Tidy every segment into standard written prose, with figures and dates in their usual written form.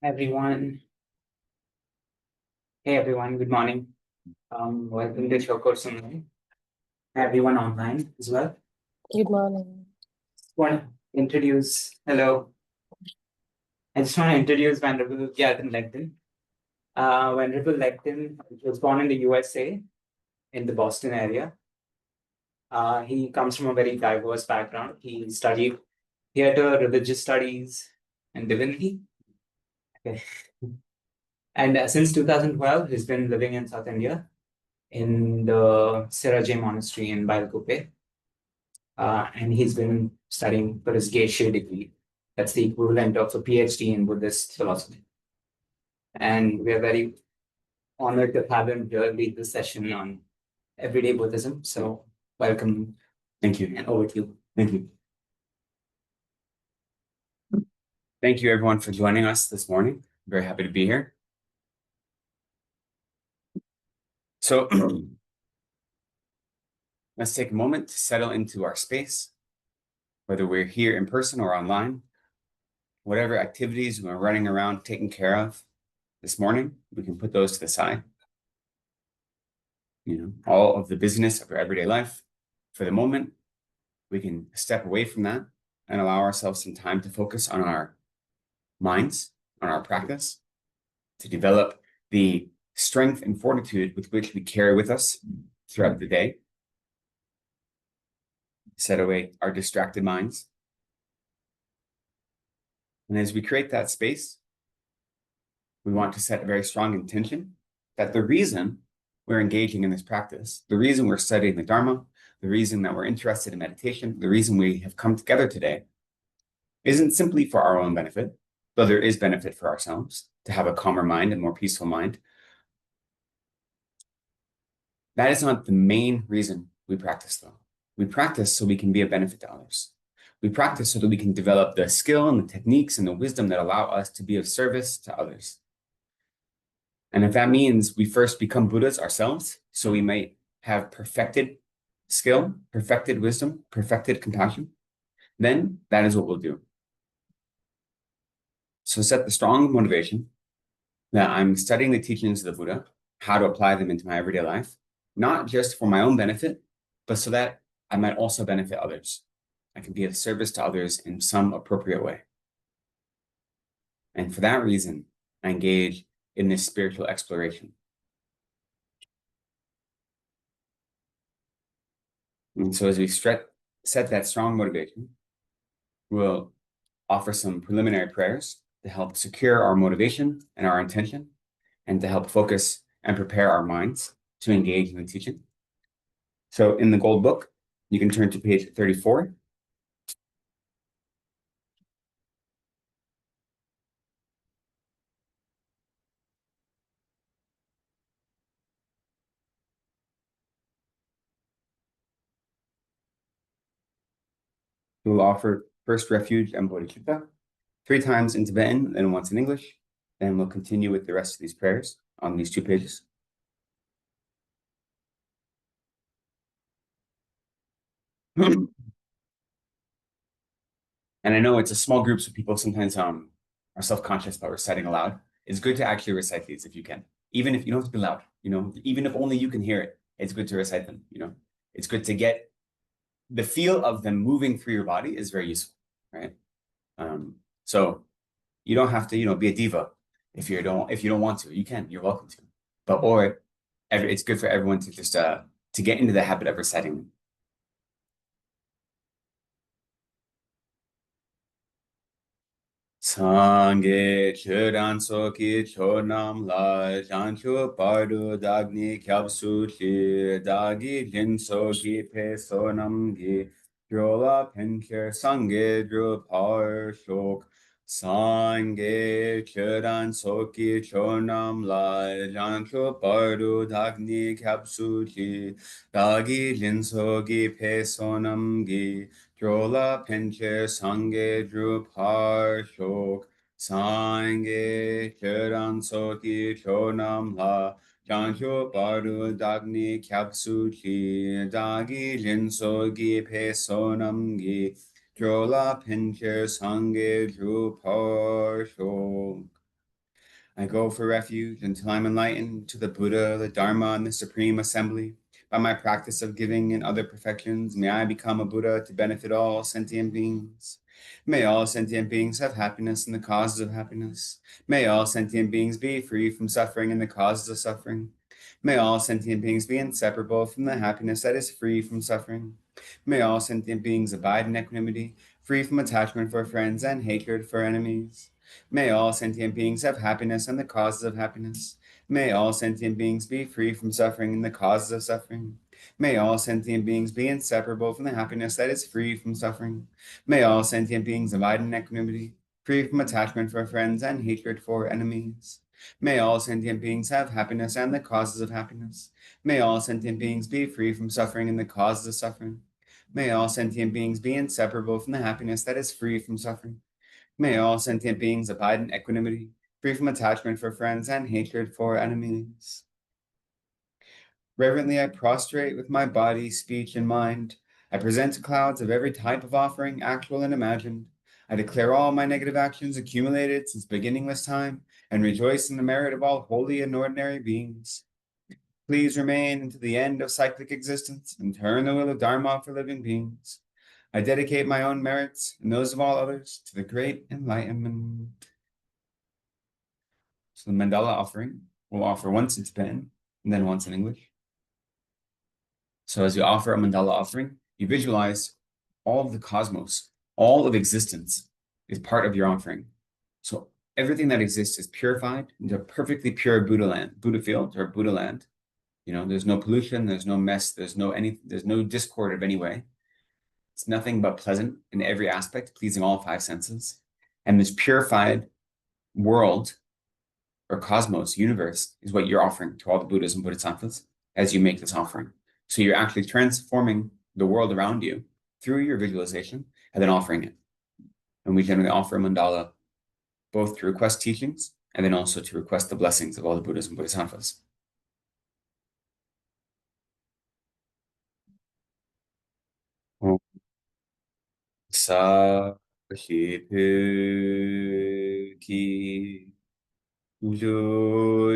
Everyone. Hey everyone, good morning. Welcome to Choe Khor Sum Ling. Everyone online as well. Good morning. Want to introduce, hello. I just want to introduce Venerable Gyalten Lekden. Venerable Lekden was born in the USA in the Boston area. He comes from a very diverse background. He studied theater, religious studies, and divinity. Okay. And since 2012, he's been living in South India in the Sirajay Monastery in Bailkuppe. And he's been studying for his Geshe degree. That's the equivalent of a PhD in Buddhist philosophy. And we are very honored to have him here lead this session on everyday Buddhism. So welcome. Thank you. And over to you. Thank you. Thank you, everyone, for joining us this morning. I'm very happy to be here. So let's take a moment to settle into our space, whether we're here in person or online. Whatever activities we're running around taking care of this morning, we can put those to the side. All of the business of our everyday life. For the moment, we can step away from that and allow ourselves some time to focus on our minds, on our practice, to develop the strength and fortitude with which we carry with us throughout the day. Set away our distracted minds. And as we create that space, we want to set a very strong intention that the reason we're engaging in this practice, the reason we're studying the Dharma, the reason that we're interested in meditation, the reason we have come together today isn't simply for our own benefit, though there is benefit for ourselves to have a calmer mind and more peaceful mind. That is not the main reason we practice, though. We practice so we can be a benefit to others. We practice so that we can develop the skill and the techniques and the wisdom that allow us to be of service to others. And if that means we first become Buddhas ourselves, so we might have perfected skill, perfected wisdom, perfected compassion, then that is what we'll do. So set the strong motivation that I'm studying the teachings of the Buddha, how to apply them into my everyday life, not just for my own benefit, but so that I might also benefit others. I can be of service to others in some appropriate way. And for that reason, I engage in this spiritual exploration. And so as we set that strong motivation, we'll offer some preliminary prayers to help secure our motivation and our intention, and to help focus and prepare our minds to engage in the teaching. So in the Gold Book, you can turn to page 34. We will offer first refuge and bodhicitta 3 times in Tibetan, then once in English. Then we'll continue with the rest of these prayers on these 2 pages. And I know it's a small group, so people sometimes are self-conscious about reciting aloud. It's good to actually recite these if you can. Even if you don't have to be loud, even if only you can hear it, it's good to recite them, It's good to get the feel of them moving through your body is very useful, right? So you don't have to, be a diva if you don't want to. You're welcome to. But it's good for everyone to just to get into the habit of reciting them. Sangye chiran soki chonam la janchu pardu dagni kyabsu chi dagi lin soki pe sonam gi drola pencher sangye dru par shok Sangye chiran soki chonam la janchu pardu dagni kyabsu chi dagi lin soki pe sonam gi Drola penche sange drupar shok sange cheran soki chonam la jancho baru dagni kyapsu chi dagi jinsogi pe sonam gi drola penche sange drupar shok. I go for refuge until I'm enlightened to the Buddha, the Dharma, and the Supreme Assembly. By my practice of giving and other perfections, may I become a Buddha to benefit all sentient beings. May all sentient beings have happiness and the causes of happiness. May all sentient beings be free from suffering and the causes of suffering. May all sentient beings be inseparable from the happiness that is free from suffering. May all sentient beings abide in equanimity, free from attachment for friends and hatred for enemies. May all sentient beings have happiness and the causes of happiness. May all sentient beings be free from suffering and the causes of suffering. May all sentient beings be inseparable from the happiness that is free from suffering. May all sentient beings abide in equanimity, free from attachment for friends and hatred for enemies. May all sentient beings have happiness and the causes of happiness. May all sentient beings be free from suffering and the causes of suffering. May all sentient beings be inseparable from the happiness that is free from suffering. May all sentient beings abide in equanimity, free from attachment for friends and hatred for enemies. Reverently I prostrate with my body, speech, and mind. I present to clouds of every type of offering, actual and imagined. I declare all my negative actions accumulated since beginningless time, and rejoice in the merit of all holy and ordinary beings. Please remain until the end of cyclic existence and turn the wheel of Dharma for living beings. I dedicate my own merits and those of all others to the great enlightenment. So the mandala offering will offer once in Tibetan and then once in English. So as you offer a mandala offering, you visualize all of the cosmos, all of existence is part of your offering. So everything that exists is purified into a perfectly pure Buddha land, Buddha field or Buddha land. You know, there's no pollution, there's no mess, there's no discord of any way. It's nothing but pleasant in every aspect, pleasing all five senses. And this purified world or cosmos, universe, is what you're offering to all the Buddhas and Bodhisattvas as you make this offering. So you're actually transforming the world around you through your visualization and then offering it. And we generally offer a mandala both to request teachings and then also to request the blessings of all the Buddhas and Bodhisattvas. Sa Shi Pu Ki Lu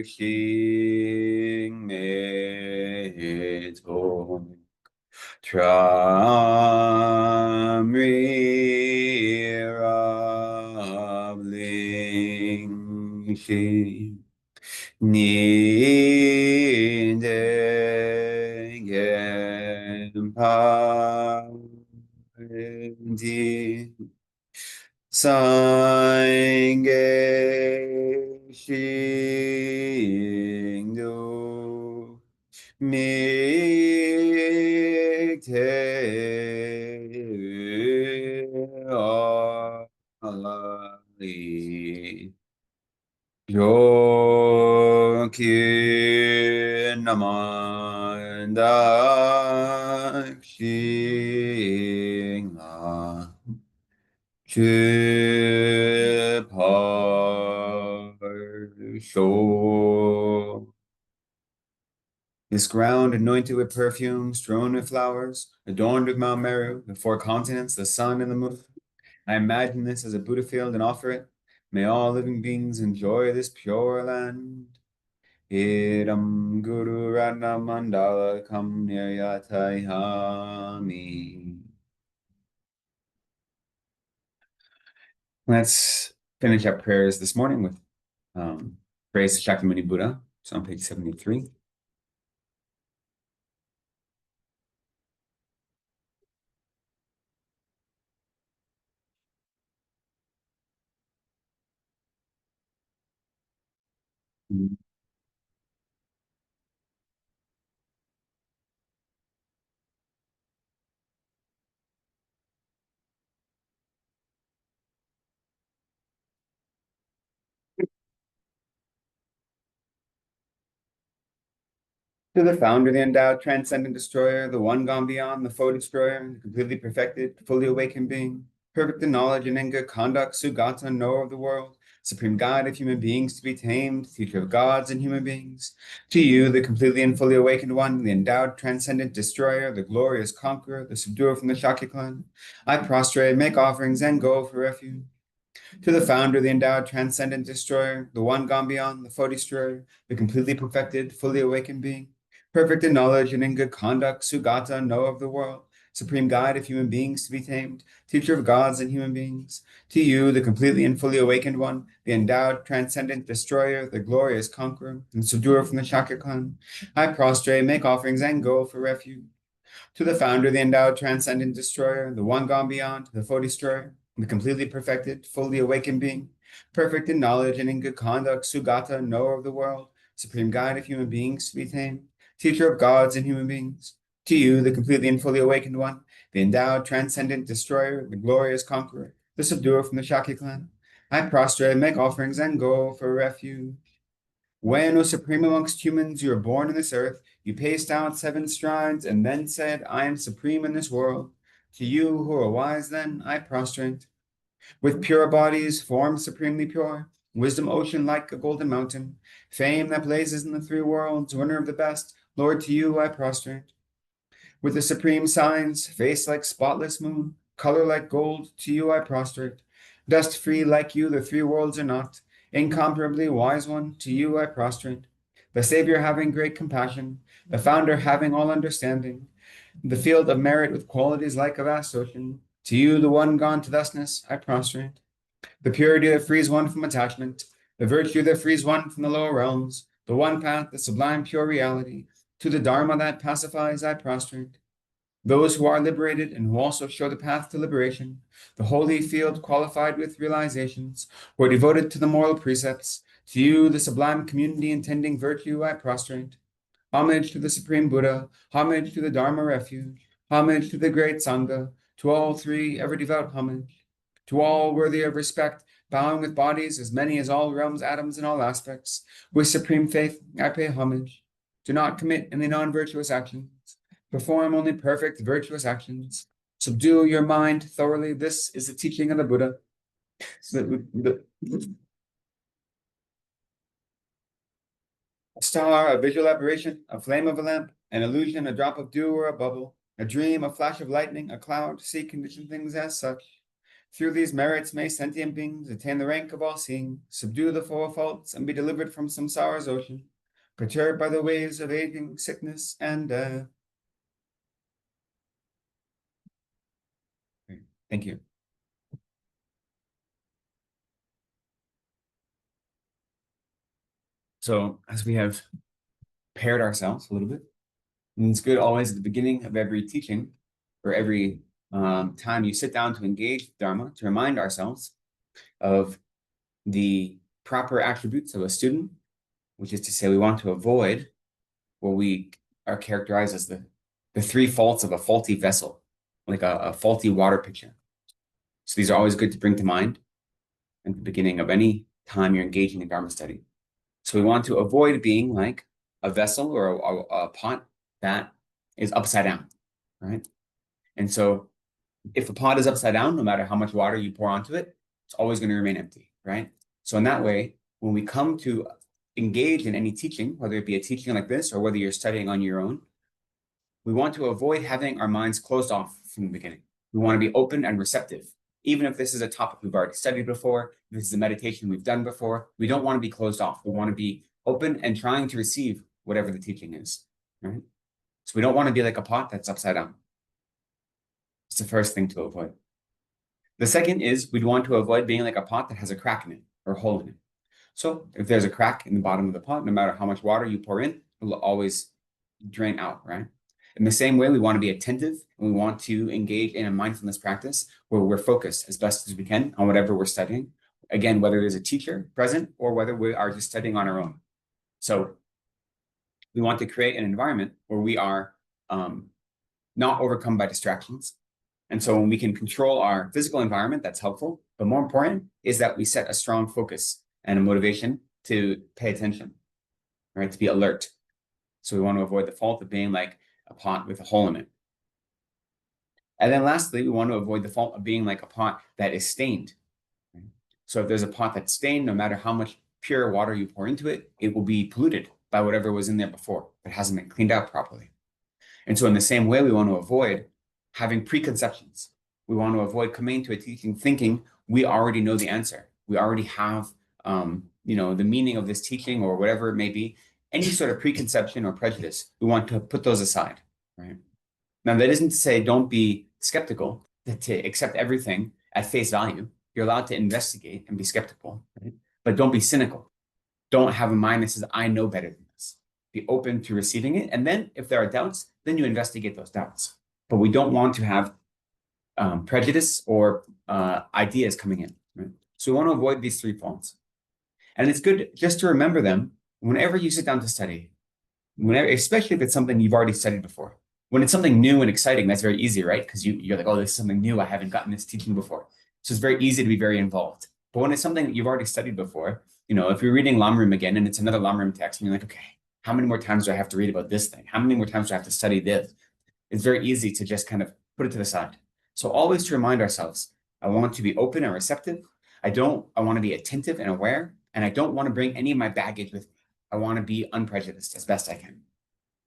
Xing Me Tong Tram Ri Rab Ling Xing Ni De Gen Pa Di Sange Xing Du Mi Te Ali Yoki Namanda Xing La Chü Par Shou. This ground anointed with perfume, strewn with flowers, adorned with Mount Meru, the four continents, the sun, and the moon. I imagine this as a Buddha field and offer it. May all living beings enjoy this pure land. Idam Guru Ratna Mandala Kam Niryatayami. Let's finish up prayers this morning with praise to Shakyamuni Buddha. It's on page 73. To the founder, the endowed, transcendent destroyer, the one gone beyond, the foe destroyer, the completely perfected, fully awakened being, perfect in knowledge and in good conduct, Sugata, knower of the world, supreme guide of human beings to be tamed, teacher of gods and human beings. To you, the completely and fully awakened one, the endowed, transcendent destroyer, the glorious conqueror, the subduer from the Shakya clan, I prostrate, make offerings, and go for refuge. To the founder, the endowed, transcendent destroyer, the one gone beyond, the foe destroyer, the completely perfected, fully awakened being, perfect in knowledge and in good conduct, Sugata, know of the world, supreme guide of human beings to be tamed, teacher of gods and human beings. To you, the completely and fully awakened one, the endowed, transcendent destroyer, the glorious conqueror, and subduer from the Shakya clan, I prostrate, make offerings, and go for refuge. To the founder, the endowed, transcendent destroyer, the one gone beyond, the foe destroyer, the completely perfected, fully awakened being, perfect in knowledge and in good conduct, Sugata, knower of the world, supreme guide of human beings to be tamed, teacher of gods and human beings. To you, the completely and fully awakened one, the endowed, transcendent destroyer, the glorious conqueror, the subduer from the Shakya clan, I prostrate, make offerings, and go for refuge. When, O supreme amongst humans, you were born in this earth, you paced out 7 strides and then said, I am supreme in this world. To you who are wise then, I prostrate. With pure bodies, forms supremely pure, wisdom ocean like a golden mountain, fame that blazes in the 3 worlds, winner of the best, Lord, to you I prostrate. With the supreme signs, face like spotless moon, color like gold, to you I prostrate. Dust free like you, the 3 worlds are not. Incomparably wise one, to you I prostrate. The Savior having great compassion, the Founder having all understanding, the field of merit with qualities like a vast ocean, to you, the one gone to thusness, I prostrate. The purity that frees one from attachment, the virtue that frees one from the lower realms, the one path, the sublime pure reality, to the Dharma that pacifies, I prostrate. Those who are liberated and who also show the path to liberation, the holy field qualified with realizations, who are devoted to the moral precepts, to you, the sublime community intending virtue, I prostrate. Homage to the Supreme Buddha, homage to the Dharma refuge, homage to the great Sangha, to all 3 ever devout homage. To all worthy of respect, bowing with bodies as many as all realms, atoms, and all aspects, with supreme faith, I pay homage. Do not commit any non-virtuous actions. Perform only perfect, virtuous actions. Subdue your mind thoroughly. This is the teaching of the Buddha. A star, a visual aberration, a flame of a lamp, an illusion, a drop of dew or a bubble, a dream, a flash of lightning, a cloud, see conditioned things as such. Through these merits may sentient beings attain the rank of all-seeing, subdue the 4 faults, and be delivered from samsara's ocean, perturbed by the waves of aging, sickness, and death. Thank you. So, as we have paired ourselves a little bit, and it's good always at the beginning of every teaching, or every time you sit down to engage Dharma, to remind ourselves of the proper attributes of a student, which is to say we want to avoid what we are characterized as the 3 faults of a faulty vessel, like a faulty water pitcher. So these are always good to bring to mind at the beginning of any time you're engaging in Dharma study. So we want to avoid being like a vessel or a pot that is upside down, right? And so if a pot is upside down, no matter how much water you pour onto it, it's always going to remain empty, right? So in that way, when we come to engage in any teaching, whether it be a teaching like this or whether you're studying on your own, we want to avoid having our minds closed off from the beginning. We want to be open and receptive. Even if this is a topic we've already studied before, if this is a meditation we've done before, we don't want to be closed off. We want to be open and trying to receive whatever the teaching is, right? So we don't want to be like a pot that's upside down. It's the first thing to avoid. The second is we'd want to avoid being like a pot that has a crack in it or a hole in it. So if there's a crack in the bottom of the pot, no matter how much water you pour in, it will always drain out, right? In the same way, we want to be attentive and we want to engage in a mindfulness practice where we're focused as best as we can on whatever we're studying. Again, whether there's a teacher present or whether we are just studying on our own. So we want to create an environment where we are not overcome by distractions. And so when we can control our physical environment, that's helpful. But more important is that we set a strong focus and a motivation to pay attention, right? To be alert. So we want to avoid the fault of being like a pot with a hole in it. And then lastly, we want to avoid the fault of being like a pot that is stained. Right? So if there's a pot that's stained, no matter how much pure water you pour into it, it will be polluted by whatever was in there before. It hasn't been cleaned out properly. And so in the same way, we want to avoid having preconceptions. We want to avoid coming to a teaching thinking we already know the answer. We already have, the meaning of this teaching or whatever it may be. Any sort of preconception or prejudice, we want to put those aside, right? Now, that isn't to say don't be skeptical, to accept everything at face value. You're allowed to investigate and be skeptical, right? But don't be cynical. Don't have a mind that says, I know better than this. Be open to receiving it. And then if there are doubts, then you investigate those doubts. But we don't want to have prejudice or ideas coming in, right? So we want to avoid these three faults. And it's good just to remember them whenever you sit down to study, whenever, especially if it's something you've already studied before. When it's something new and exciting, that's very easy, right? Because you're like, oh, this is something new. I haven't gotten this teaching before. So it's very easy to be very involved. But when it's something that you've already studied before, if you're reading Lamrim again and it's another Lamrim text and you're like, okay, how many more times do I have to read about this thing? How many more times do I have to study this? It's very easy to just kind of put it to the side. So always to remind ourselves, I want to be open and receptive. I want to be attentive and aware, and I don't want to bring any of my baggage with me. I want to be unprejudiced as best I can.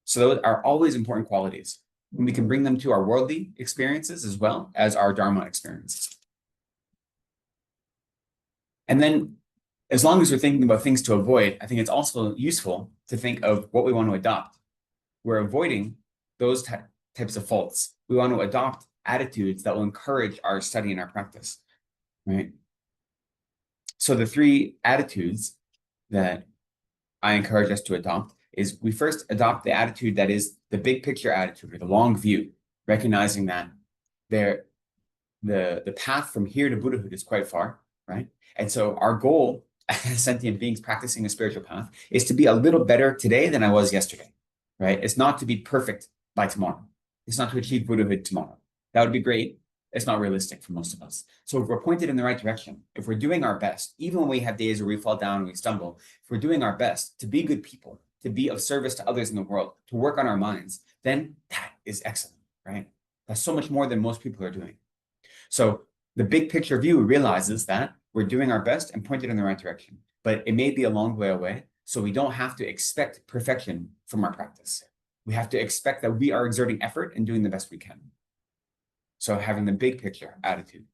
So those are always important qualities. And we can bring them to our worldly experiences as well as our Dharma experiences. And then as long as we're thinking about things to avoid, I think it's also useful to think of what we want to adopt. We're avoiding those types of faults. We want to adopt attitudes that will encourage our study and our practice, right? So the three attitudes that I encourage us to adopt is we first adopt the attitude that is the big picture attitude or the long view, recognizing that the path from here to Buddhahood is quite far, right? And so our goal as sentient beings practicing a spiritual path is to be a little better today than I was yesterday, right? It's not to be perfect by tomorrow. It's not to achieve Buddhahood tomorrow. That would be great. It's not realistic for most of us. So if we're pointed in the right direction, if we're doing our best, even when we have days where we fall down and we stumble, if we're doing our best to be good people, to be of service to others in the world, to work on our minds, then that is excellent, right? That's so much more than most people are doing. So the big picture view realizes that we're doing our best and pointed in the right direction, but it may be a long way away. So we don't have to expect perfection from our practice. We have to expect that we are exerting effort and doing the best we can. So having the big picture attitude.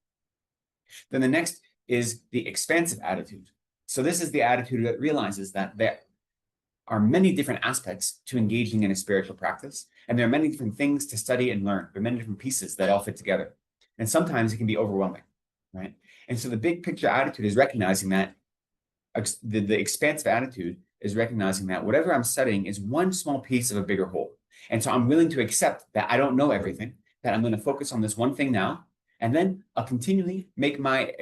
Then the next is the expansive attitude. So this is the attitude that realizes that there are many different aspects to engaging in a spiritual practice, and there are many different things to study and learn. There are many different pieces that all fit together. And sometimes it can be overwhelming, right? And so the big picture attitude is recognizing that the expansive attitude is recognizing that whatever I'm studying is one small piece of a bigger whole. And so I'm willing to accept that I don't know everything, that I'm going to focus on this one thing now, and then I'll continually make my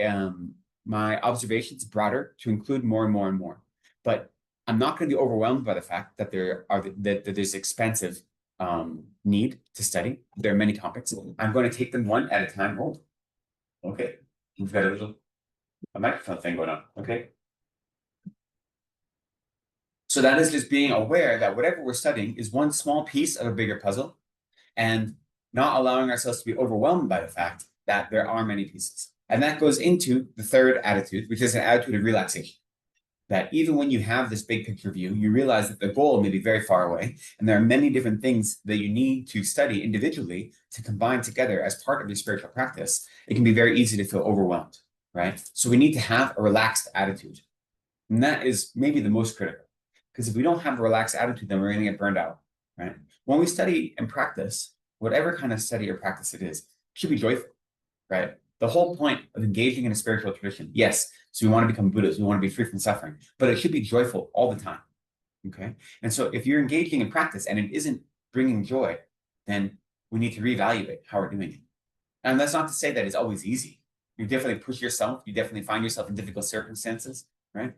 my observations broader to include more and more and more. But I'm not going to be overwhelmed by the fact that that there's expansive need to study. There are many topics. I'm going to take them one at a time. Oh, okay. We've got a microphone thing going on. Okay. So that is just being aware that whatever we're studying is one small piece of a bigger puzzle, and not allowing ourselves to be overwhelmed by the fact that there are many pieces. And that goes into the third attitude, which is an attitude of relaxation. That even when you have this big picture view, you realize that the goal may be very far away, and there are many different things that you need to study individually to combine together as part of your spiritual practice. It can be very easy to feel overwhelmed, right? So we need to have a relaxed attitude. And that is maybe the most critical. Because if we don't have a relaxed attitude, then we're going to get burned out, right? When we study and practice, whatever kind of study or practice it is, it should be joyful, right? The whole point of engaging in a spiritual tradition, yes, so we want to become Buddhas, we want to be free from suffering, but it should be joyful all the time, okay? And so if you're engaging in practice and it isn't bringing joy, then we need to reevaluate how we're doing it. And that's not to say that it's always easy. You definitely push yourself, you definitely find yourself in difficult circumstances, right?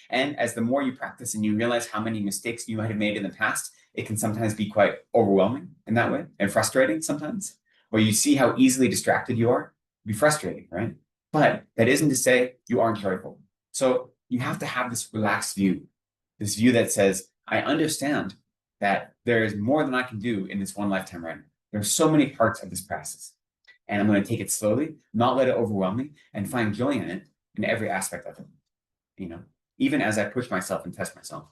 And as the more you practice and you realize how many mistakes you might have made in the past, it can sometimes be quite overwhelming in that way and frustrating sometimes, or you see how easily distracted you are. Be frustrating, right? But that isn't to say you aren't joyful. So you have to have this relaxed view, this view that says, I understand that there is more than I can do in this one lifetime right now. There are so many parts of this process, and I'm going to take it slowly, not let it overwhelm me, and find joy in it in every aspect of it, even as I push myself and test myself.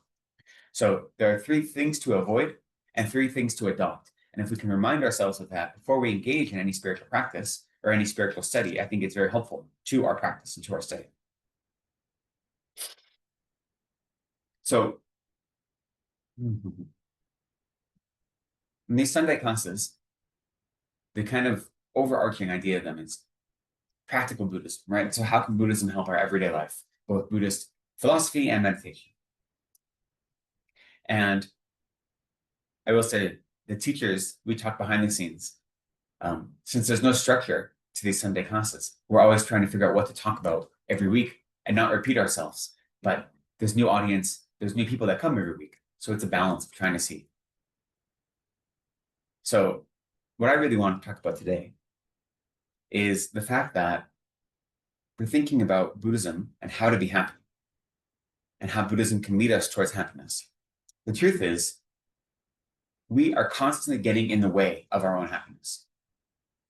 So there are 3 things to avoid and 3 things to adopt. And if we can remind ourselves of that before we engage in any spiritual practice or any spiritual study, I think it's very helpful to our practice and to our study. So in these Sunday classes, the kind of overarching idea of them is practical Buddhism, right? So how can Buddhism help our everyday life, both Buddhist philosophy and meditation? And I will say the teachers, we talk behind the scenes. Since there's no structure to these Sunday classes, we're always trying to figure out what to talk about every week and not repeat ourselves. But there's new audience, there's new people that come every week. So it's a balance of trying to see. So what I really want to talk about today is the fact that we're thinking about Buddhism and how to be happy and how Buddhism can lead us towards happiness. The truth is, we are constantly getting in the way of our own happiness,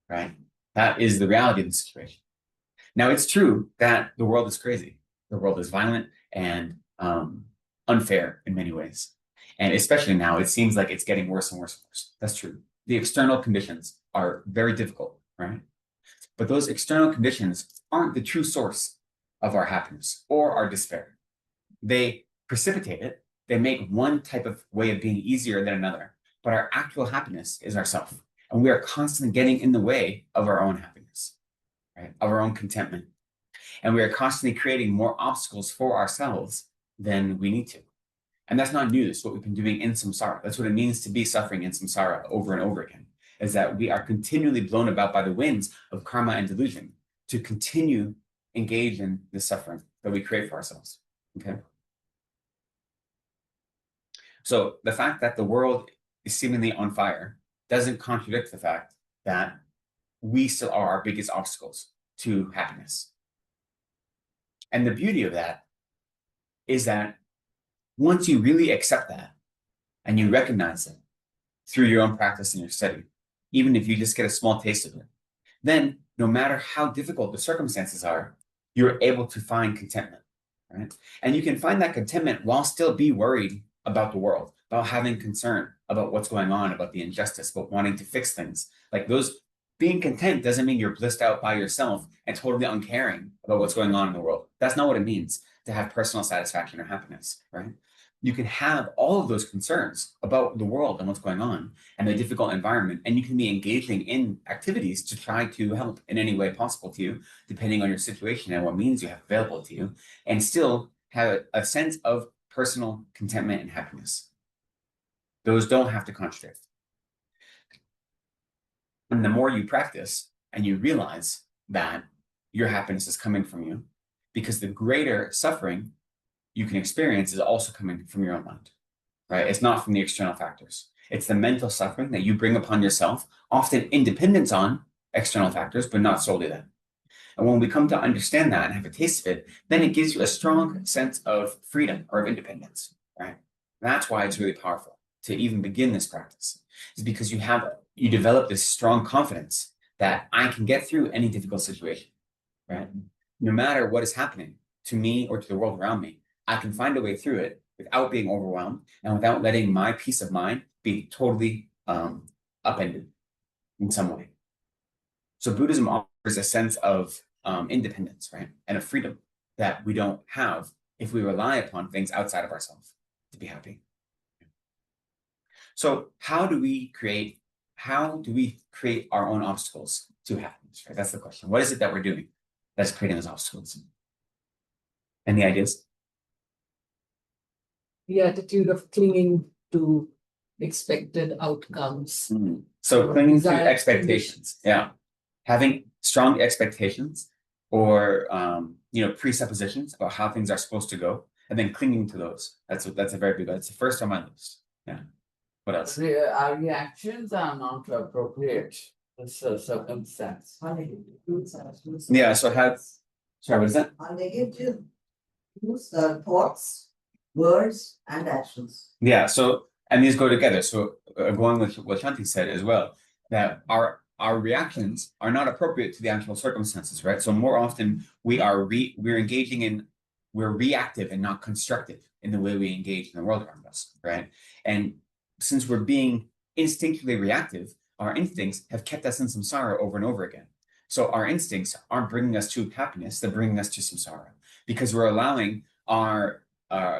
right? That is the reality of the situation. Now, it's true that the world is crazy. The world is violent and unfair in many ways. And especially now, it seems like it's getting worse and worse and worse. That's true. The external conditions are very difficult, right? But those external conditions aren't the true source of our happiness or our despair. They precipitate it. They make one type of way of being easier than another. But our actual happiness is ourself. And we are constantly getting in the way of our own happiness, right? Of our own contentment. And we are constantly creating more obstacles for ourselves than we need to. And that's not new. It's what we've been doing in samsara. That's what it means to be suffering in samsara over and over again, is that we are continually blown about by the winds of karma and delusion to continue engage in the suffering that we create for ourselves, okay? So the fact that the world is seemingly on fire doesn't contradict the fact that we still are our biggest obstacles to happiness. And the beauty of that is that once you really accept that and you recognize it through your own practice and your study, even if you just get a small taste of it, then no matter how difficult the circumstances are, you're able to find contentment, right? And you can find that contentment while still be worried about the world, about having concern about what's going on, about the injustice, about wanting to fix things. Like those, being content doesn't mean you're blissed out by yourself and totally uncaring about what's going on in the world. That's not what it means to have personal satisfaction or happiness, right? You can have all of those concerns about the world and what's going on and the difficult environment, and you can be engaging in activities to try to help in any way possible to you, depending on your situation and what means you have available to you, and still have a sense of personal contentment and happiness. Those don't have to contradict. And the more you practice and you realize that your happiness is coming from you, because the greater suffering you can experience is also coming from your own mind, right? It's not from the external factors. It's the mental suffering that you bring upon yourself, often in dependence on external factors, but not solely that. And when we come to understand that and have a taste of it, then it gives you a strong sense of freedom or of independence, right? That's why it's really powerful to even begin this practice, is because you develop this strong confidence that I can get through any difficult situation, right? No matter what is happening to me or to the world around me, I can find a way through it without being overwhelmed and without letting my peace of mind be totally upended in some way. So Buddhism offers a sense of independence, right? And of freedom that we don't have if we rely upon things outside of ourselves to be happy. So how do we create our own obstacles to happiness, right? That's the question. What is it that we're doing that's creating those obstacles? Any ideas? The attitude of clinging to expected outcomes. So clinging to Desired expectations, yeah. Having strong expectations or presuppositions about how things are supposed to go, and then clinging to those. That's a very big one. It's the first on my list. Yeah. What else? Our reactions are not appropriate to the circumstance. Yeah, so sorry, what is that? Are negative use thoughts, words, and actions. Yeah, so, and these go together. So going with what Shanti said as well, that our reactions are not appropriate to the actual circumstances, right? So more often we're reactive and not constructive in the way we engage in the world around us, right? And since we're being instinctively reactive, our instincts have kept us in samsara over and over again. So our instincts aren't bringing us to happiness, they're bringing us to samsara because we're allowing our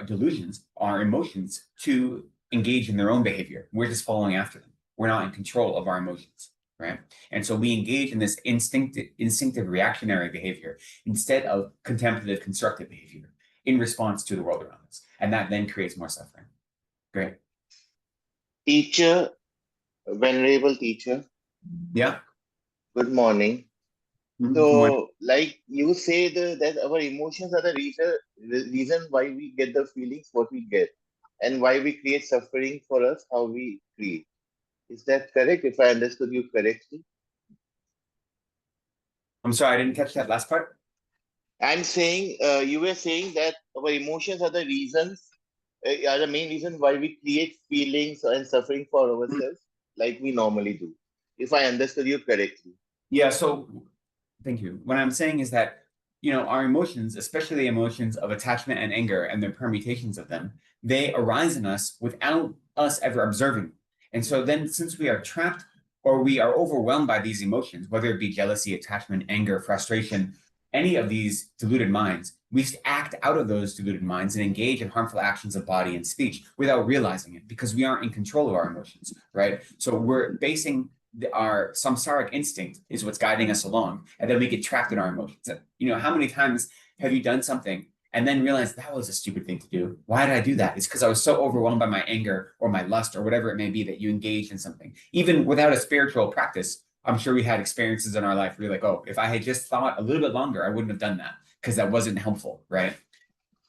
delusions, our emotions to engage in their own behavior. We're just following after them. We're not in control of our emotions, right? And so we engage in this instinctive reactionary behavior instead of contemplative constructive behavior in response to the world around us. And that then creates more suffering. Great. Teacher, venerable teacher, Yeah. good morning. Mhm. So, like you say, that our emotions are the reason why we get the feelings what we get, and why we create suffering for us, how we create. Is that correct? If I understood you correctly, I'm sorry, I didn't catch that last part. I'm saying you were saying that our emotions are the are the main reason why we create feelings and suffering for ourselves, like we normally do. If I understood you correctly. Yeah, so thank you. What I'm saying is that, our emotions, especially the emotions of attachment and anger and the permutations of them, they arise in us without us ever observing. And so then, since we are trapped or we are overwhelmed by these emotions, whether it be jealousy, attachment, anger, frustration, any of these deluded minds, we act out of those deluded minds and engage in harmful actions of body and speech without realizing it because we aren't in control of our emotions, right? So we're basing our samsaric instinct is what's guiding us along, and then we get trapped in our emotions. How many times have you done something and then realized that was a stupid thing to do? Why did I do that? It's because I was so overwhelmed by my anger or my lust or whatever it may be that you engaged in something. Even without a spiritual practice, I'm sure we had experiences in our life where you're like, oh, if I had just thought a little bit longer, I wouldn't have done that because that wasn't helpful, right?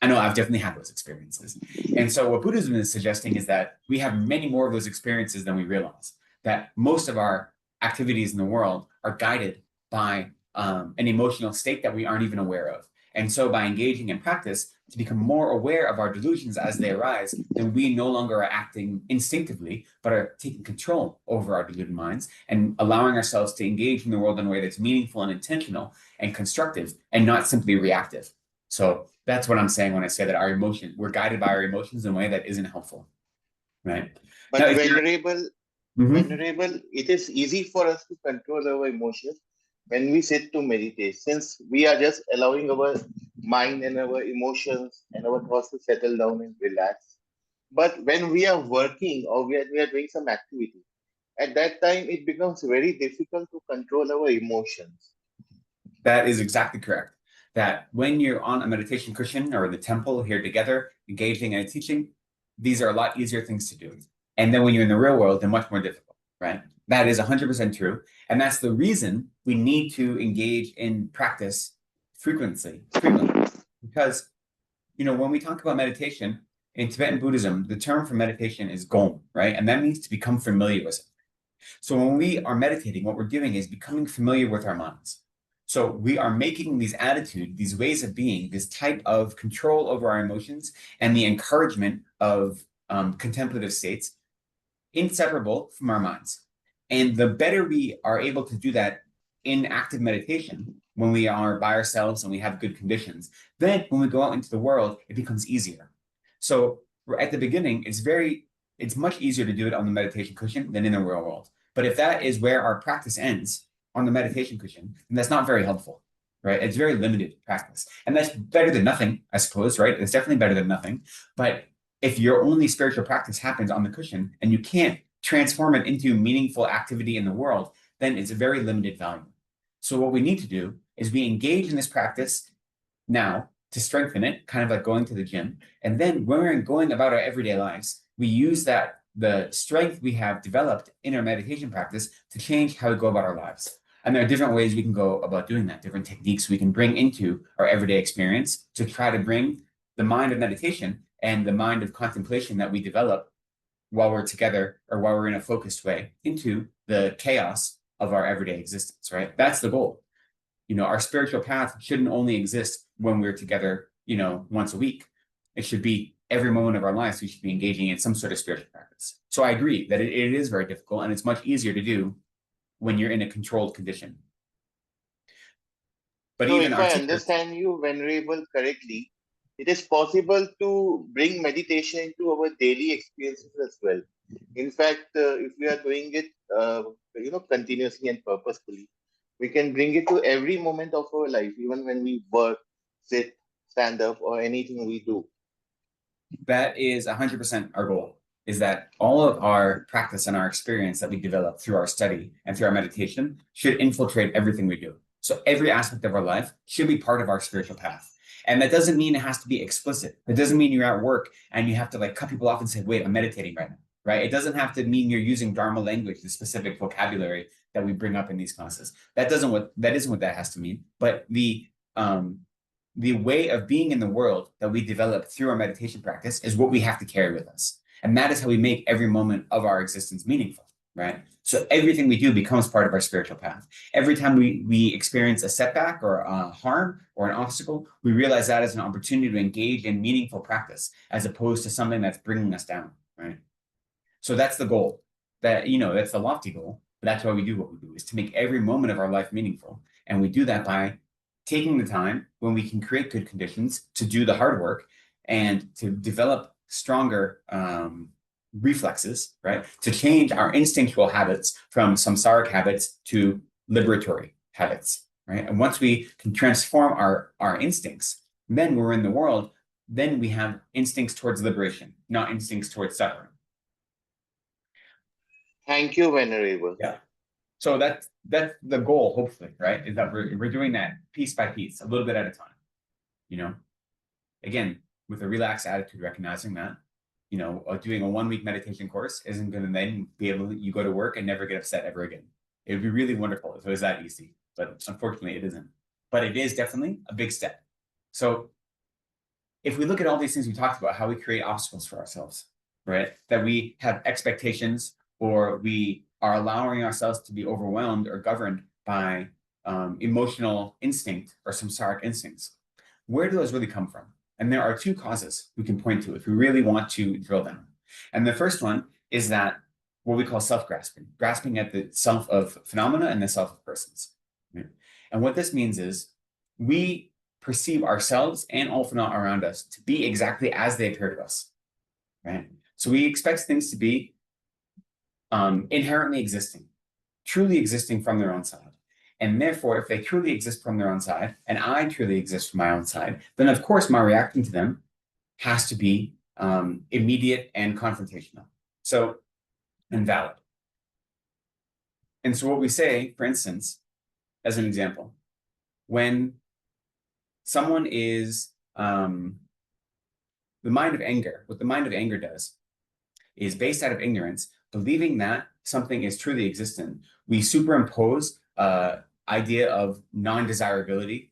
I know I've definitely had those experiences. And so what Buddhism is suggesting is that we have many more of those experiences than we realize, that most of our activities in the world are guided by an emotional state that we aren't even aware of. And so by engaging in practice to become more aware of our delusions as they arise, then we no longer are acting instinctively, but are taking control over our deluded minds and allowing ourselves to engage in the world in a way that's meaningful and intentional and constructive and not simply reactive. So that's what I'm saying when I say that we're guided by our emotions in a way that isn't helpful, right? But Now, venerable, it is easy for us to control our emotions when we sit to meditate, since we are just allowing our mind and our emotions and our thoughts to settle down and relax. But when we are working or we are doing some activity, at that time it becomes very difficult to control our emotions. That is exactly correct. That when you're on a meditation cushion or in the temple here together, engaging and teaching, these are a lot easier things to do. And then when you're in the real world, they're much more difficult, right? That is 100% true. And that's the reason we need to engage in practice frequently. Because, when we talk about meditation in Tibetan Buddhism, the term for meditation is gom, right? And that means to become familiar with it. So when we are meditating, what we're doing is becoming familiar with our minds. So we are making these attitudes, these ways of being, this type of control over our emotions and the encouragement of contemplative states inseparable from our minds. And the better we are able to do that in active meditation, when we are by ourselves and we have good conditions, then when we go out into the world, it becomes easier. So at the beginning, it's much easier to do it on the meditation cushion than in the real world. But if that is where our practice ends, on the meditation cushion, then that's not very helpful, right? It's very limited practice. And that's better than nothing, I suppose, right? It's definitely better than nothing. But if your only spiritual practice happens on the cushion and you can't transform it into meaningful activity in the world, then it's a very limited value. So what we need to do is we engage in this practice now to strengthen it, kind of like going to the gym. And then when we're going about our everyday lives, we use the strength we have developed in our meditation practice to change how we go about our lives. And there are different ways we can go about doing that, different techniques we can bring into our everyday experience to try to bring the mind of meditation and the mind of contemplation that we develop while we're together or while we're in a focused way into the chaos of our everyday existence, right? That's the goal. Our spiritual path shouldn't only exist when we're together, once a week. It should be every moment of our lives, we should be engaging in some sort of spiritual practice. So I agree that it is very difficult and it's much easier to do when you're in a controlled condition. But So even if I understand you, venerable, correctly, it is possible to bring meditation into our daily experiences as well. In fact, if we are doing it, continuously and purposefully, We can bring it to every moment of our life, even when we work, sit, stand up, or anything we do. That is 100% our goal, is that all of our practice and our experience that we develop through our study and through our meditation should infiltrate everything we do. So every aspect of our life should be part of our spiritual path. And that doesn't mean it has to be explicit. It doesn't mean you're at work and you have to like cut people off and say, wait, I'm meditating right now, right? It doesn't have to mean you're using Dharma language, the specific vocabulary that we bring up in these classes. That isn't what that has to mean. But the way of being in the world that we develop through our meditation practice is what we have to carry with us. And that is how we make every moment of our existence meaningful, right? So everything we do becomes part of our spiritual path. Every time we experience a setback or a harm or an obstacle, we realize that as an opportunity to engage in meaningful practice as opposed to something that's bringing us down, right? So that's the goal. That's the lofty goal, but that's why we do what we do, is to make every moment of our life meaningful. And we do that by taking the time when we can create good conditions to do the hard work and to develop stronger reflexes, right? To change our instinctual habits from samsaric habits to liberatory habits, right? And once we can transform our instincts, then we're in the world, then we have instincts towards liberation, not instincts towards suffering. Thank you, Venerable. Yeah. So that's the goal, hopefully, right? Is that we're doing that piece by piece, a little bit at a time. Again, with a relaxed attitude, recognizing that, doing a 1-week meditation course isn't going to then be able you go to work and never get upset ever again. It would be really wonderful if it was that easy, but unfortunately it isn't. But it is definitely a big step. So if we look at all these things we talked about, how we create obstacles for ourselves, right? That we have expectations, or we are allowing ourselves to be overwhelmed or governed by emotional instinct or samsaric instincts. Where do those really come from? And there are 2 causes we can point to if we really want to drill down. And the first one is that what we call self-grasping, grasping at the self of phenomena and the self of persons. Right? And what this means is we perceive ourselves and all phenomena around us to be exactly as they appear to us, right? So we expect things to be inherently existing, truly existing from their own side. And therefore, if they truly exist from their own side, and I truly exist from my own side, then of course my reacting to them has to be immediate and confrontational. So, and valid. And so what we say, for instance, as an example, when someone is the mind of anger, what the mind of anger does is, based out of ignorance, believing that something is truly existent, we superimpose idea of non-desirability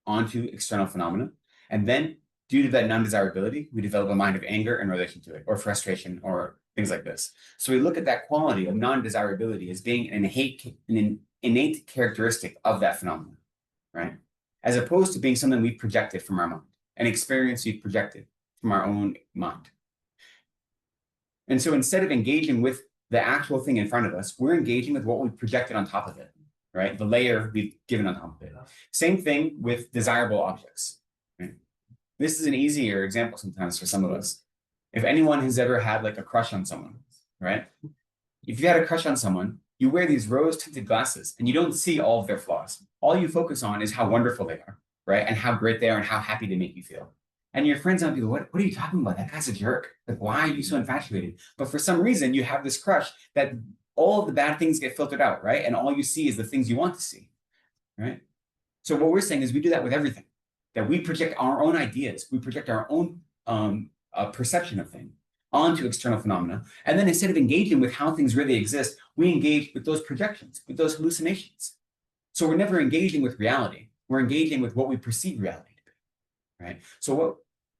onto external phenomena. And then due to that non-desirability, we develop a mind of anger in relation to it, or frustration, or things like this. So we look at that quality of non-desirability as being an innate characteristic of that phenomenon, right? As opposed to being something we've projected from our mind, an experience we've projected from our own mind. And so instead of engaging with the actual thing in front of us, we're engaging with what we've projected on top of it, right? The layer we've given on top of it. Same thing with desirable objects. Right? This is an easier example sometimes for some of us. If anyone has ever had like a crush on someone, right? If you had a crush on someone, you wear these rose-tinted glasses and you don't see all of their flaws. All you focus on is how wonderful they are, right? And how great they are and how happy they make you feel. And your friends might be like, what are you talking about? That guy's a jerk. Like, why are you so infatuated? But for some reason, you have this crush that all of the bad things get filtered out, right? And all you see is the things you want to see, right? So what we're saying is we do that with everything, that we project our own ideas, we project our own perception of things onto external phenomena. And then instead of engaging with how things really exist, we engage with those projections, with those hallucinations. So we're never engaging with reality. We're engaging with what we perceive reality to be, right?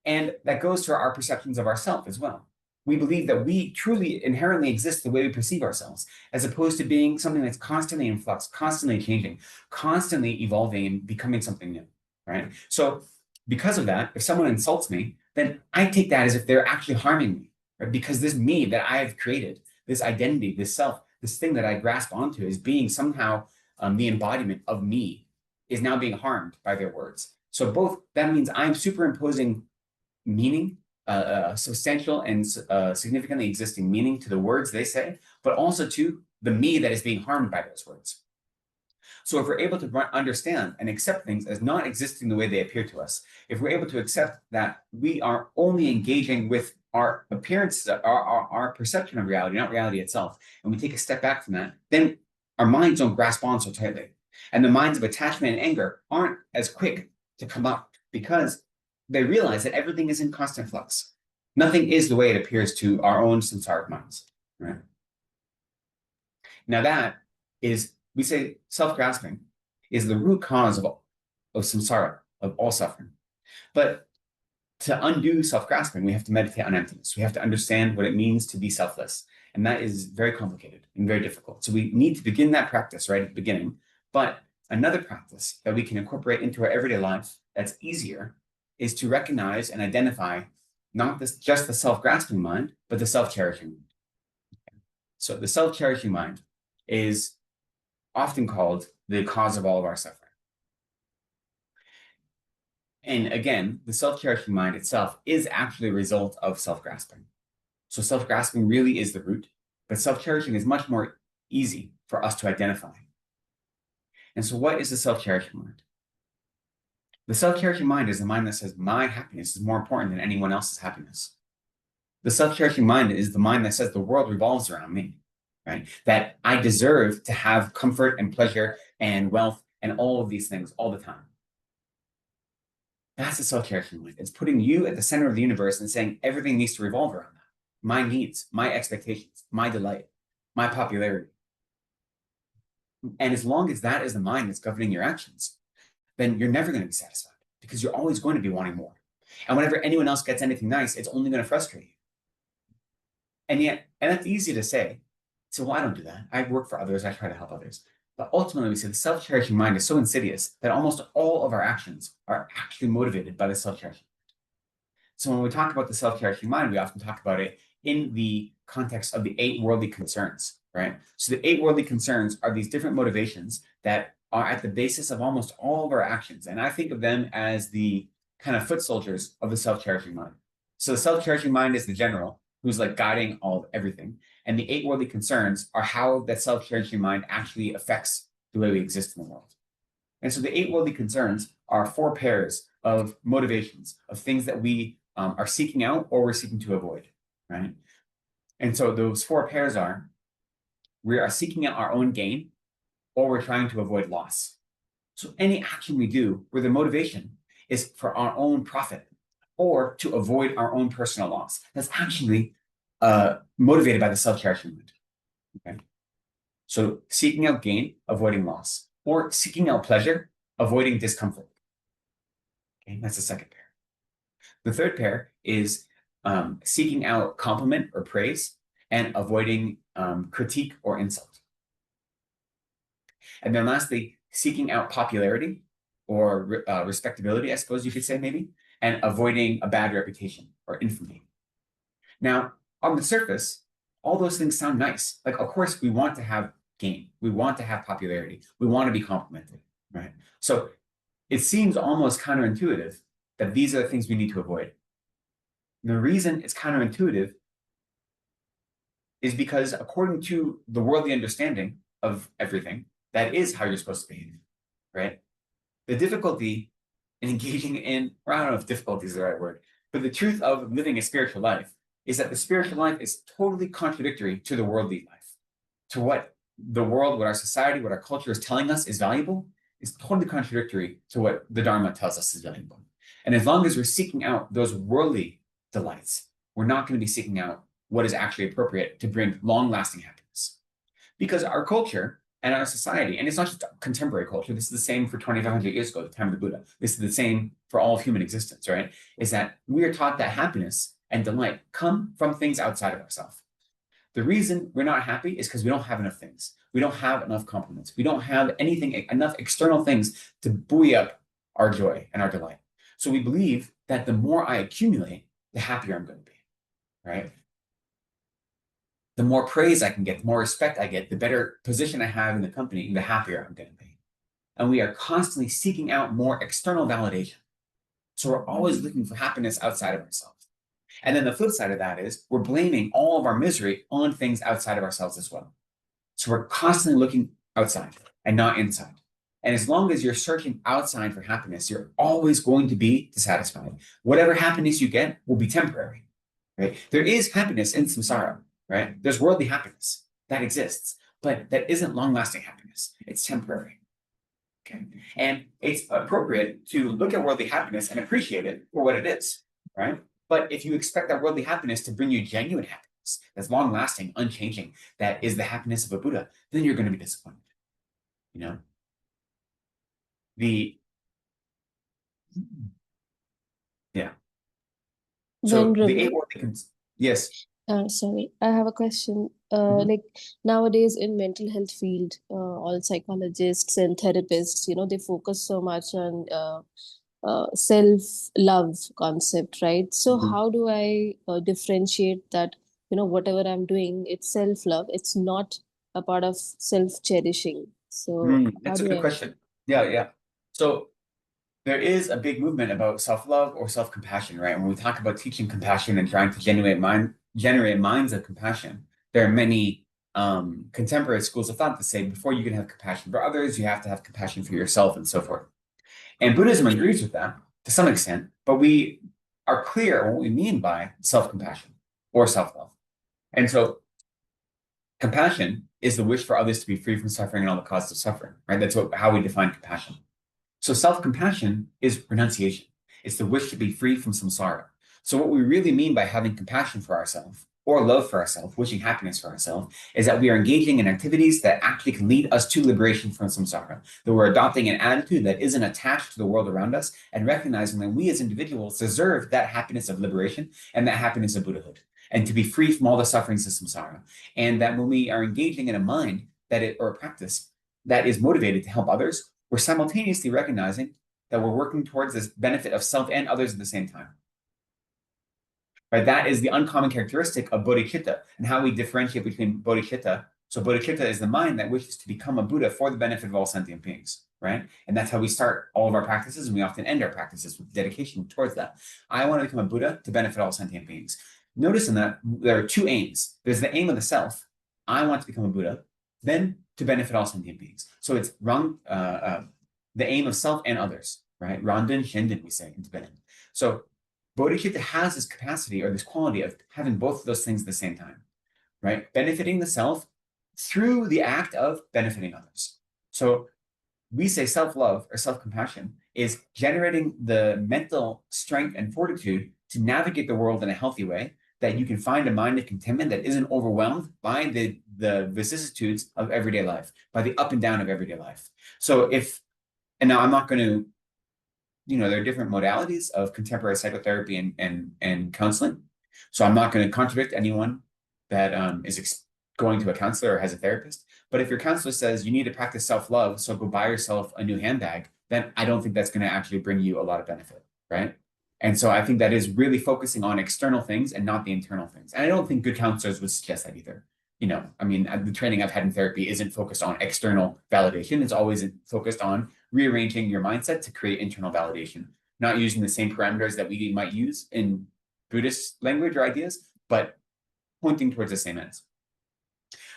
And that goes to our perceptions of ourselves as well. We believe that we truly inherently exist the way we perceive ourselves, as opposed to being something that's constantly in flux, constantly changing, constantly evolving and becoming something new, right? So because of that, if someone insults me, then I take that as if they're actually harming me, right? Because this me that I have created, this identity, this self, this thing that I grasp onto as being somehow the embodiment of me is now being harmed by their words. So both, that means I'm superimposing meaning, substantial and significantly existing meaning to the words they say, but also to the me that is being harmed by those words. So if we're able to understand and accept things as not existing the way they appear to us, if we're able to accept that we are only engaging with our appearance, our perception of reality, not reality itself, and we take a step back from that, then our minds don't grasp on so tightly. And the minds of attachment and anger aren't as quick to come up because they realize that everything is in constant flux. Nothing is the way it appears to our own samsaric minds, right? Now that is, we say self-grasping is the root cause of samsara, of all suffering. But to undo self-grasping, we have to meditate on emptiness. We have to understand what it means to be selfless. And that is very complicated and very difficult. So we need to begin that practice right at the beginning. But another practice that we can incorporate into our everyday life that's easier is to recognize and identify not just the self-grasping mind, but the self-cherishing mind. So the self-cherishing mind is often called the cause of all of our suffering. And again, the self-cherishing mind itself is actually a result of self-grasping. So self-grasping really is the root, but self-cherishing is much more easy for us to identify. And so what is the self-cherishing mind? The self-cherishing mind is the mind that says, my happiness is more important than anyone else's happiness. The self-cherishing mind is the mind that says the world revolves around me, right? That I deserve to have comfort and pleasure and wealth and all of these things all the time. That's the self-cherishing mind. It's putting you at the center of the universe and saying everything needs to revolve around that. My needs, my expectations, my delight, my popularity. And as long as that is the mind that's governing your actions, then you're never going to be satisfied because you're always going to be wanting more. And whenever anyone else gets anything nice, it's only going to frustrate you. And that's easy to say. So, well, I don't do that. I work for others. I try to help others. But ultimately, we say the self-cherishing mind is so insidious that almost all of our actions are actually motivated by the self-cherishing mind. So when we talk about the self-cherishing mind, we often talk about it in the context of the 8 worldly concerns, right? So the 8 worldly concerns are these different motivations that are at the basis of almost all of our actions. And I think of them as the kind of foot soldiers of the self-cherishing mind. So the self-cherishing mind is the general who's like guiding all of everything. And the 8 worldly concerns are how that self-cherishing mind actually affects the way we exist in the world. And so the 8 worldly concerns are 4 pairs of motivations, of things that we are seeking out or we're seeking to avoid, right? And so those 4 pairs are, we are seeking out our own gain or we're trying to avoid loss. So any action we do where the motivation is for our own profit or to avoid our own personal loss, that's actually motivated by the self-cherishing mind. Okay. So seeking out gain, avoiding loss, or seeking out pleasure, avoiding discomfort. Okay, that's the second pair. The third pair is seeking out compliment or praise and avoiding critique or insult. And then lastly, seeking out popularity or respectability, I suppose you could say maybe, and avoiding a bad reputation or infamy. Now, on the surface, all those things sound nice. Like, of course, we want to have gain. We want to have popularity. We want to be complimented, right? So it seems almost counterintuitive that these are the things we need to avoid. The reason it's counterintuitive is because according to the worldly understanding of everything, that is how you're supposed to behave, right? The difficulty in engaging in, or I don't know if difficulty is the right word, but the truth of living a spiritual life is that the spiritual life is totally contradictory to the worldly life, to what the world, what our society, what our culture is telling us is valuable, is totally contradictory to what the Dharma tells us is valuable. And as long as we're seeking out those worldly delights, we're not going to be seeking out what is actually appropriate to bring long-lasting happiness. Because our culture and our society, and it's not just contemporary culture, this is the same for 2,500 years ago, the time of the Buddha, this is the same for all of human existence, right? Is that we are taught that happiness and delight come from things outside of ourselves. The reason we're not happy is because we don't have enough things. We don't have enough compliments. We don't have anything, enough external things to buoy up our joy and our delight. So we believe that the more I accumulate, the happier I'm going to be, right? The more praise I can get, the more respect I get, the better position I have in the company, the happier I'm going to be. And we are constantly seeking out more external validation. So we're always looking for happiness outside of ourselves. And then the flip side of that is we're blaming all of our misery on things outside of ourselves as well. So we're constantly looking outside and not inside. And as long as you're searching outside for happiness, you're always going to be dissatisfied. Whatever happiness you get will be temporary, right? There is happiness in samsara, right? There's worldly happiness that exists, but that isn't long-lasting happiness. It's temporary. Okay. And it's appropriate to look at worldly happiness and appreciate it for what it is, right? But if you expect that worldly happiness to bring you genuine happiness, that's long-lasting, unchanging, that is the happiness of a Buddha, then you're going to be disappointed. You know? Yeah. So the Venerable. eight worldly yes. Sorry, I have a question. Like nowadays in mental health field, all psychologists and therapists, they focus so much on self-love concept, right? So how do I differentiate that, whatever I'm doing, it's self-love, it's not a part of self-cherishing. So how That's a do good I? question. Yeah. So there is a big movement about self-love or self-compassion, right? When we talk about teaching compassion and trying to generate minds of compassion, there are many contemporary schools of thought that say before you can have compassion for others, you have to have compassion for yourself and so forth. And Buddhism agrees with that to some extent, but we are clear on what we mean by self-compassion or self-love. And so compassion is the wish for others to be free from suffering and all the causes of suffering, right? That's how we define compassion. So self-compassion is renunciation. It's the wish to be free from samsara. So what we really mean by having compassion for ourselves or love for ourselves, wishing happiness for ourselves, is that we are engaging in activities that actually can lead us to liberation from samsara, that we're adopting an attitude that isn't attached to the world around us and recognizing that we as individuals deserve that happiness of liberation and that happiness of Buddhahood, and to be free from all the sufferings of samsara. And that when we are engaging in a mind or a practice that is motivated to help others, we're simultaneously recognizing that we're working towards this benefit of self and others at the same time. Right? That is the uncommon characteristic of bodhicitta and how we differentiate between bodhicitta. So bodhicitta is the mind that wishes to become a Buddha for the benefit of all sentient beings, right? And that's how we start all of our practices, and we often end our practices with dedication towards that. I want to become a Buddha to benefit all sentient beings. Notice in that there are two aims. There's the aim of the self. I want to become a Buddha, then to benefit all sentient beings. So it's the aim of self and others, right? Randen, Shendin, we say in Tibetan. So bodhicitta has this capacity or this quality of having both of those things at the same time, right? Benefiting the self through the act of benefiting others. So we say self-love or self-compassion is generating the mental strength and fortitude to navigate the world in a healthy way, that you can find a mind of contentment that isn't overwhelmed by the vicissitudes of everyday life, by the up and down of everyday life. So and now I'm not going to, there are different modalities of contemporary psychotherapy and counseling. So I'm not going to contradict anyone that is going to a counselor or has a therapist. But if your counselor says you need to practice self-love, so go buy yourself a new handbag, then I don't think that's going to actually bring you a lot of benefit, right? And so I think that is really focusing on external things and not the internal things. And I don't think good counselors would suggest that either. The training I've had in therapy isn't focused on external validation. It's always focused on rearranging your mindset to create internal validation, not using the same parameters that we might use in Buddhist language or ideas, but pointing towards the same ends.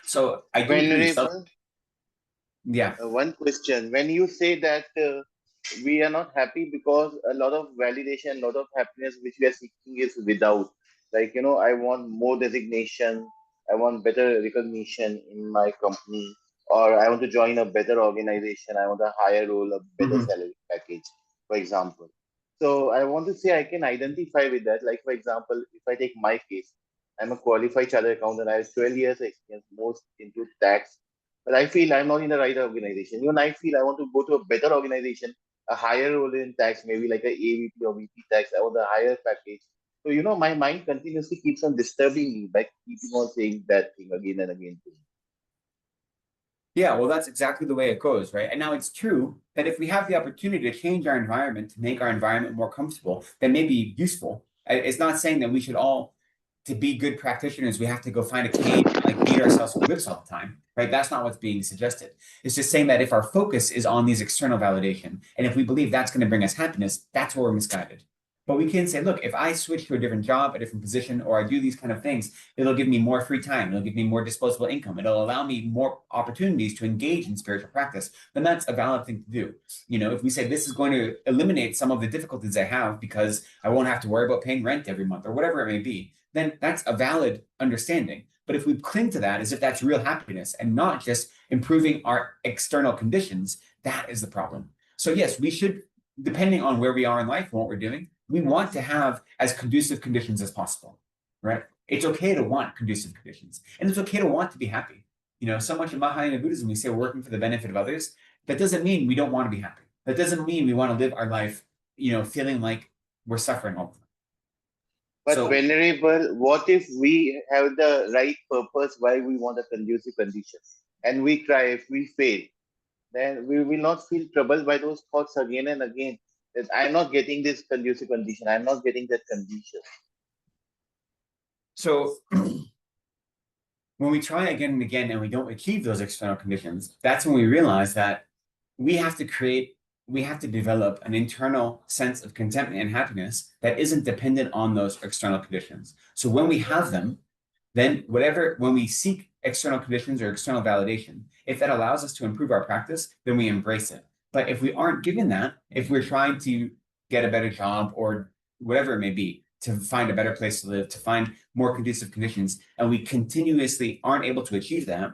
So I do agree. Yeah. One question. When you say that we are not happy because a lot of validation, a lot of happiness which we are seeking is without. Like, I want more designation, I want better recognition in my company, or I want to join a better organization, I want a higher role, a better salary package, for example. So I want to say I can identify with that. Like, for example, if I take my case, I'm a qualified chartered accountant. I have 12 years experience, most into tax. But I feel I'm not in the right organization. Even I feel I want to go to a better organization, a higher role in tax, maybe like a AVP or VP tax, I want a higher package. So, my mind continuously keeps on disturbing me by keeping on saying that thing again and again to me. Yeah, well, that's exactly the way it goes, right? And now it's true that if we have the opportunity to change our environment, to make our environment more comfortable, that may be useful. It's not saying that we should all, to be good practitioners, we have to go find a cave and like beat ourselves with whips all the time, right? That's not what's being suggested. It's just saying that if our focus is on these external validation, and if we believe that's going to bring us happiness, that's where we're misguided, But we can say, look, if I switch to a different job, a different position, or I do these kind of things, it'll give me more free time. It'll give me more disposable income. It'll allow me more opportunities to engage in spiritual practice. Then that's a valid thing to do. You know, if we say this is going to eliminate some of the difficulties I have because I won't have to worry about paying rent every month or whatever it may be, then that's a valid understanding. But if we cling to that as if that's real happiness and not just improving our external conditions, that is the problem. So yes, we should, depending on where we are in life and what we're doing, we want to have as conducive conditions as possible, right? It's okay to want conducive conditions, and it's okay to want to be happy. You know, so much in Mahayana Buddhism, we say we're working for the benefit of others. That doesn't mean we don't want to be happy. That doesn't mean we want to live our life, you know, feeling like we're suffering all the time. But So- Venerable, what if we have the right purpose why we want a conducive condition and we try, if we fail, then we will not feel troubled by those thoughts again and again that I'm not getting this conducive condition, I'm not getting that condition. So when we try again and again and we don't achieve those external conditions, that's when we realize that we have to develop an internal sense of contentment and happiness that isn't dependent on those external conditions. So when we have them, then when we seek external conditions or external validation, if that allows us to improve our practice, then we embrace it. But if we aren't given that, if we're trying to get a better job or whatever it may be, to find a better place to live, to find more conducive conditions, and we continuously aren't able to achieve that,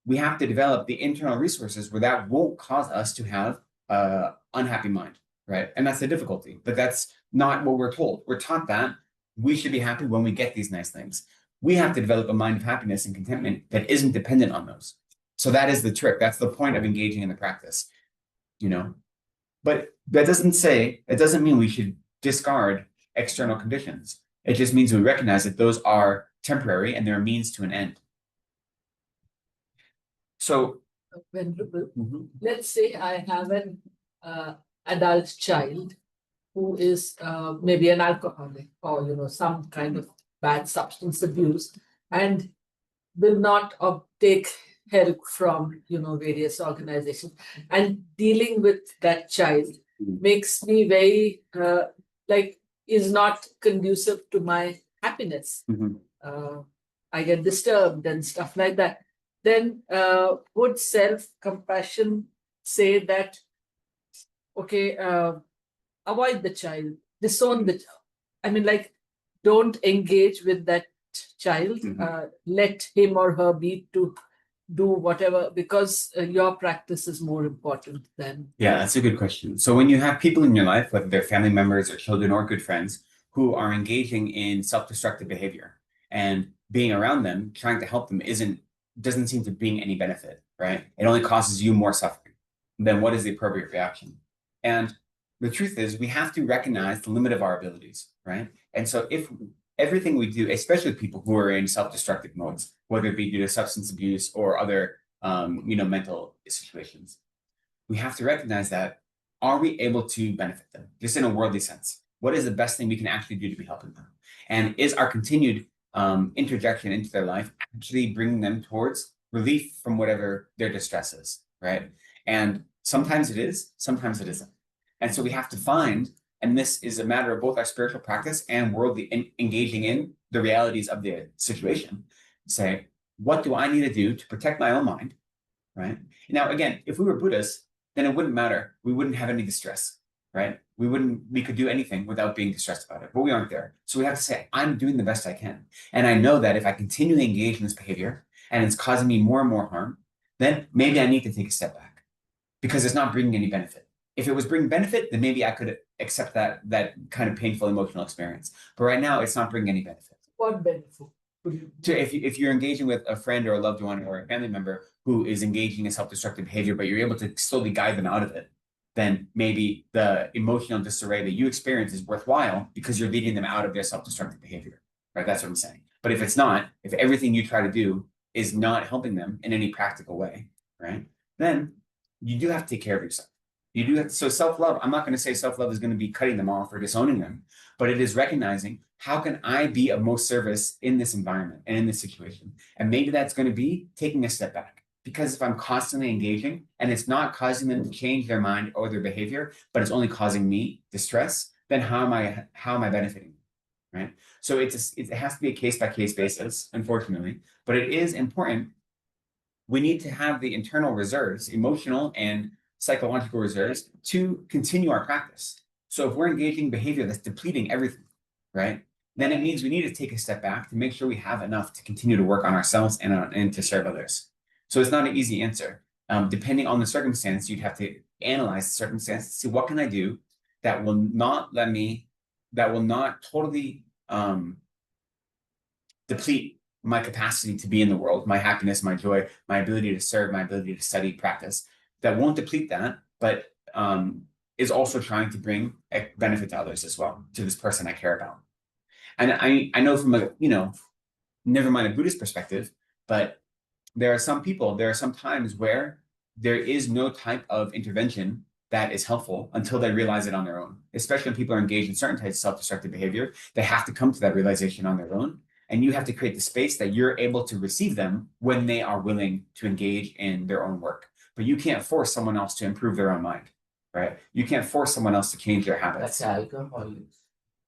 we have to develop the internal resources where that won't cause us to have an unhappy mind, right? And that's the difficulty, but that's not what we're told. We're taught that we should be happy when we get these nice things. We have to develop a mind of happiness and contentment that isn't dependent on those. So that is the trick. That's the point of engaging in the practice, you know? But that doesn't mean we should discard external conditions. It just means we recognize that those are temporary and they're a means to an end. So, Venerable, let's say I have an adult child who is maybe an alcoholic or some kind of bad substance abuse and will not take help from various organizations, and dealing with that child makes me very is not conducive to my happiness. I get disturbed and stuff like that. Then would self-compassion say that, okay, avoid the child, disown the child? Don't engage with that child, let him or her be to do whatever, because your practice is more important than. Yeah, that's a good question. So when you have people in your life, whether they're family members or children or good friends, who are engaging in self-destructive behavior, and being around them, trying to help them doesn't seem to bring any benefit, right? It only causes you more suffering. Then what is the appropriate reaction? And the truth is, we have to recognize the limit of our abilities, right? And so if everything we do, especially people who are in self-destructive modes, whether it be due to substance abuse or other mental situations, we have to recognize that, are we able to benefit them just in a worldly sense? What is the best thing we can actually do to be helping them? And is our continued interjection into their life actually bringing them towards relief from whatever their distress is, right? And sometimes it is, sometimes it isn't. And so we have to find, and this is a matter of both our spiritual practice and worldly engaging in the realities of the situation. Say, what do I need to do to protect my own mind, right? Now, again, if we were Buddhists, then it wouldn't matter. We wouldn't have any distress, right? We could do anything without being distressed about it, but we aren't there. So we have to say, I'm doing the best I can. And I know that if I continually engage in this behavior and it's causing me more and more harm, then maybe I need to take a step back because it's not bringing any benefit. If it was bringing benefit, then maybe I could accept that kind of painful emotional experience. But right now, it's not bringing any benefit. What benefit? If you're engaging with a friend or a loved one or a family member who is engaging in self-destructive behavior, but you're able to slowly guide them out of it, then maybe the emotional disarray that you experience is worthwhile because you're leading them out of their self-destructive behavior, right? That's what I'm saying. But if it's not, if everything you try to do is not helping them in any practical way, right? Then you do have to take care of yourself. You do have to, so self-love, I'm not going to say self-love is going to be cutting them off or disowning them, but it is recognizing, how can I be of most service in this environment and in this situation? And maybe that's going to be taking a step back. Because if I'm constantly engaging and it's not causing them to change their mind or their behavior, but it's only causing me distress, then how am I benefiting? Right. So it has to be a case-by-case basis, unfortunately, but it is important. We need to have the internal reserves, emotional and psychological reserves, to continue our practice. So if we're engaging behavior that's depleting everything, right, then it means we need to take a step back to make sure we have enough to continue to work on ourselves and to serve others. So it's not an easy answer. Depending on the circumstance, you'd have to analyze the circumstance to see what can I do that will not totally deplete my capacity to be in the world, my happiness, my joy, my ability to serve, my ability to study, practice, that won't deplete that, but is also trying to bring a benefit to others as well, to this person I care about. And I know from a, never mind a Buddhist perspective, but there are some times where there is no type of intervention that is helpful until they realize it on their own. Especially when people are engaged in certain types of self-destructive behavior, they have to come to that realization on their own. And you have to create the space that you're able to receive them when they are willing to engage in their own work. But you can't force someone else to improve their own mind, right? You can't force someone else to change their habits. That's alcohol use.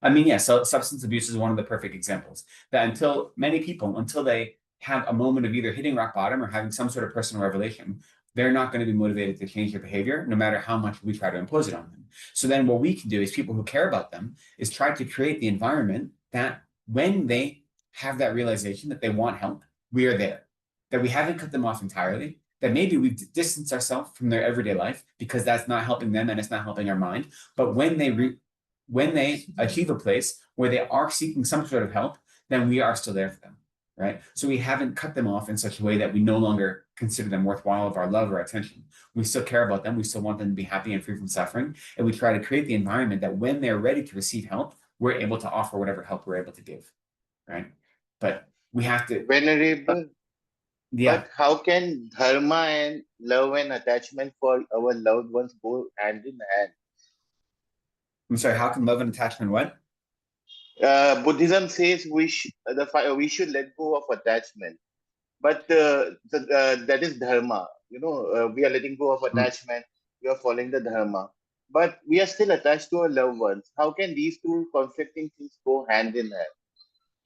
I mean, yeah, so substance abuse is one of the perfect examples. That until they have a moment of either hitting rock bottom or having some sort of personal revelation, they're not going to be motivated to change their behavior, no matter how much we try to impose it on them. So then what we can do as people who care about them is try to create the environment that when they have that realization that they want help, we are there, that we haven't cut them off entirely, that maybe we've distanced ourselves from their everyday life because that's not helping them and it's not helping our mind. But when they achieve a place where they are seeking some sort of help, then we are still there for them, right? So we haven't cut them off in such a way that we no longer consider them worthwhile of our love or attention. We still care about them. We still want them to be happy and free from suffering. And we try to create the environment that when they're ready to receive help, we're able to offer whatever help we're able to give, right? But we have to... Venerable, Yeah. but how can dharma and love and attachment for our loved ones go hand in hand? I'm sorry, how can love and attachment what? Buddhism says we should let go of attachment, but that is dharma. We are letting go of attachment. We are following the dharma, but we are still attached to our loved ones. How can these two conflicting things go hand in hand?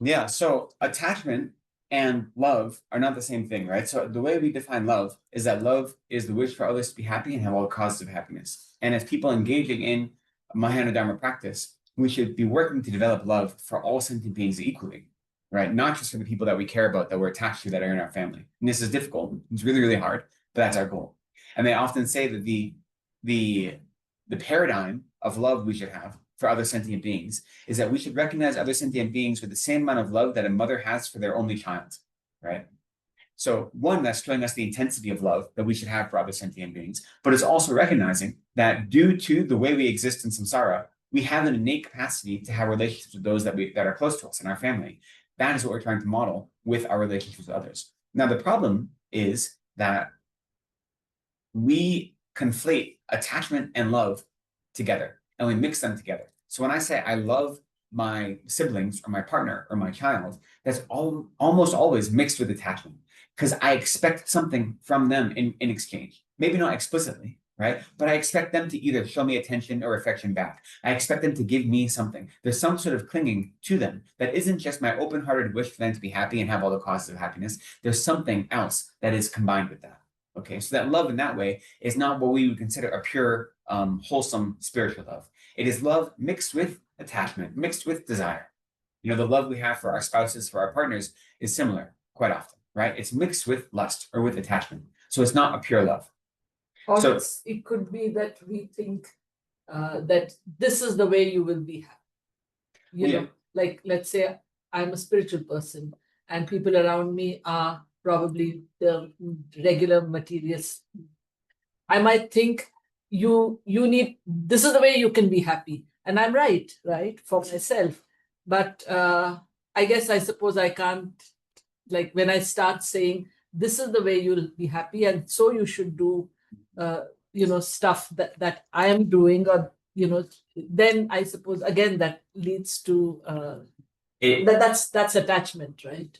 Yeah, so attachment and love are not the same thing, right? So the way we define love is that love is the wish for others to be happy and have all the causes of happiness. And as people engaging in Mahayana Dharma practice, we should be working to develop love for all sentient beings equally, right? Not just for the people that we care about, that we're attached to, that are in our family. And this is difficult. It's really, really hard, but that's our goal. And they often say that the paradigm of love we should have for other sentient beings is that we should recognize other sentient beings with the same amount of love that a mother has for their only child, right? So one, that's showing us the intensity of love that we should have for other sentient beings, but it's also recognizing that due to the way we exist in samsara, we have an innate capacity to have relationships with those that are close to us in our family. That is what we're trying to model with our relationships with others. Now, the problem is that we conflate attachment and love together, and we mix them together. So when I say I love my siblings or my partner or my child, that's almost always mixed with attachment, because I expect something from them in exchange. Maybe not explicitly, right? But I expect them to either show me attention or affection back. I expect them to give me something. There's some sort of clinging to them that isn't just my open-hearted wish for them to be happy and have all the causes of happiness. There's something else that is combined with that. Okay, so that love in that way is not what we would consider a pure, wholesome spiritual love. It is love mixed with attachment, mixed with desire. The love we have for our spouses, for our partners is similar quite often, right? It's mixed with lust or with attachment. So it's not a pure love. Or So it could be that we think that this is the way you will be happy. You know, like let's say I'm a spiritual person and people around me are probably the regular materialists. I might think this is the way you can be happy. And I'm right, for myself. But I suppose I can't, like when I start saying, this is the way you'll be happy, and so you should do, stuff that I am doing, or, then I suppose, again, that leads to, that's attachment, right?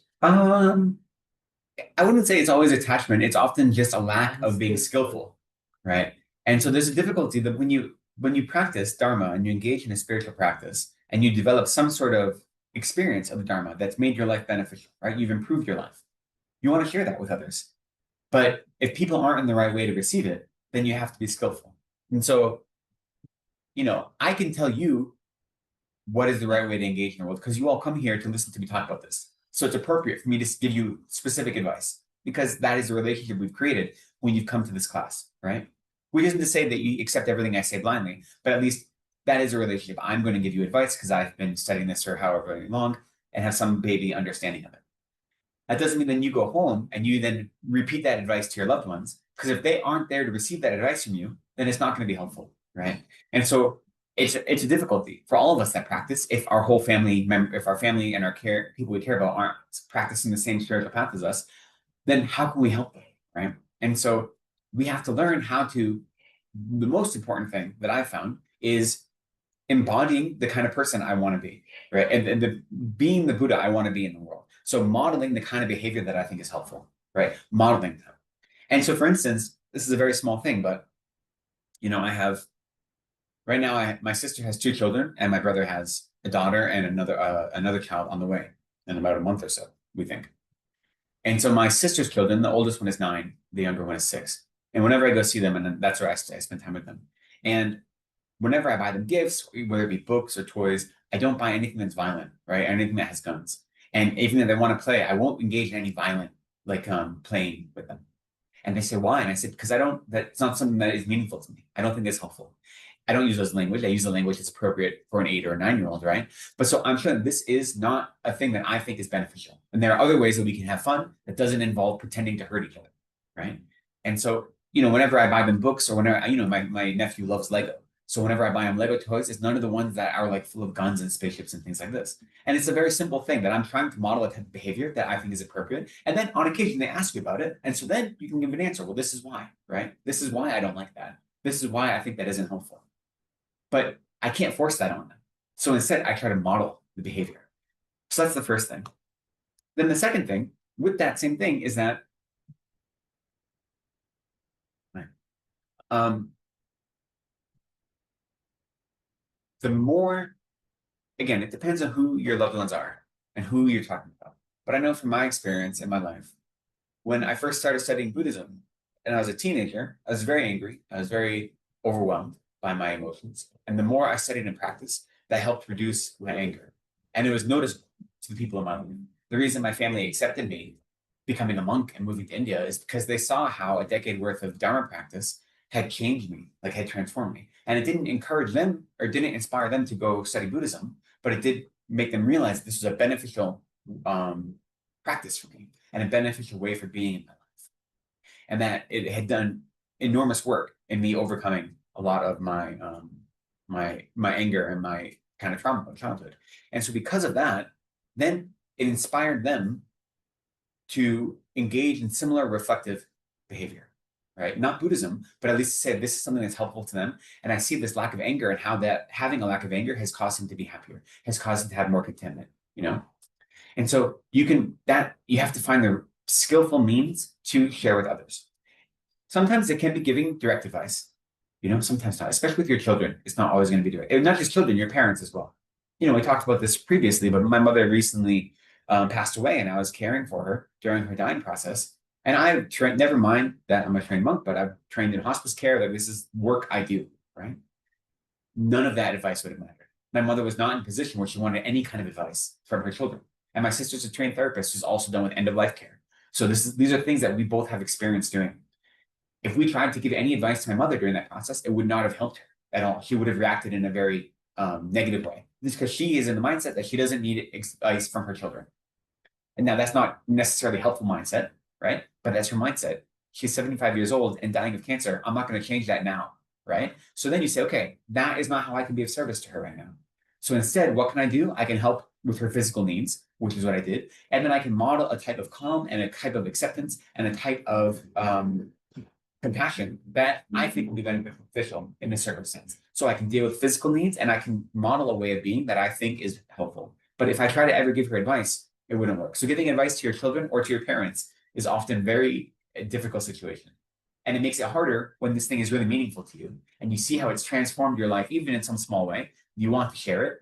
I wouldn't say it's always attachment. It's often just a lack of being skillful, right? And so there's a difficulty that when you when you practice Dharma and you engage in a spiritual practice and you develop some sort of experience of the Dharma that's made your life beneficial, right? You've improved your life. You want to share that with others. But if people aren't in the right way to receive it, then you have to be skillful. And so, I can tell you what is the right way to engage in the world because you all come here to listen to me talk about this. So it's appropriate for me to give you specific advice because that is the relationship we've created when you've come to this class, right? Which isn't to say that you accept everything I say blindly, but at least that is a relationship. I'm going to give you advice because I've been studying this for however long and have some baby understanding of it. That doesn't mean then you go home and you then repeat that advice to your loved ones, because if they aren't there to receive that advice from you, then it's not going to be helpful, right? And so it's a difficulty for all of us that practice if our whole family if our family and our people we care about aren't practicing the same spiritual path as us, then how can we help them, right? And so we have to learn how to, the most important thing that I've found is embodying the kind of person I want to be, right? And being the Buddha I want to be in the world. So modeling the kind of behavior that I think is helpful, right? Modeling them. And so, for instance, this is a very small thing, but I have right now. My sister has 2 children, and my brother has a daughter and another child on the way in about a month or so, we think. And so my sister's children, the oldest one is 9, the younger one is 6. And whenever I go see them, and then that's where I spend time with them. And whenever I buy them gifts, whether it be books or toys, I don't buy anything that's violent, right? Anything that has guns. And even if they want to play, I won't engage in any violent, playing with them. And they say, why? And I said, because that's not something that is meaningful to me. I don't think it's helpful. I don't use those language. I use the language that's appropriate for an 8 or a 9-year-old, right? But so I'm sure this is not a thing that I think is beneficial. And there are other ways that we can have fun that doesn't involve pretending to hurt each other, right? And so, whenever I buy them books or whenever, my nephew loves Lego. So whenever I buy him Lego toys, it's none of the ones that are full of guns and spaceships and things like this. And it's a very simple thing that I'm trying to model a type of behavior that I think is appropriate. And then on occasion, they ask you about it. And so then you can give an answer. Well, this is why, right? This is why I don't like that. This is why I think that isn't helpful. But I can't force that on them. So instead, I try to model the behavior. So that's the first thing. Then the second thing with that same thing is that the more, again, it depends on who your loved ones are and who you're talking about. But I know from my experience in my life, when I first started studying Buddhism and I was a teenager, I was very angry. I was very overwhelmed by my emotions. And the more I studied and practiced, that helped reduce my anger. And it was noticeable to the people in my life. The reason my family accepted me becoming a monk and moving to India is because they saw how a decade worth of Dharma practice had changed me, had transformed me. And it didn't encourage them or didn't inspire them to go study Buddhism, but it did make them realize this was a beneficial practice for me and a beneficial way for being in my life. And that it had done enormous work in me overcoming a lot of my my anger and my kind of trauma of childhood. And so because of that, then it inspired them to engage in similar reflective behavior, right? Not Buddhism, but at least say this is something that's helpful to them. And I see this lack of anger and how that having a lack of anger has caused them to be happier, has caused them to have more contentment, And so you have to find the skillful means to share with others. Sometimes it can be giving direct advice, sometimes not, especially with your children. It's not always going to be direct. And not just children, your parents as well. We talked about this previously, but my mother recently passed away and I was caring for her during her dying process. And I've trained, never mind that I'm a trained monk, but I've trained in hospice care. This is work I do, right? None of that advice would have mattered. My mother was not in a position where she wanted any kind of advice from her children. And my sister's a trained therapist who's also done with end-of-life care. So these are things that we both have experience doing. If we tried to give any advice to my mother during that process, it would not have helped her at all. She would have reacted in a very negative way. This is because she is in the mindset that she doesn't need advice from her children. And now that's not necessarily a helpful mindset, right? But that's her mindset. She's 75 years old and dying of cancer. I'm not going to change that now, right? So then you say, okay, that is not how I can be of service to her right now. So instead, what can I do? I can help with her physical needs, which is what I did. And then I can model a type of calm and a type of acceptance and a type of compassion that I think will be beneficial in this circumstance. So I can deal with physical needs and I can model a way of being that I think is helpful. But if I try to ever give her advice, it wouldn't work. So giving advice to your children or to your parents is often very a difficult situation. And it makes it harder when this thing is really meaningful to you and you see how it's transformed your life, even in some small way. You want to share it.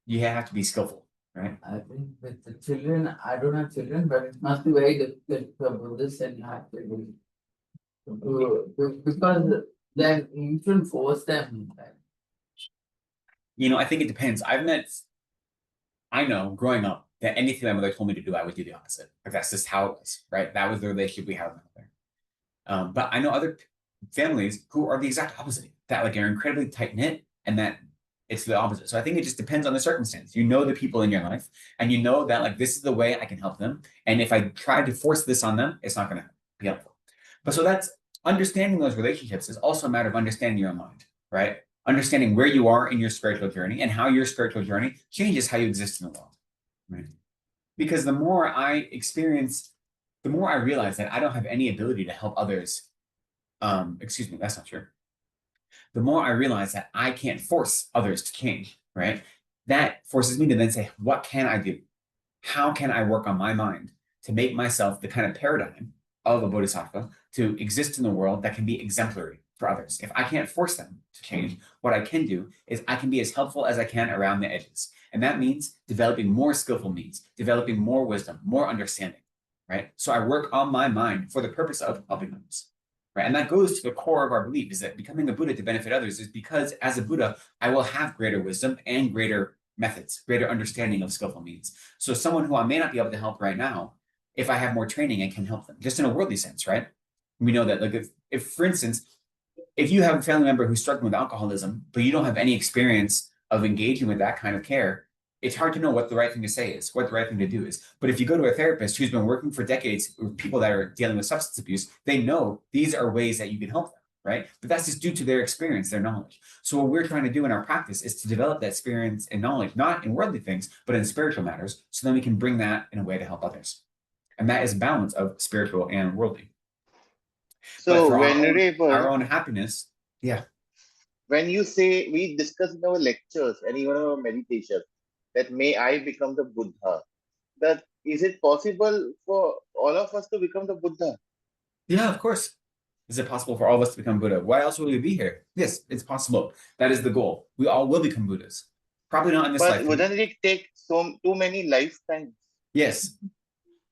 You have to be skillful, right? I think with the children, I don't have children, but it must be very difficult for Buddhists and have children. Because then you shouldn't force them. You know, I think it depends. I know growing up that anything my mother told me to do, I would do the opposite. Like that's just how it was, right? That was the relationship we had with my mother. But I know other families who are the exact opposite, that like are incredibly tight knit and that it's the opposite. So I think it just depends on the circumstance. You know the people in your life and you know that like this is the way I can help them. And if I try to force this on them, it's not going to be helpful. But so that's understanding those relationships is also a matter of understanding your own mind, right? Understanding where you are in your spiritual journey and how your spiritual journey changes how you exist in the world, right? Because the more I experience, the more I realize that I don't have any ability to help others. Excuse me, that's not true. The more I realize that I can't force others to change, right? That forces me to then say, what can I do? How can I work on my mind to make myself the kind of paradigm of a bodhisattva to exist in the world that can be exemplary for others? If I can't force them to change, what I can do is I can be as helpful as I can around the edges. And that means developing more skillful means, developing more wisdom, more understanding, right? So I work on my mind for the purpose of helping others. Right? And that goes to the core of our belief is that becoming a Buddha to benefit others is because as a Buddha, I will have greater wisdom and greater methods, greater understanding of skillful means. So someone who I may not be able to help right now, if I have more training, I can help them just in a worldly sense, right? We know that like if for instance, if you have a family member who's struggling with alcoholism, but you don't have any experience of engaging with that kind of care, it's hard to know what the right thing to say is, what the right thing to do is. But if you go to a therapist who's been working for decades with people that are dealing with substance abuse, they know these are ways that you can help them, right? But that's just due to their experience, their knowledge. So what we're trying to do in our practice is to develop that experience and knowledge, not in worldly things, but in spiritual matters, so then we can bring that in a way to help others. And that is a balance of spiritual and worldly. So but for Venerable, our own happiness, yeah. when you say we discuss in our lectures and even our meditation that may I become the Buddha, that is it possible for all of us to become the Buddha? Yeah, of course. Is it possible for all of us to become Buddha? Why else would we be here? Yes, it's possible. That is the goal. We all will become Buddhas. Probably not in this But lifetime. wouldn't it take too many lifetimes? Yes.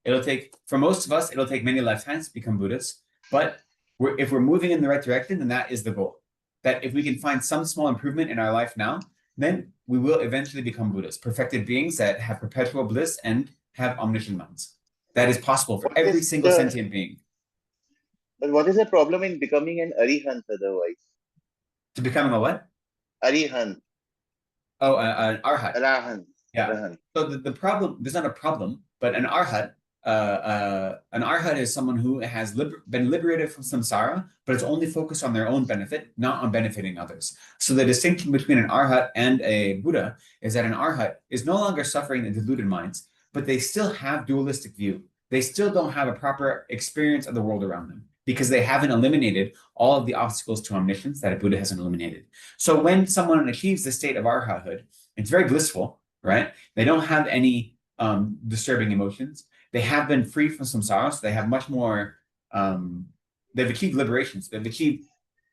It'll take, for most of us, it'll take many lifetimes to become Buddhas. But if we're moving in the right direction, then that is the goal. That if we can find some small improvement in our life now, then we will eventually become Buddhas, perfected beings that have perpetual bliss and have omniscient minds. That is possible for every single sentient being. But what is the problem in becoming an Arihant otherwise? To becoming a what? Arihant. Oh, an Arhat. Arahant. Yeah. Arahant. So the problem, there's not a problem, but an Arhat is someone who has been liberated from samsara, but it's only focused on their own benefit, not on benefiting others. So the distinction between an Arhat and a Buddha is that an Arhat is no longer suffering the deluded minds, but they still have dualistic view. They still don't have a proper experience of the world around them because they haven't eliminated all of the obstacles to omniscience that a Buddha hasn't eliminated. So when someone achieves the state of Arhathood, it's very blissful, right? They don't have any disturbing emotions. They have been free from samsara, so they have much more, they've achieved liberations. They've achieved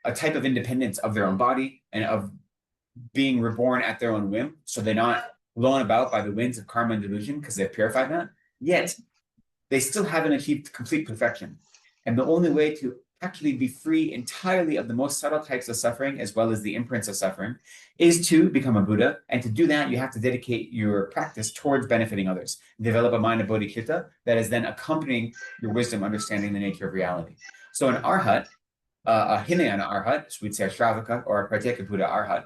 a type of independence of their own body and of being reborn at their own whim. So they're not blown about by the winds of karma and delusion because they've purified that. Yet, they still haven't achieved complete perfection. And the only way to actually be free entirely of the most subtle types of suffering, as well as the imprints of suffering, is to become a Buddha. And to do that, you have to dedicate your practice towards benefiting others. Develop a mind of bodhicitta that is then accompanying your wisdom, understanding the nature of reality. So an Arhat, a Hinayana Arhat, so we'd say a Shravaka or a Pratyeka Buddha Arhat,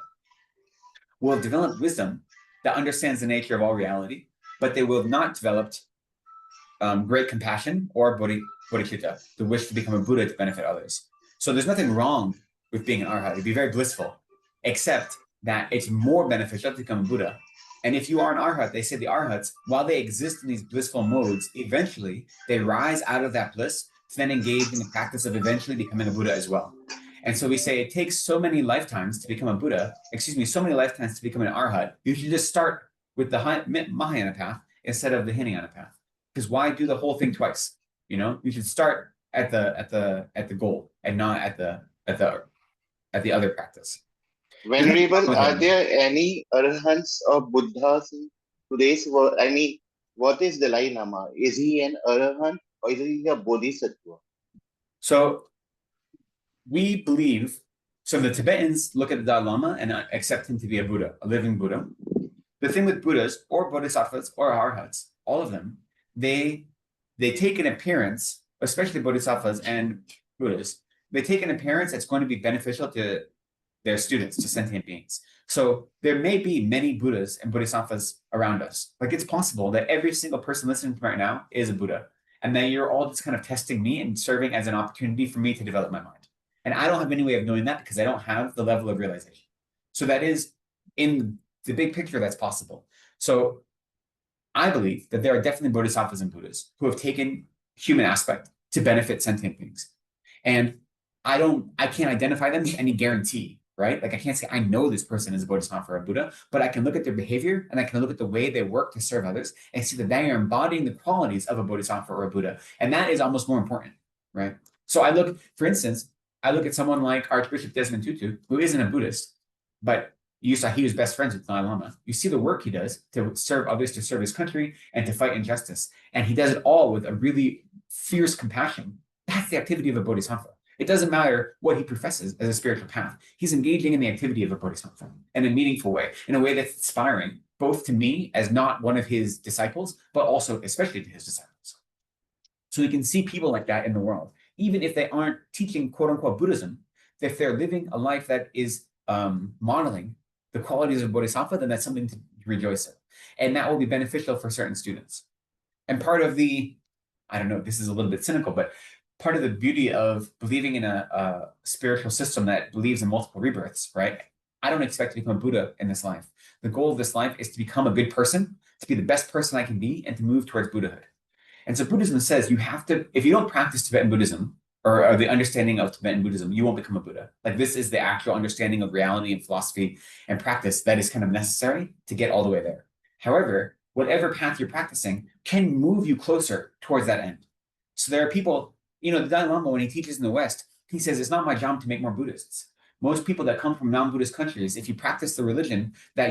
will develop wisdom that understands the nature of all reality, but they will have not developed great compassion or bodhicitta, the wish to become a Buddha to benefit others. So there's nothing wrong with being an Arhat. It'd be very blissful, except that it's more beneficial to become a Buddha. And if you are an Arhat, they say the Arhats, while they exist in these blissful modes, eventually they rise out of that bliss to then engage in the practice of eventually becoming a Buddha as well. And so we say it takes so many lifetimes to become a Buddha, so many lifetimes to become an Arhat. You should just start with the Mahayana path instead of the Hinayana path. Because why do the whole thing twice? You know, you should start at the goal and not at the other practice. Venerable, are there any arahants or Buddhas in today's world? I mean, what is the Dalai Lama? Is he an arahant or is he a bodhisattva? So we believe, so the Tibetans look at the Dalai Lama and accept him to be a Buddha, a living Buddha. The thing with Buddhas or Bodhisattvas or Arhats, all of them, they take an appearance, especially Bodhisattvas and Buddhas, they take an appearance that's going to be beneficial to their students, to sentient beings. So there may be many Buddhas and Bodhisattvas around us. Like it's possible that every single person listening right now is a Buddha, and that you're all just kind of testing me and serving as an opportunity for me to develop my mind. And I don't have any way of knowing that because I don't have the level of realization. So that is in the big picture, that's possible. So I believe that there are definitely Bodhisattvas and Buddhas who have taken human aspect to benefit sentient beings. And I can't identify them with any guarantee, right? Like I can't say I know this person is a Bodhisattva or a Buddha, but I can look at their behavior and I can look at the way they work to serve others and see that they are embodying the qualities of a Bodhisattva or a Buddha. And that is almost more important, right? So I look, for instance, I look at someone like Archbishop Desmond Tutu, who isn't a Buddhist, but you saw he was best friends with Dalai Lama. You see the work he does to serve others, to serve his country, and to fight injustice. And he does it all with a really fierce compassion. That's the activity of a Bodhisattva. It doesn't matter what he professes as a spiritual path. He's engaging in the activity of a Bodhisattva in a meaningful way, in a way that's inspiring, both to me as not one of his disciples, but also especially to his disciples. So we can see people like that in the world, even if they aren't teaching quote unquote Buddhism. If they're living a life that is modeling the qualities of Bodhisattva, then that's something to rejoice in. And that will be beneficial for certain students. And part of the, I don't know, this is a little bit cynical, but part of the beauty of believing in a spiritual system that believes in multiple rebirths, right? I don't expect to become a Buddha in this life. The goal of this life is to become a good person, to be the best person I can be, and to move towards Buddhahood. And so Buddhism says you have to, if you don't practice Tibetan Buddhism, or the understanding of Tibetan Buddhism, you won't become a Buddha. Like this is the actual understanding of reality and philosophy and practice that is kind of necessary to get all the way there. However, whatever path you're practicing can move you closer towards that end. So there are people, the Dalai Lama, when he teaches in the West, he says, it's not my job to make more Buddhists. Most people that come from non-Buddhist countries, if you practice the religion that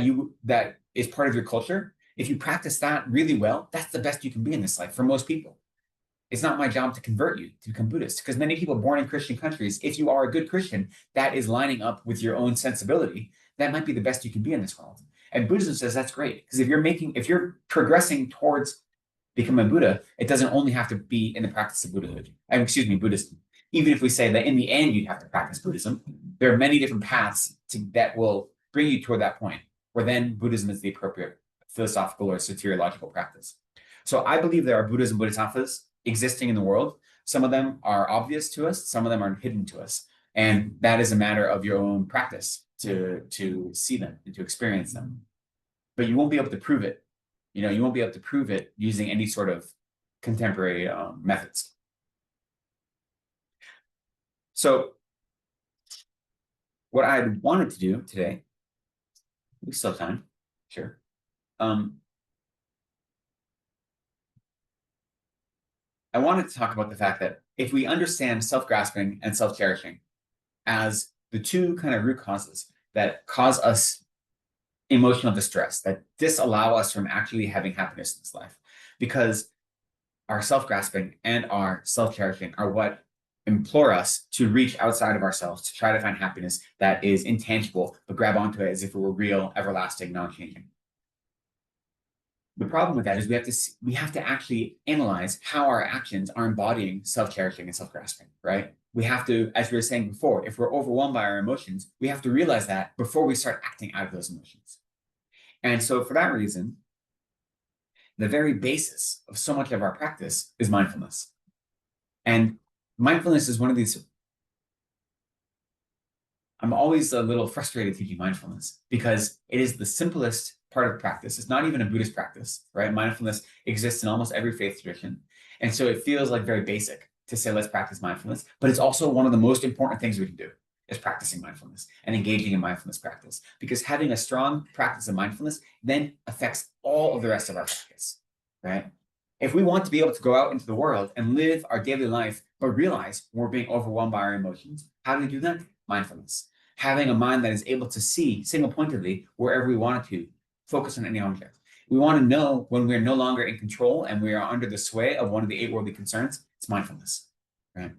is part of your culture, if you practice that really well, that's the best you can be in this life for most people. It's not my job to convert you to become Buddhist, because many people born in Christian countries, if you are a good Christian, that is lining up with your own sensibility, that might be the best you can be in this world. And Buddhism says that's great, because if you're progressing towards becoming a Buddha, it doesn't only have to be in the practice of Buddhism. Even if we say that in the end you have to practice Buddhism, there are many different paths that will bring you toward that point, where then Buddhism is the appropriate philosophical or soteriological practice. So I believe there are Buddhas and Bodhisattvas existing in the world. Some of them are obvious to us, some of them are hidden to us. And that is a matter of your own practice to see them and to experience them. But you won't be able to prove it. You won't be able to prove it using any sort of contemporary methods. So what I wanted to do today, we still have time, sure. I wanted to talk about the fact that if we understand self-grasping and self-cherishing as the two kind of root causes that cause us emotional distress, that disallow us from actually having happiness in this life, because our self-grasping and our self-cherishing are what implore us to reach outside of ourselves to try to find happiness that is intangible, but grab onto it as if it were real, everlasting, non-changing. The problem with that is we have to actually analyze how our actions are embodying self-cherishing and self-grasping, right? We have to, as we were saying before, if we're overwhelmed by our emotions, we have to realize that before we start acting out of those emotions. And so for that reason, the very basis of so much of our practice is mindfulness. And mindfulness is one of these, I'm always a little frustrated teaching mindfulness because it is the simplest part of practice. It's not even a Buddhist practice, right? Mindfulness exists in almost every faith tradition. And so it feels like very basic to say, let's practice mindfulness, but it's also one of the most important things we can do is practicing mindfulness and engaging in mindfulness practice, because having a strong practice of mindfulness then affects all of the rest of our practice, right? If we want to be able to go out into the world and live our daily life, but realize we're being overwhelmed by our emotions, how do we do that? Mindfulness. Having a mind that is able to see single pointedly wherever we want it to, focus on any object. We want to know when we're no longer in control and we are under the sway of one of the 8 worldly concerns. It's mindfulness, right?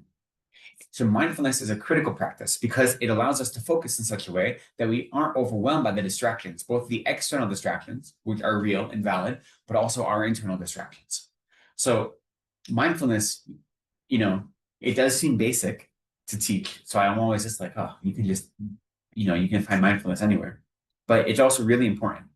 So mindfulness is a critical practice because it allows us to focus in such a way that we aren't overwhelmed by the distractions, both the external distractions, which are real and valid, but also our internal distractions. So mindfulness, it does seem basic to teach. So I'm always just like, oh, you can just, you can find mindfulness anywhere. But it's also really important.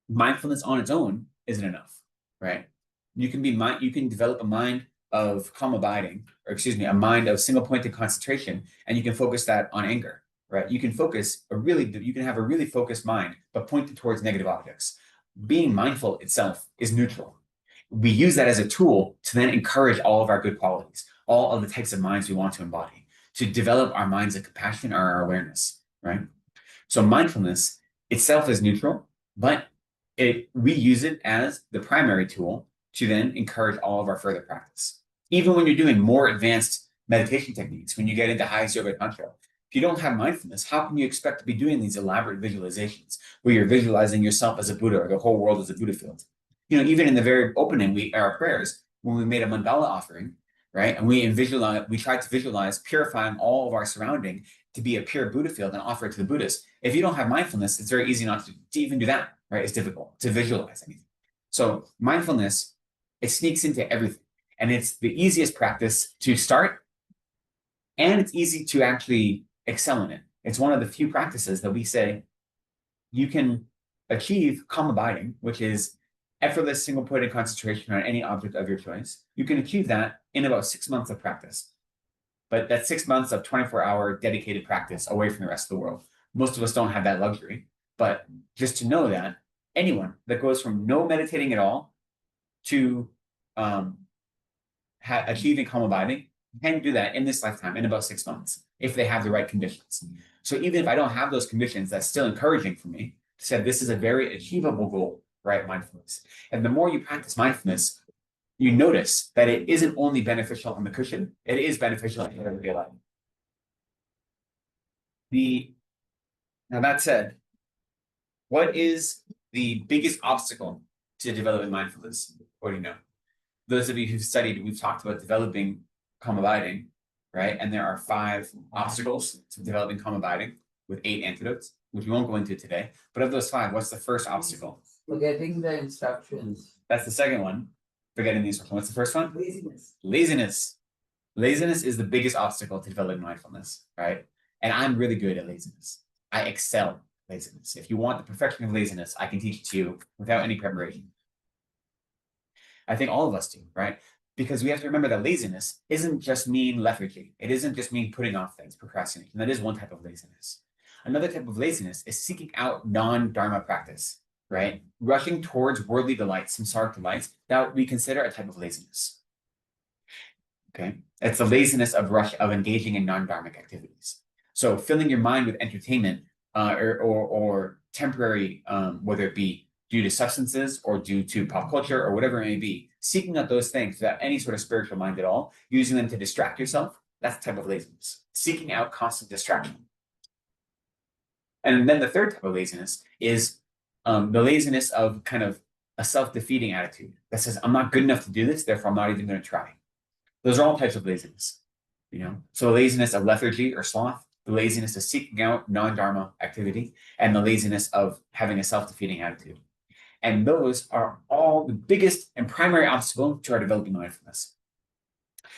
Mindfulness on its own isn't enough, right? You can develop a mind of calm abiding, or excuse me, a mind of single pointed concentration, and you can focus that on anger, right? You can have a really focused mind, but pointed towards negative objects. Being mindful itself is neutral. We use that as a tool to then encourage all of our good qualities, all of the types of minds we want to embody, to develop our minds of compassion or our awareness, right? So mindfulness itself is neutral, but we use it as the primary tool to then encourage all of our further practice. Even when you're doing more advanced meditation techniques, when you get into highest yoga tantra, if you don't have mindfulness, how can you expect to be doing these elaborate visualizations where you're visualizing yourself as a Buddha or the whole world as a Buddha field? Even in the very opening, our prayers, when we made a mandala offering, right, and we tried to visualize purifying all of our surrounding to be a pure Buddha field and offer it to the Buddhists. If you don't have mindfulness, it's very easy not to even do that, right? It's difficult to visualize anything. So mindfulness, it sneaks into everything. And it's the easiest practice to start, and it's easy to actually excel in it. It's one of the few practices that we say you can achieve calm abiding, which is effortless single-pointed concentration on any object of your choice. You can achieve that in about 6 months of practice. But that's 6 months of 24-hour dedicated practice away from the rest of the world. Most of us don't have that luxury. But just to know that anyone that goes from no meditating at all to achieving calm abiding can do that in this lifetime in about 6 months if they have the right conditions. So even if I don't have those conditions, that's still encouraging for me to say this is a very achievable goal, right? Mindfulness. And the more you practice mindfulness, you notice that it isn't only beneficial on the cushion, it is beneficial in everyday life. Now that said, what is the biggest obstacle to developing mindfulness? What do you know? Those of you who've studied, we've talked about developing calm abiding, right? And there are 5 obstacles to developing calm abiding with 8 antidotes, which we won't go into today. But of those 5, what's the first obstacle? Forgetting the instructions. That's the second one. Forgetting the instructions. What's the first one? Laziness. Laziness. Laziness is the biggest obstacle to developing mindfulness, right? And I'm really good at laziness. I excel at laziness. If you want the perfection of laziness, I can teach it to you without any preparation. I think all of us do, right? Because we have to remember that laziness isn't just mean lethargy. It isn't just mean putting off things, procrastination. That is one type of laziness. Another type of laziness is seeking out non-Dharma practice, right? Rushing towards worldly delights, samsaric delights, that we consider a type of laziness. Okay? It's the laziness of engaging in non-Dharmic activities. So filling your mind with entertainment or temporary, whether it be due to substances or due to pop culture or whatever it may be, seeking out those things without any sort of spiritual mind at all, using them to distract yourself, that's the type of laziness. Seeking out constant distraction. And then the third type of laziness is the laziness of kind of a self-defeating attitude that says, I'm not good enough to do this, therefore I'm not even going to try. Those are all types of laziness, So the laziness of lethargy or sloth, the laziness of seeking out non-Dharma activity, and the laziness of having a self-defeating attitude. And those are all the biggest and primary obstacle to our developing mindfulness.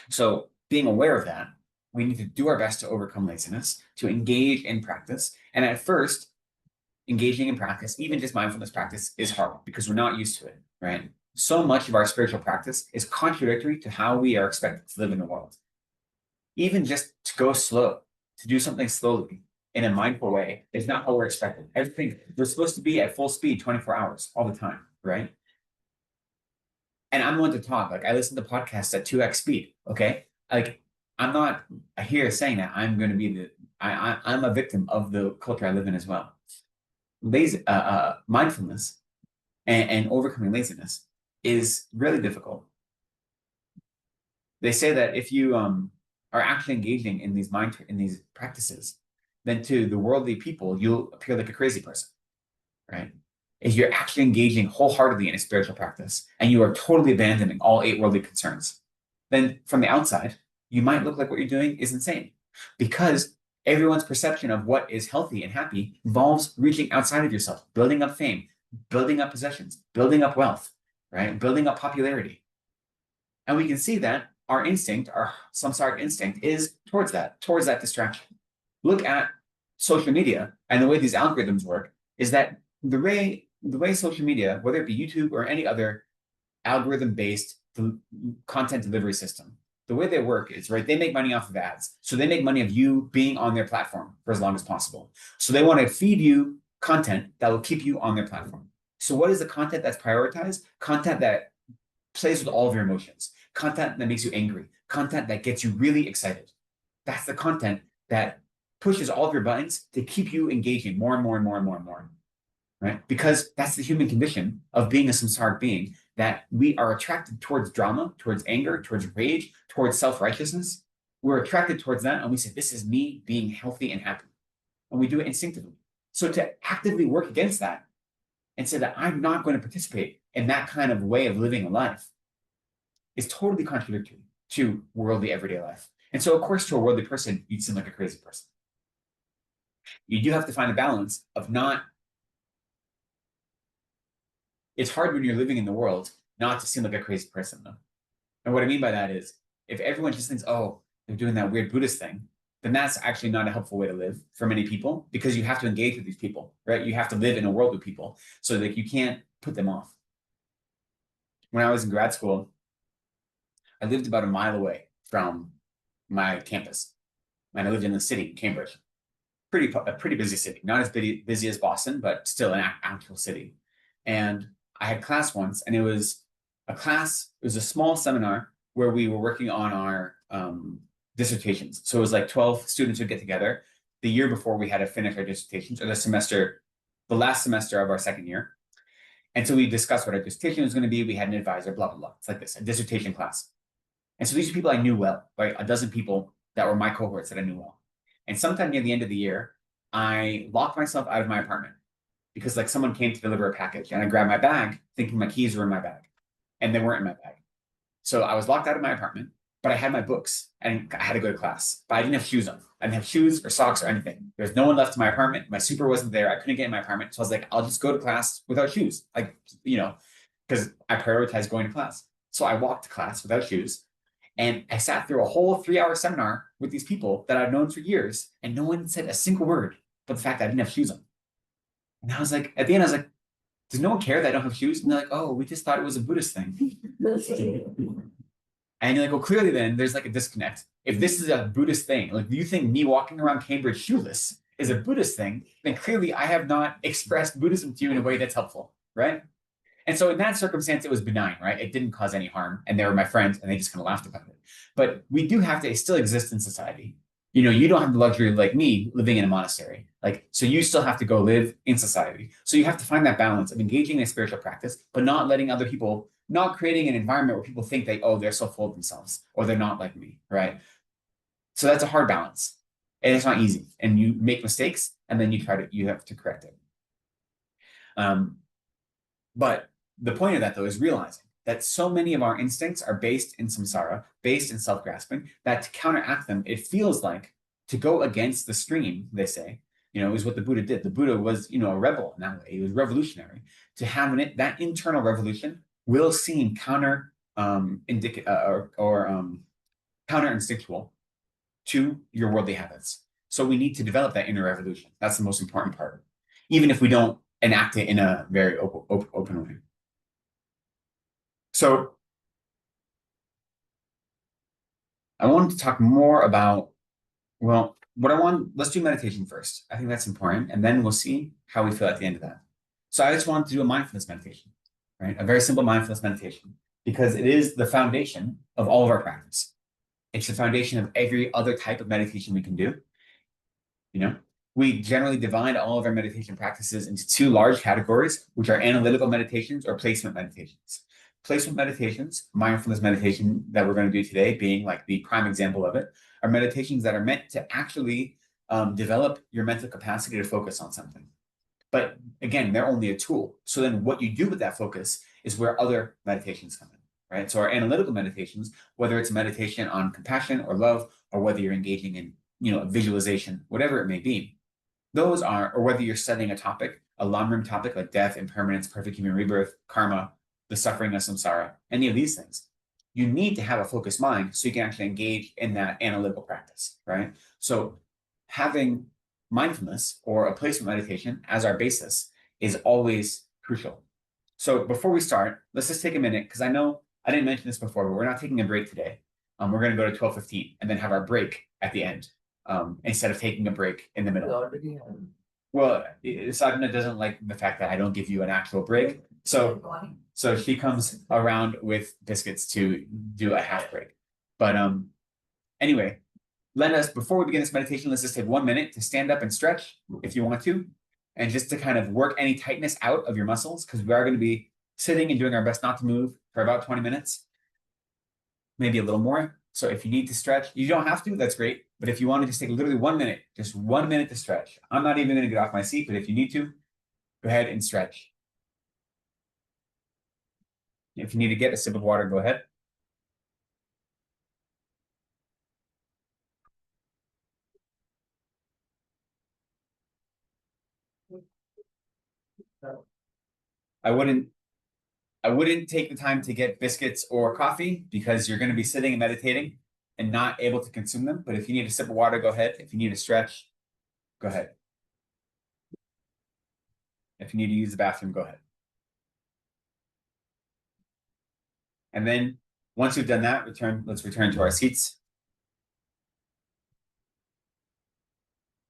So being aware of that, we need to do our best to overcome laziness, to engage in practice. And at first, engaging in practice, even just mindfulness practice, is hard because we're not used to it, right? So much of our spiritual practice is contradictory to how we are expected to live in the world. Even just to go slow, to do something slowly in a mindful way is not how we're expected. Everything, we're supposed to be at full speed 24 hours all the time, right? And I'm one to talk. Like I listen to podcasts at 2x speed, okay? Like I'm not here saying that I'm going to be I'm a victim of the culture I live in as well. Mindfulness and overcoming laziness is really difficult. They say that if you are actually engaging in these practices, then to the worldly people, you'll appear like a crazy person, right? If you're actually engaging wholeheartedly in a spiritual practice and you are totally abandoning all 8 worldly concerns, then from the outside, you might look like what you're doing is insane, because everyone's perception of what is healthy and happy involves reaching outside of yourself, building up fame, building up possessions, building up wealth, right? Building up popularity. And we can see that our instinct, our samsaric instinct, is towards that distraction. Look at social media, and the way these algorithms work is that the way social media, whether it be YouTube or any other algorithm-based content delivery system, the way they work is, right, they make money off of ads. So they make money of you being on their platform for as long as possible. So they want to feed you content that will keep you on their platform. So what is the content that's prioritized? Content that plays with all of your emotions, content that makes you angry, content that gets you really excited. That's the content that pushes all of your buttons to keep you engaging more and more and more and more and more, right? Because that's the human condition of being a samsaric being, that we are attracted towards drama, towards anger, towards rage, towards self-righteousness. We're attracted towards that, and we say, this is me being healthy and happy. And we do it instinctively. So to actively work against that and say that I'm not going to participate in that kind of way of living a life is totally contradictory to worldly everyday life. And so, of course, to a worldly person, you'd seem like a crazy person. You do have to find a balance of not. It's hard when you're living in the world not to seem like a crazy person, though. And what I mean by that is, if everyone just thinks, oh, they're doing that weird Buddhist thing, then that's actually not a helpful way to live for many people, because you have to engage with these people, right? You have to live in a world with people, so that you can't put them off. When I was in grad school, I lived about a mile away from my campus, and I lived in the city, Cambridge. A pretty busy city, not as busy as Boston, but still an actual city. And I had class once, and it was a small seminar where we were working on our dissertations. So it was like 12 students would get together the year before we had to finish our dissertations, or the last semester of our second year. And so we discussed what our dissertation was going to be. We had an advisor, blah, blah, blah. It's like this, a dissertation class. And so these are people I knew well, right? A dozen people that were my cohorts that I knew well. And sometime near the end of the year, I locked myself out of my apartment because like someone came to deliver a package, and I grabbed my bag thinking my keys were in my bag, and they weren't in my bag. So I was locked out of my apartment, but I had my books and I had to go to class, but I didn't have shoes on. I didn't have shoes or socks or anything. There's no one left in my apartment. My super wasn't there. I couldn't get in my apartment. So I was like, I'll just go to class without shoes. Like, because I prioritized going to class. So I walked to class without shoes. And I sat through a whole 3-hour seminar with these people that I've known for years, and no one said a single word but the fact that I didn't have shoes on. And I was like, at the end, I was like, does no one care that I don't have shoes? And they're like, oh, we just thought it was a Buddhist thing. And you're like, well, clearly then there's like a disconnect. If this is a Buddhist thing, like, do you think me walking around Cambridge shoeless is a Buddhist thing? Then clearly I have not expressed Buddhism to you in a way that's helpful, right? And so in that circumstance, it was benign, right? It didn't cause any harm. And they were my friends, and they just kind of laughed about it. But we do have to still exist in society. You don't have the luxury of like me living in a monastery. Like, so you still have to go live in society. So you have to find that balance of engaging in a spiritual practice, but not letting other people, not creating an environment where people think they're so full of themselves, or they're not like me, right? So that's a hard balance. And it's not easy. And you make mistakes, and then you have to correct it. But the point of that, though, is realizing that so many of our instincts are based in samsara, based in self-grasping, that to counteract them, it feels like to go against the stream, they say, is what the Buddha did. The Buddha was, a rebel in that way. He was revolutionary. To have that internal revolution will seem counter instinctual to your worldly habits. So we need to develop that inner revolution. That's the most important part, even if we don't enact it in a very open way. So I wanted to talk more about, let's do meditation first. I think that's important. And then we'll see how we feel at the end of that. So I just wanted to do a mindfulness meditation, right? A very simple mindfulness meditation, because it is the foundation of all of our practice. It's the foundation of every other type of meditation we can do. we generally divide all of our meditation practices into two large categories, which are analytical meditations or placement meditations. Placement meditations, mindfulness meditation that we're going to do today being like the prime example of it, are meditations that are meant to actually develop your mental capacity to focus on something. But again, they're only a tool. So then what you do with that focus is where other meditations come in, right? So our analytical meditations, whether it's meditation on compassion or love, or whether you're engaging in, visualization, whatever it may be, those are, or whether you're studying a topic, a long-term topic like death, impermanence, perfect human rebirth, karma, the suffering of samsara, any of these things, you need to have a focused mind so you can actually engage in that analytical practice, right? So having mindfulness or a placement meditation as our basis is always crucial. So before we start, let's just take a minute, because I know I didn't mention this before, but we're not taking a break today. We're going to go to 12:15 and then have our break at the end, instead of taking a break in the We middle. already have. Well, Sadhana doesn't like the fact that I don't give you an actual break. So she comes around with biscuits to do a half break. But anyway, before we begin this meditation, let's just take 1 minute to stand up and stretch if you want to, and just to kind of work any tightness out of your muscles, because we are going to be sitting and doing our best not to move for about 20 minutes, maybe a little more. So if you need to stretch, you don't have to, that's great. But if you want to just take literally 1 minute, just 1 minute to stretch. I'm not even going to get off my seat, but if you need to, go ahead and stretch. If you need to get a sip of water, go ahead. I wouldn't take the time to get biscuits or coffee because you're going to be sitting and meditating and not able to consume them. But if you need a sip of water, go ahead. If you need to stretch, go ahead. If you need to use the bathroom, go ahead. And then once we've done that, let's return to our seats.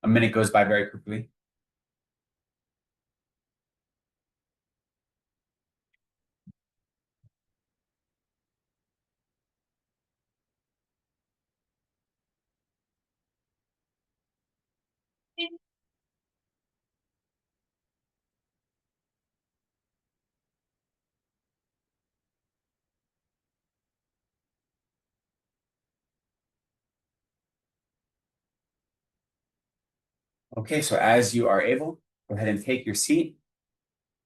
A minute goes by very quickly. Okay, so as you are able, go ahead and take your seat.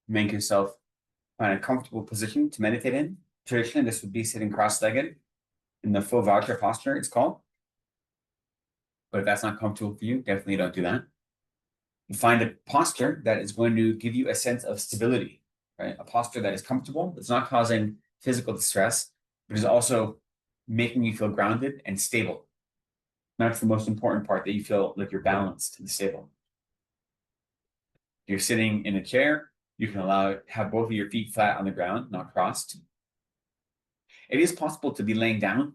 Make yourself find a comfortable position to meditate in. Traditionally, this would be sitting cross-legged in the full vajra posture, it's called. But if that's not comfortable for you, definitely don't do that. Find a posture that is going to give you a sense of stability, right? A posture that is comfortable, it's not causing physical distress, but is also making you feel grounded and stable. That's the most important part, that you feel like you're balanced and stable. If you're sitting in a chair, you can have both of your feet flat on the ground, not crossed. It is possible to be laying down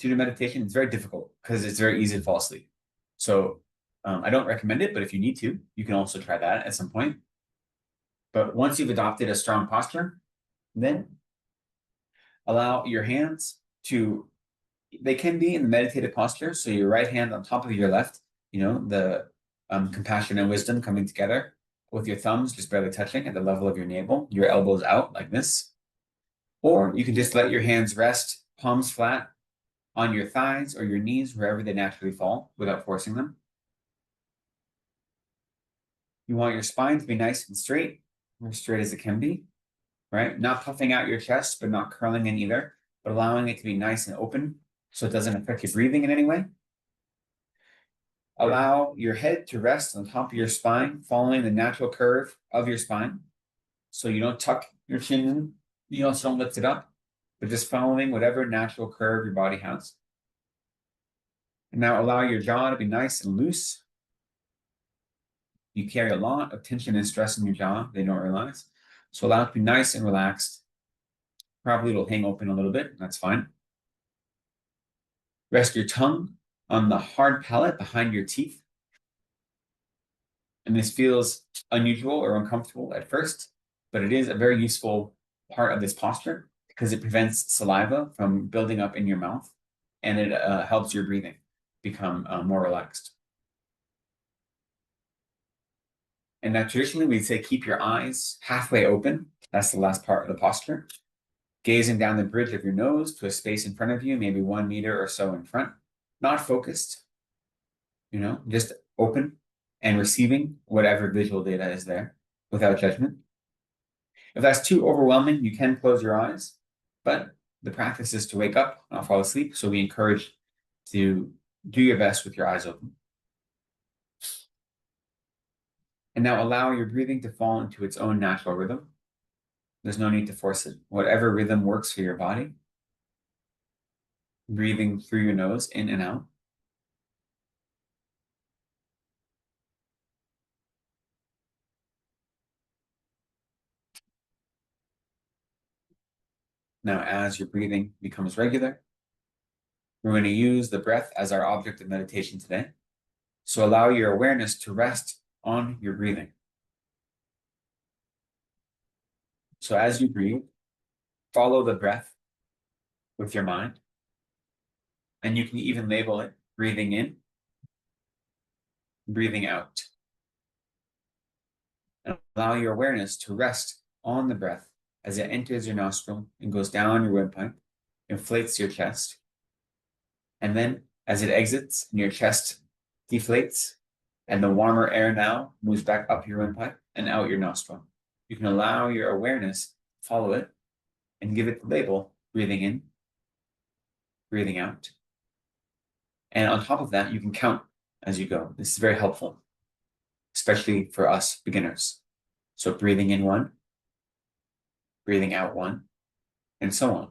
to do meditation. It's very difficult because it's very easy to fall asleep. So I don't recommend it, but if you need to, you can also try that at some point. But once you've adopted a strong posture, then allow your hands they can be in the meditative posture. So your right hand on top of your left, the compassion and wisdom coming together, with your thumbs just barely touching at the level of your navel, your elbows out like this. Or you can just let your hands rest, palms flat, on your thighs or your knees, wherever they naturally fall, without forcing them. You want your spine to be nice and straight, as straight as it can be, right? Not puffing out your chest, but not curling in either, but allowing it to be nice and open so it doesn't affect your breathing in any way. Allow your head to rest on top of your spine, following the natural curve of your spine. So you don't tuck your chin in, you also don't lift it up, but just following whatever natural curve your body has. And now allow your jaw to be nice and loose. You carry a lot of tension and stress in your jaw, they don't realize. So allow it to be nice and relaxed. Probably it'll hang open a little bit, that's fine. Rest your tongue on the hard palate behind your teeth. And this feels unusual or uncomfortable at first, but it is a very useful part of this posture because it prevents saliva from building up in your mouth, and it helps your breathing become more relaxed. And now traditionally we'd say keep your eyes halfway open. That's the last part of the posture. Gazing down the bridge of your nose to a space in front of you, maybe 1 meter or so in front. Not focused, just open and receiving whatever visual data is there without judgment. If that's too overwhelming, you can close your eyes, but the practice is to wake up, not fall asleep. So we encourage to do your best with your eyes open. And now allow your breathing to fall into its own natural rhythm. There's no need to force it. Whatever rhythm works for your body. Breathing through your nose, in and out. Now, as your breathing becomes regular, we're going to use the breath as our object of meditation today. So allow your awareness to rest on your breathing. So as you breathe, follow the breath with your mind. And you can even label it breathing in, breathing out. And allow your awareness to rest on the breath as it enters your nostril and goes down your windpipe, inflates your chest. And then as it exits and your chest deflates, and the warmer air now moves back up your windpipe and out your nostril. You can allow your awareness follow it and give it the label breathing in, breathing out. And on top of that, you can count as you go. This is very helpful, especially for us beginners. So breathing in 1, breathing out 1, and so on.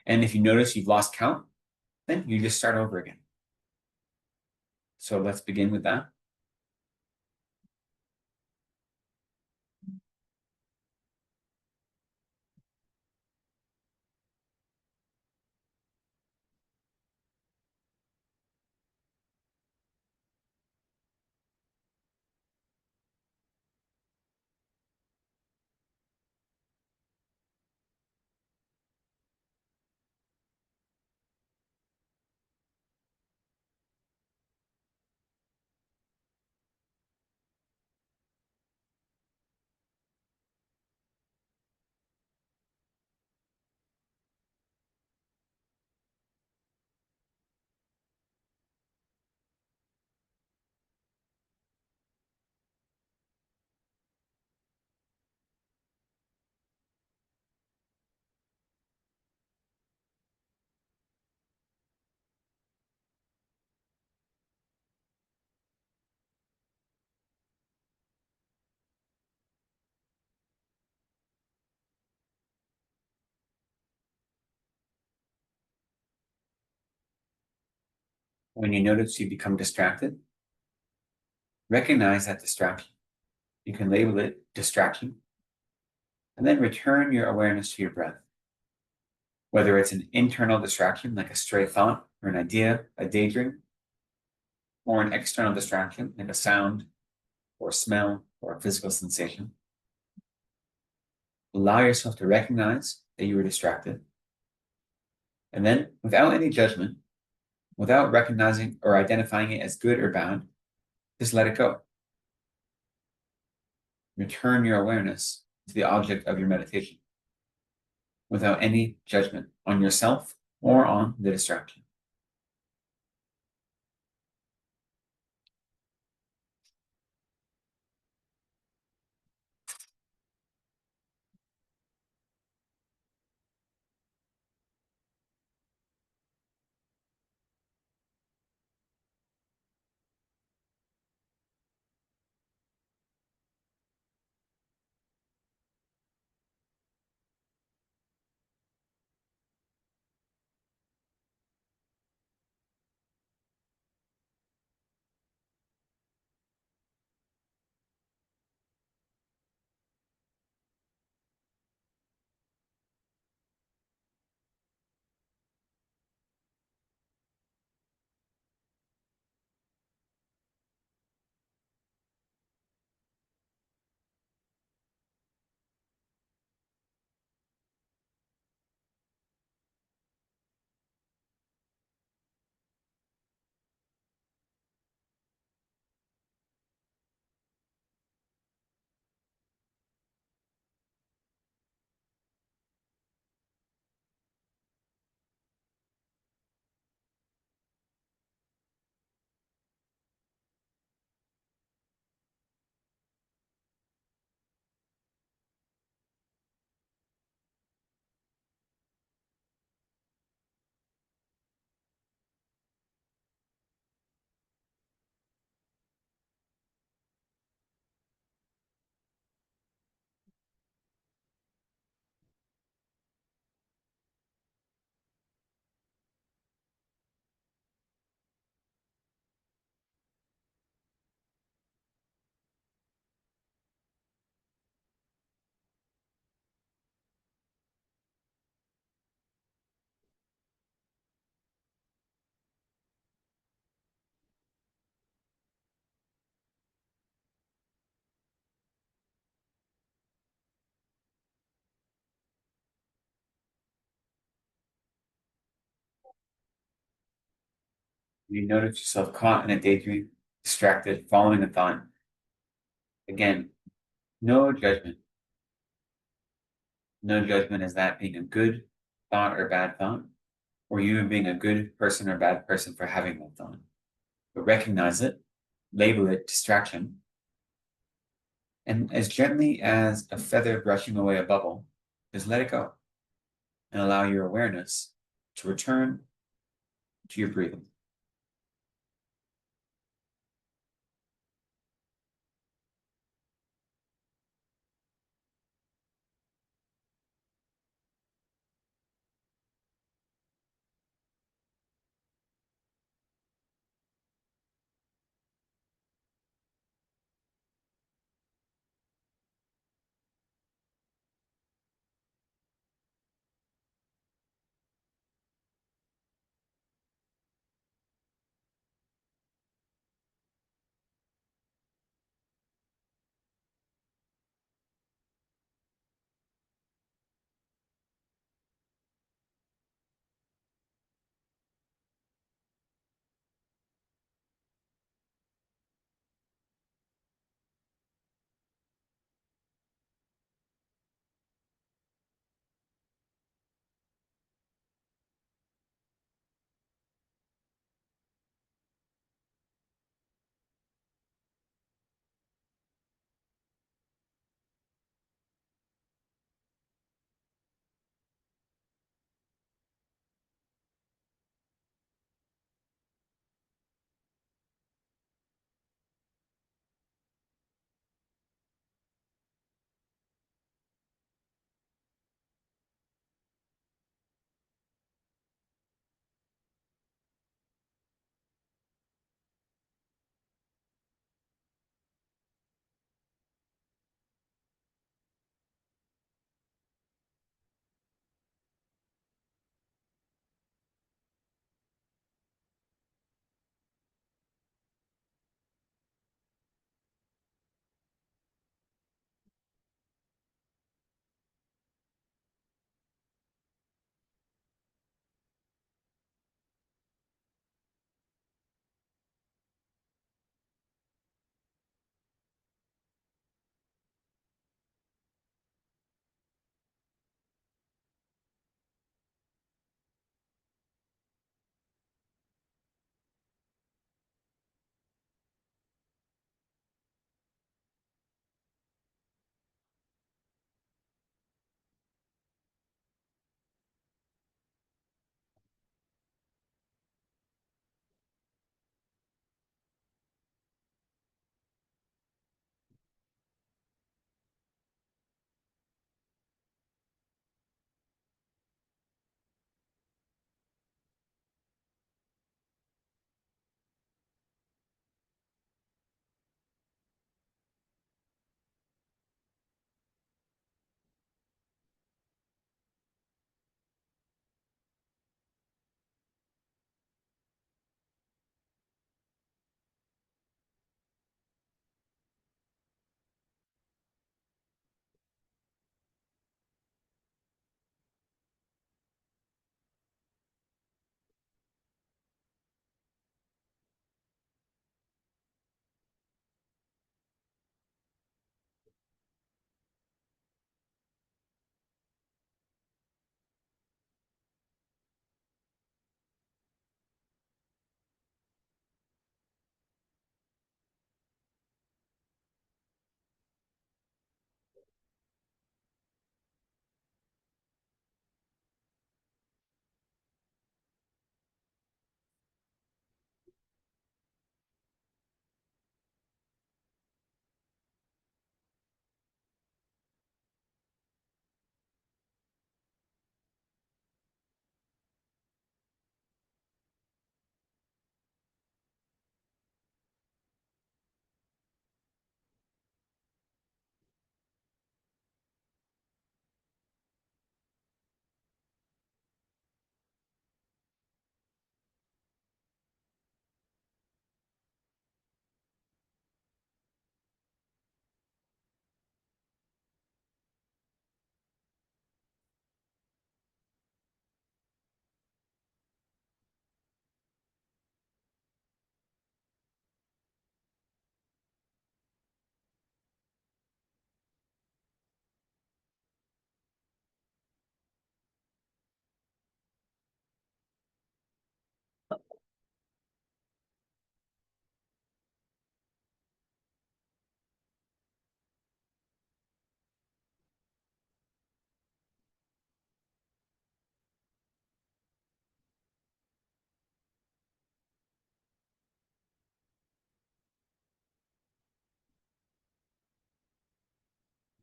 And if you notice you've lost count, then you just start over again. So let's begin with that. When you notice you become distracted, recognize that distraction. You can label it distraction, and then return your awareness to your breath. Whether it's an internal distraction, like a stray thought or an idea, a daydream, or an external distraction, like a sound or smell or a physical sensation. Allow yourself to recognize that you were distracted. And then, without any judgment, without recognizing or identifying it as good or bad, just let it go. Return your awareness to the object of your meditation without any judgment on yourself or on the distraction. You notice yourself caught in a daydream, distracted, following a thought. Again, no judgment. No judgment as that being a good thought or bad thought, or you being a good person or bad person for having that thought. But recognize it, label it distraction, and as gently as a feather brushing away a bubble, just let it go and allow your awareness to return to your breathing.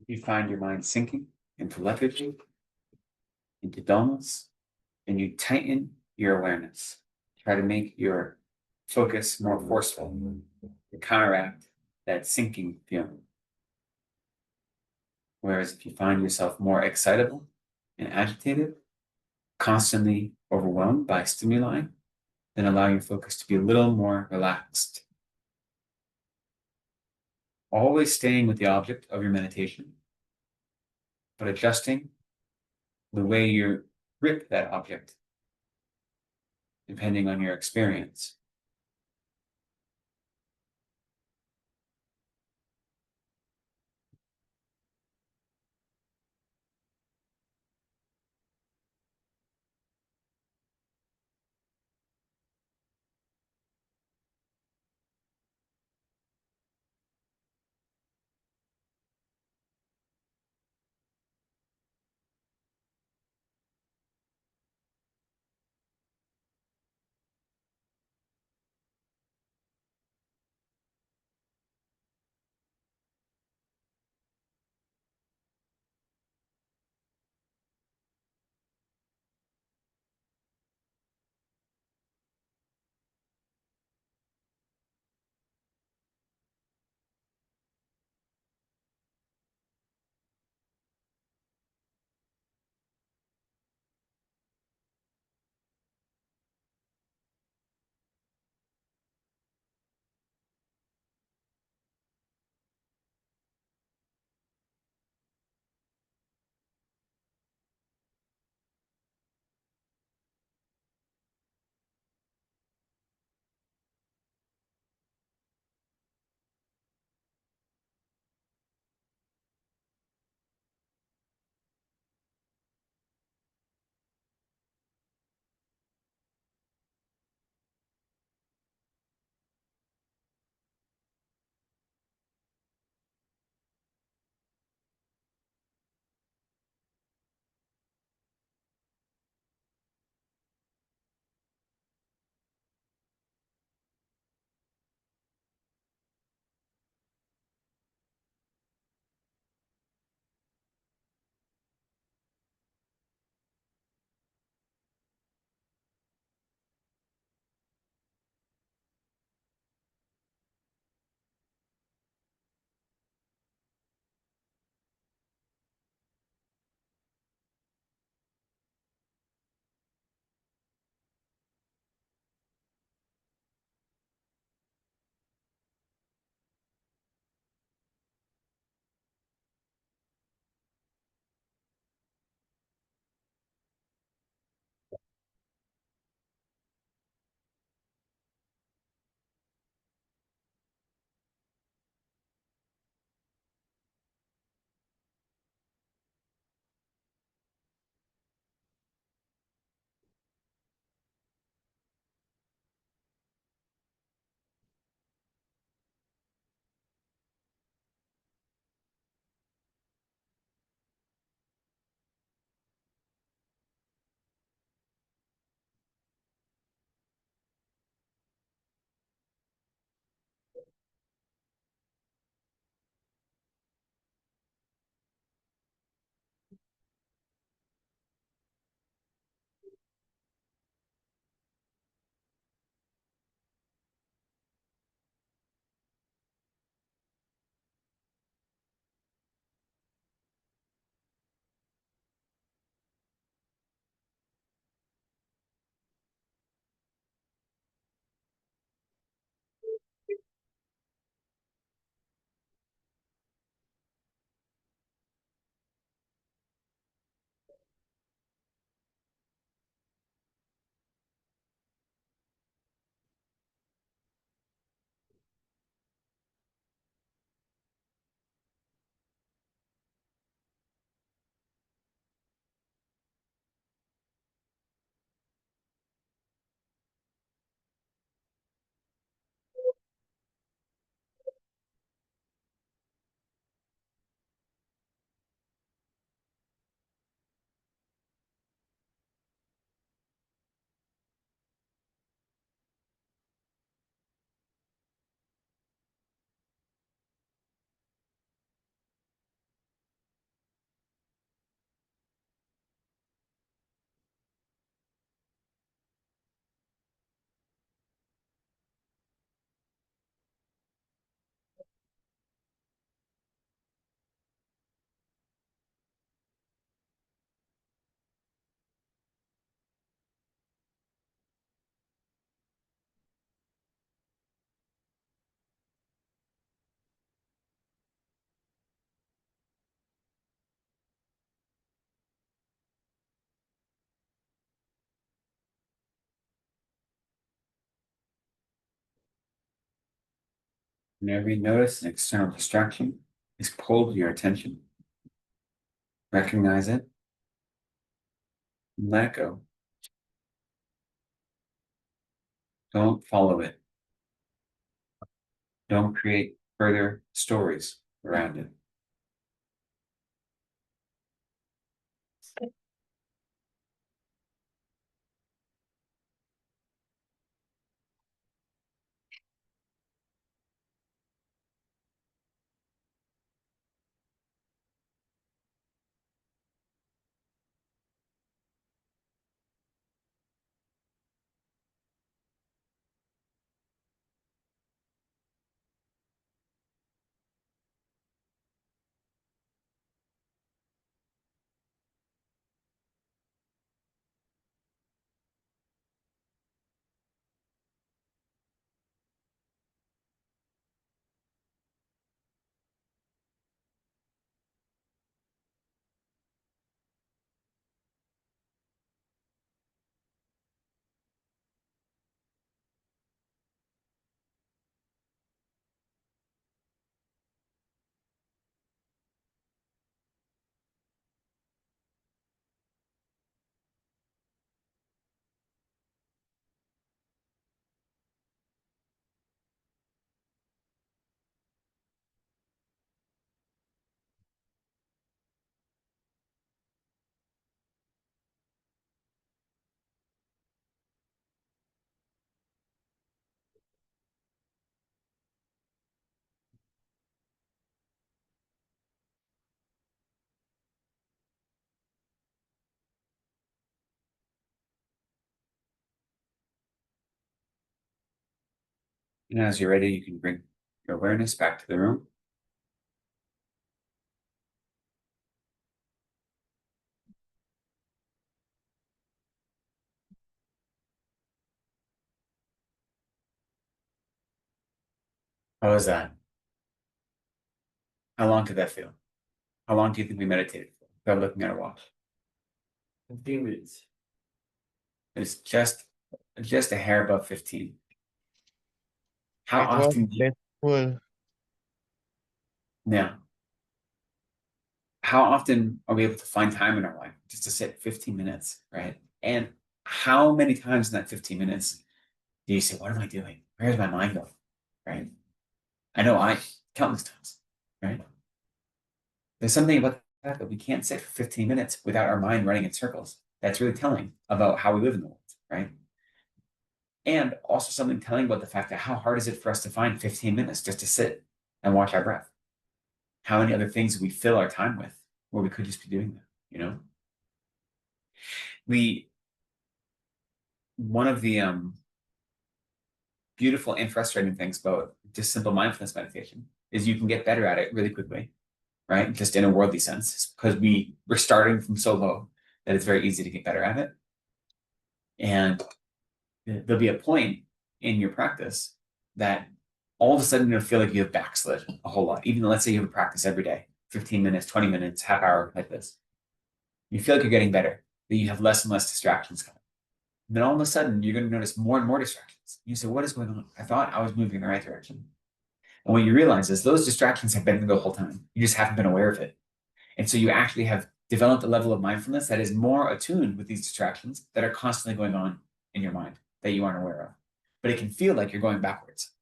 You find your mind sinking into lethargy, into dullness, and you tighten your awareness. Try to make your focus more forceful to counteract that sinking feeling. Whereas if you find yourself more excitable and agitated, constantly overwhelmed by stimuli, then allow your focus to be a little more relaxed. Always staying with the object of your meditation, but adjusting the way you grip that object, depending on your experience. Whenever you notice an external distraction is pulled to your attention, recognize it, and let it go. Don't follow it. Don't create further stories around it. And as you're ready, you can bring your awareness back to the room. How was that? How long did that feel? How long do you think we meditated for without looking at our watch? 15 minutes. It's just a hair above 15. How It was often do you, blissful. now, how often are we able to find time in our life just to sit 15 minutes, right? And how many times in that 15 minutes do you say, what am I doing? Where's my mind going? Right? I know countless times, right? There's something about the fact that we can't sit for 15 minutes without our mind running in circles. That's really telling about how we live in the world, right? And also something telling about the fact that how hard is it for us to find 15 minutes just to sit and watch our breath? How many other things do we fill our time with where we could just be doing that, you know? One of the beautiful and frustrating things about just simple mindfulness meditation is you can get better at it really quickly, right? Just in a worldly sense, because we're starting from so low that it's very easy to get better at it. And there'll be a point in your practice that all of a sudden you'll feel like you have backslid a whole lot. Even though, let's say you have a practice every day, 15 minutes, 20 minutes, half hour like this. You feel like you're getting better, that you have less and less distractions coming. And then all of a sudden you're going to notice more and more distractions. You say, what is going on? I thought I was moving in the right direction. And what you realize is those distractions have been there the whole time. You just haven't been aware of it. And so you actually have developed a level of mindfulness that is more attuned with these distractions that are constantly going on in your mind that you aren't aware of. But it can feel like you're going backwards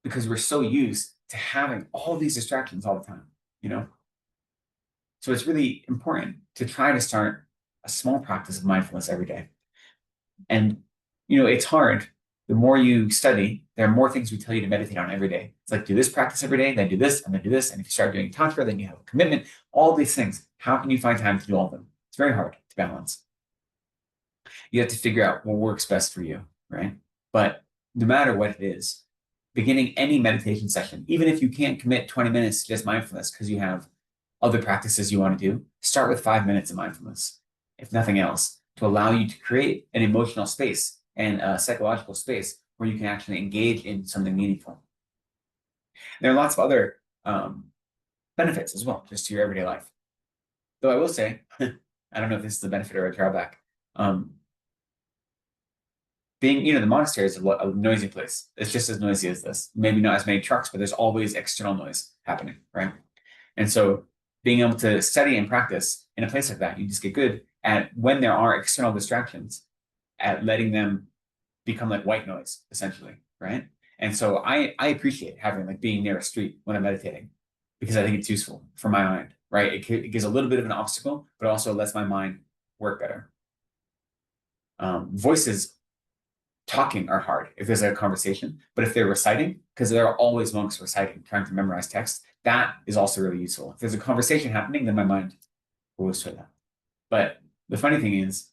because we're so used to having all these distractions all the time, you know? So it's really important to try to start a small practice of mindfulness every day. And, you know, it's hard. The more you study, there are more things we tell you to meditate on every day. It's like, do this practice every day, then do this, and then do this. And if you start doing Tantra, then you have a commitment, all these things. How can you find time to do all of them? It's very hard to balance. You have to figure out what works best for you, right? But no matter what it is, beginning any meditation session, even if you can't commit 20 minutes to just mindfulness because you have other practices you want to do, start with 5 minutes of mindfulness, if nothing else, to allow you to create an emotional space and a psychological space where you can actually engage in something meaningful. There are lots of other benefits as well, just to your everyday life. Though I will say, I don't know if this is a benefit or a drawback. being, the monastery is a noisy place. It's just as noisy as this. Maybe not as many trucks, but there's always external noise happening, right? And so being able to study and practice in a place like that, you just get good at when there are external distractions, at letting them become like white noise, essentially, right? And so I appreciate having like being near a street when I'm meditating, because I think it's useful for my mind, right? It gives a little bit of an obstacle, but also lets my mind work better. Voices talking are hard if there's a conversation, but if they're reciting, because there are always monks reciting, trying to memorize text, that is also really useful. If there's a conversation happening, then my mind goes to that. But the funny thing is,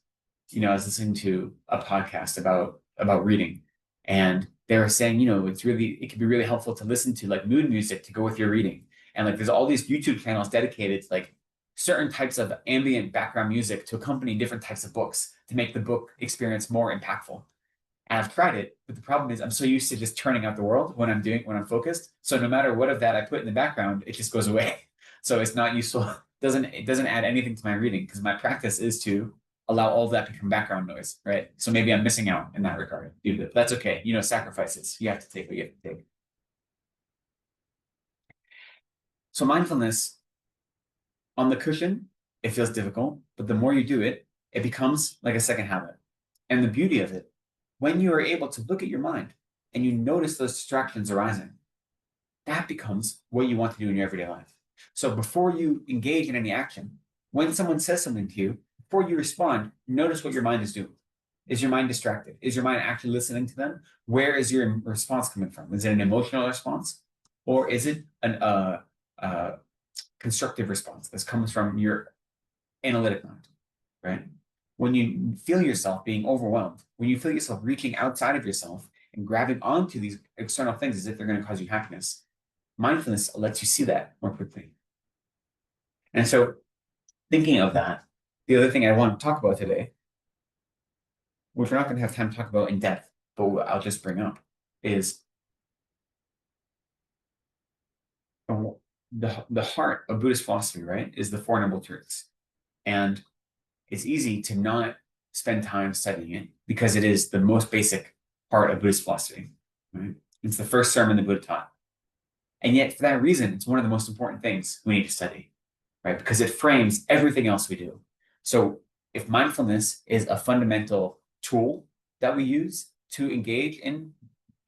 I was listening to a podcast about reading, and they were saying, it can be really helpful to listen to like mood music to go with your reading. And like there's all these YouTube channels dedicated to like certain types of ambient background music to accompany different types of books to make the book experience more impactful. And I've tried it, but the problem is I'm so used to just turning out the world when I'm focused. So no matter what of that I put in the background, it just goes away. So it's not useful. It doesn't add anything to my reading, because my practice is to allow all of that to become background noise, right? So maybe I'm missing out in that regard. That's okay. Sacrifices. You have to take what you have to take. So mindfulness on the cushion, it feels difficult, but the more you do it, it becomes like a second habit. And the beauty of it, when you are able to look at your mind and you notice those distractions arising, that becomes what you want to do in your everyday life. So before you engage in any action, when someone says something to you, before you respond, notice what your mind is doing. Is your mind distracted? Is your mind actually listening to them? Where is your response coming from? Is it an emotional response? Or is it a constructive response that comes from your analytic mind, right? When you feel yourself being overwhelmed, when you feel yourself reaching outside of yourself and grabbing onto these external things as if they're going to cause you happiness, mindfulness lets you see that more quickly. And so thinking of that, the other thing I want to talk about today, which we're not going to have time to talk about in depth, but I'll just bring up, is the heart of Buddhist philosophy, right, is the Four Noble Truths. And it's easy to not spend time studying it because it is the most basic part of Buddhist philosophy, right? It's the first sermon the Buddha taught. And yet, for that reason, it's one of the most important things we need to study, right? Because it frames everything else we do. So if mindfulness is a fundamental tool that we use to engage in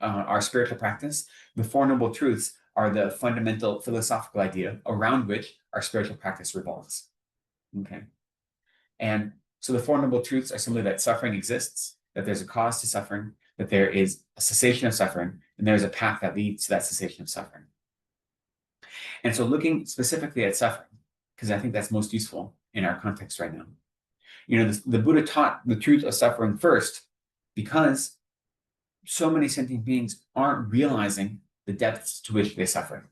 our spiritual practice, the Four Noble Truths are the fundamental philosophical idea around which our spiritual practice revolves. Okay. And so the Four Noble Truths are simply that suffering exists, that there's a cause to suffering, that there is a cessation of suffering, and there's a path that leads to that cessation of suffering. And so looking specifically at suffering, because I think that's most useful in our context right now. The Buddha taught the truth of suffering first because so many sentient beings aren't realizing the depths to which they suffer.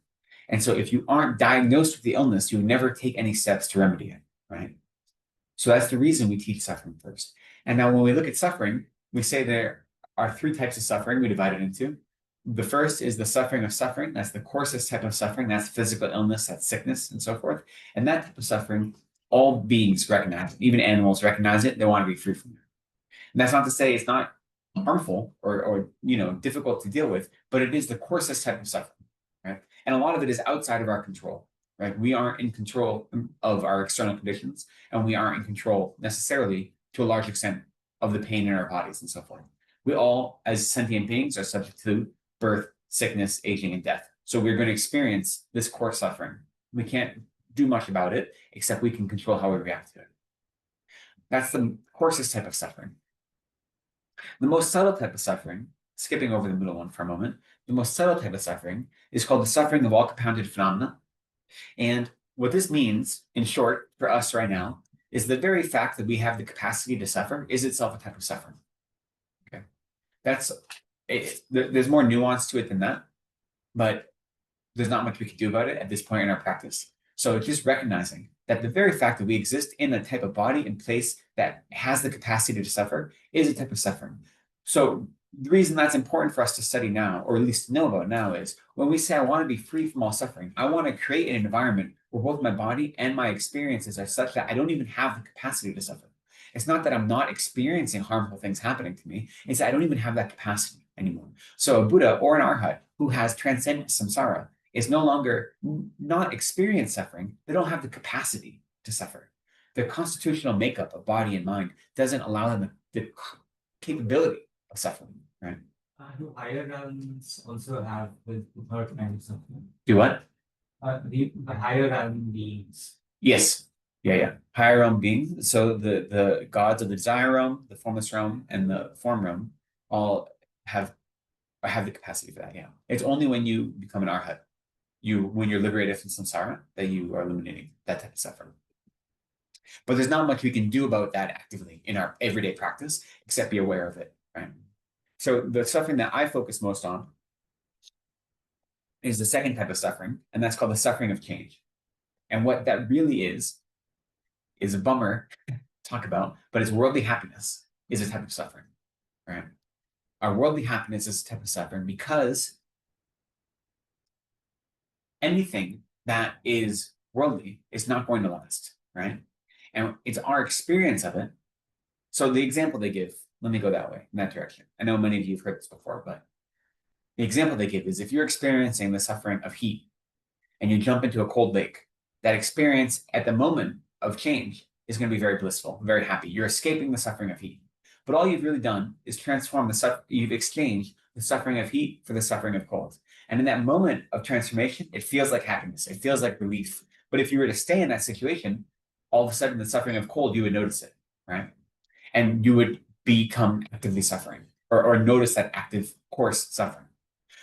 And so if you aren't diagnosed with the illness, you never take any steps to remedy it, right? So that's the reason we teach suffering first. And now when we look at suffering, we say there are three types of suffering we divide it into. The first is the suffering of suffering. That's the coarsest type of suffering. That's physical illness, that's sickness, and so forth. And that type of suffering, all beings recognize it. Even animals recognize it. They want to be free from it. And that's not to say it's not harmful or difficult to deal with, but it is the coarsest type of suffering, right? And a lot of it is outside of our control, right? We aren't in control of our external conditions, and we aren't in control necessarily to a large extent of the pain in our bodies and so forth. We all, as sentient beings, are subject to birth, sickness, aging, and death. So we're going to experience this coarse suffering. We can't do much about it, except we can control how we react to it. That's the coarsest type of suffering. The most subtle type of suffering, skipping over the middle one for a moment, the most subtle type of suffering is called the suffering of all compounded phenomena. And what this means, in short, for us right now, is the very fact that we have the capacity to suffer is itself a type of suffering. Okay, there's more nuance to it than that, but there's not much we can do about it at this point in our practice. So just recognizing that the very fact that we exist in a type of body and place that has the capacity to suffer is a type of suffering. So the reason that's important for us to study now, or at least to know about now, is when we say I want to be free from all suffering, I want to create an environment where both my body and my experiences are such that I don't even have the capacity to suffer. It's not that I'm not experiencing harmful things happening to me. It's that I don't even have that capacity anymore. So a Buddha or an Arhat who has transcended samsara is no longer not experiencing suffering. They don't have the capacity to suffer. Their constitutional makeup of body and mind doesn't allow them the capability of suffering, right? Do higher realms also have the third kind of suffering? Do what? The higher realm beings. Yes. Yeah. Higher realm beings. So the gods of the desire realm, the formless realm, and the form realm all have the capacity for that. Yeah. It's only when you become an arhat, when you're liberated from samsara, that you are eliminating that type of suffering. But there's not much we can do about that actively in our everyday practice, except be aware of it, right? So the suffering that I focus most on is the second type of suffering, and that's called the suffering of change. And what that really is a bummer to talk about, but it's worldly happiness is a type of suffering, right? Our worldly happiness is a type of suffering because anything that is worldly is not going to last, right? And it's our experience of it. So the example they give, let me go that way, in that direction. I know many of you have heard this before, but the example they give is if you're experiencing the suffering of heat and you jump into a cold lake, that experience at the moment of change is going to be very blissful, very happy. You're escaping the suffering of heat. But all you've really done is transform you've exchanged the suffering of heat for the suffering of cold. And in that moment of transformation, it feels like happiness. It feels like relief. But if you were to stay in that situation, all of a sudden the suffering of cold, you would notice it, right? And you would become actively suffering or notice that active course suffering.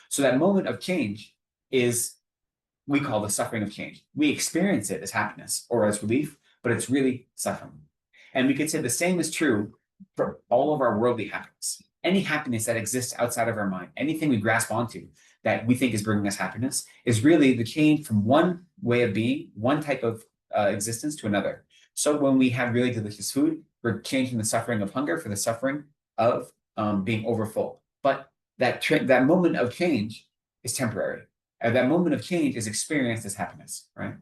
So that moment of change we call the suffering of change. We experience it as happiness or as relief, but it's really suffering. And we could say the same is true for all of our worldly happiness. Any happiness that exists outside of our mind, anything we grasp onto that we think is bringing us happiness, is really the change from one way of being, one type of existence to another. So when we have really delicious food, we're changing the suffering of hunger for the suffering of being overfull. But that moment of change is temporary. And that moment of change is experienced as happiness, right?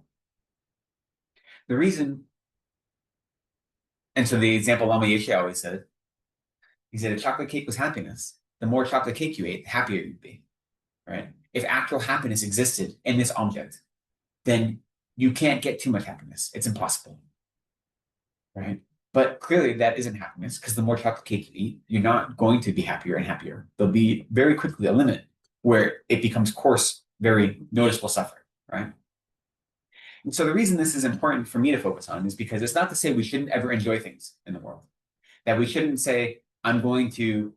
The reason, and so the example Lama Yeshe always said, he said, if chocolate cake was happiness, the more chocolate cake you ate, the happier you'd be, right? If actual happiness existed in this object, then you can't get too much happiness. It's impossible, right? But clearly that isn't happiness because the more chocolate cake you eat, you're not going to be happier and happier. There'll be very quickly a limit where it becomes coarse, very noticeable suffering, right? And so the reason this is important for me to focus on is because it's not to say we shouldn't ever enjoy things in the world. That we shouldn't say, I'm going to,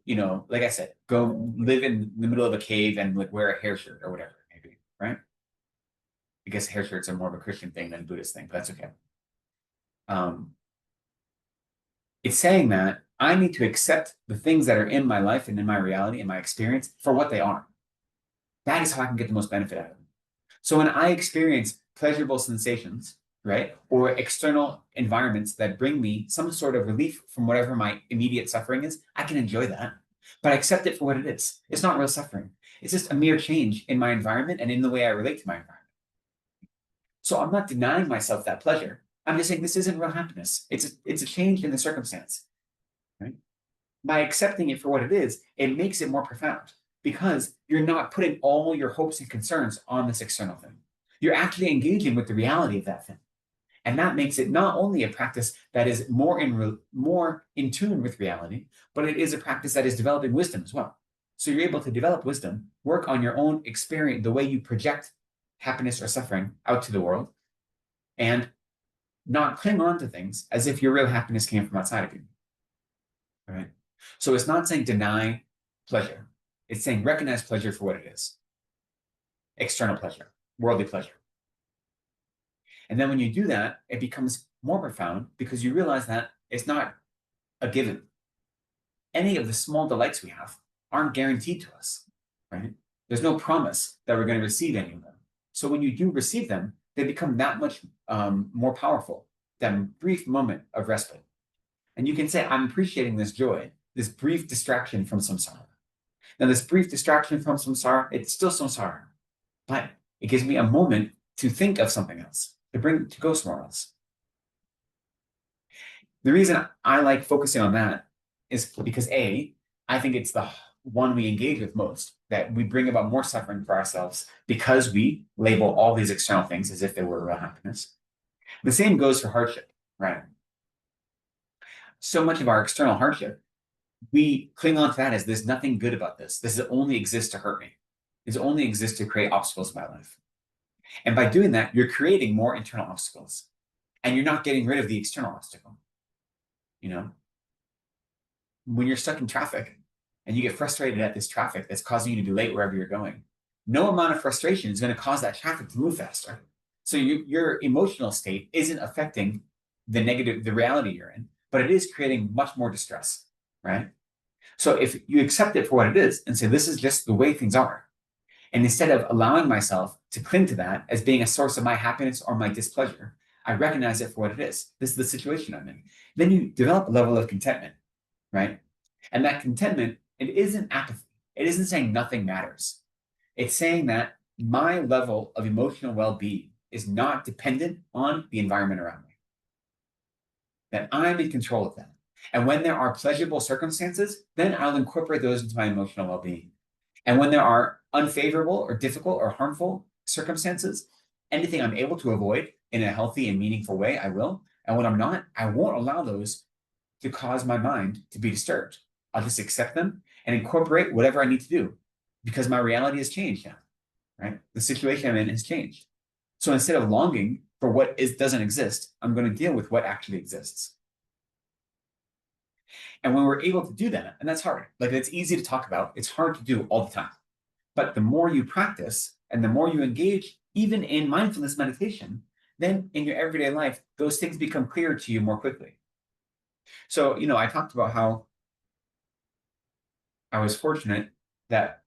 like I said, go live in the middle of a cave and like wear a hair shirt or whatever, maybe, right? I guess hair shirts are more of a Christian thing than a Buddhist thing, but that's okay. It's saying that I need to accept the things that are in my life and in my reality and my experience for what they are. That is how I can get the most benefit out of them. So when I experience pleasurable sensations, right, or external environments that bring me some sort of relief from whatever my immediate suffering is, I can enjoy that, but I accept it for what it is. It's not real suffering. It's just a mere change in my environment and in the way I relate to my environment. So I'm not denying myself that pleasure. I'm just saying this isn't real happiness. It's a change in the circumstance, right? By accepting it for what it is, it makes it more profound because you're not putting all your hopes and concerns on this external thing. You're actually engaging with the reality of that thing. And that makes it not only a practice that is more in tune with reality, but it is a practice that is developing wisdom as well. So you're able to develop wisdom, work on your own experience, the way you project happiness or suffering out to the world, and not cling on to things as if your real happiness came from outside of you. All right. So it's not saying deny pleasure. It's saying recognize pleasure for what it is. External pleasure, worldly pleasure. And then when you do that, it becomes more profound because you realize that it's not a given. Any of the small delights we have aren't guaranteed to us, right? There's no promise that we're going to receive any of them. So when you do receive them, they become that much more powerful, that brief moment of respite. And you can say, I'm appreciating this joy, this brief distraction from samsara. Now, this brief distraction from samsara, it's still samsara, but it gives me a moment to think of something else, to go somewhere else. The reason I like focusing on that is because A, I think it's the one we engage with most, that we bring about more suffering for ourselves because we label all these external things as if they were real happiness. The same goes for hardship, right? So much of our external hardship, we cling on to that as there's nothing good about this. This only exists to hurt me. This only exists to create obstacles in my life. And by doing that, you're creating more internal obstacles. And you're not getting rid of the external obstacle. You know, when you're stuck in traffic and you get frustrated at this traffic that's causing you to be late wherever you're going, no amount of frustration is going to cause that traffic to move faster. So your emotional state isn't affecting the reality you're in, but it is creating much more distress, right? So if you accept it for what it is and say, this is just the way things are, and instead of allowing myself to cling to that as being a source of my happiness or my displeasure, I recognize it for what it is. This is the situation I'm in. Then you develop a level of contentment, right? And that contentment, it isn't apathy. It isn't saying nothing matters. It's saying that my level of emotional well-being is not dependent on the environment around me. That I'm in control of that. And when there are pleasurable circumstances, then I'll incorporate those into my emotional well-being. And when there are unfavorable or difficult or harmful circumstances, anything I'm able to avoid in a healthy and meaningful way, I will. And when I'm not, I won't allow those to cause my mind to be disturbed. I'll just accept them and incorporate whatever I need to do because my reality has changed now, right? The situation I'm in has changed. So instead of longing for what doesn't exist, I'm going to deal with what actually exists. And when we're able to do that, and that's hard, like it's easy to talk about, it's hard to do all the time. But the more you practice and the more you engage, even in mindfulness meditation, then in your everyday life, those things become clear to you more quickly. So, I talked about how I was fortunate that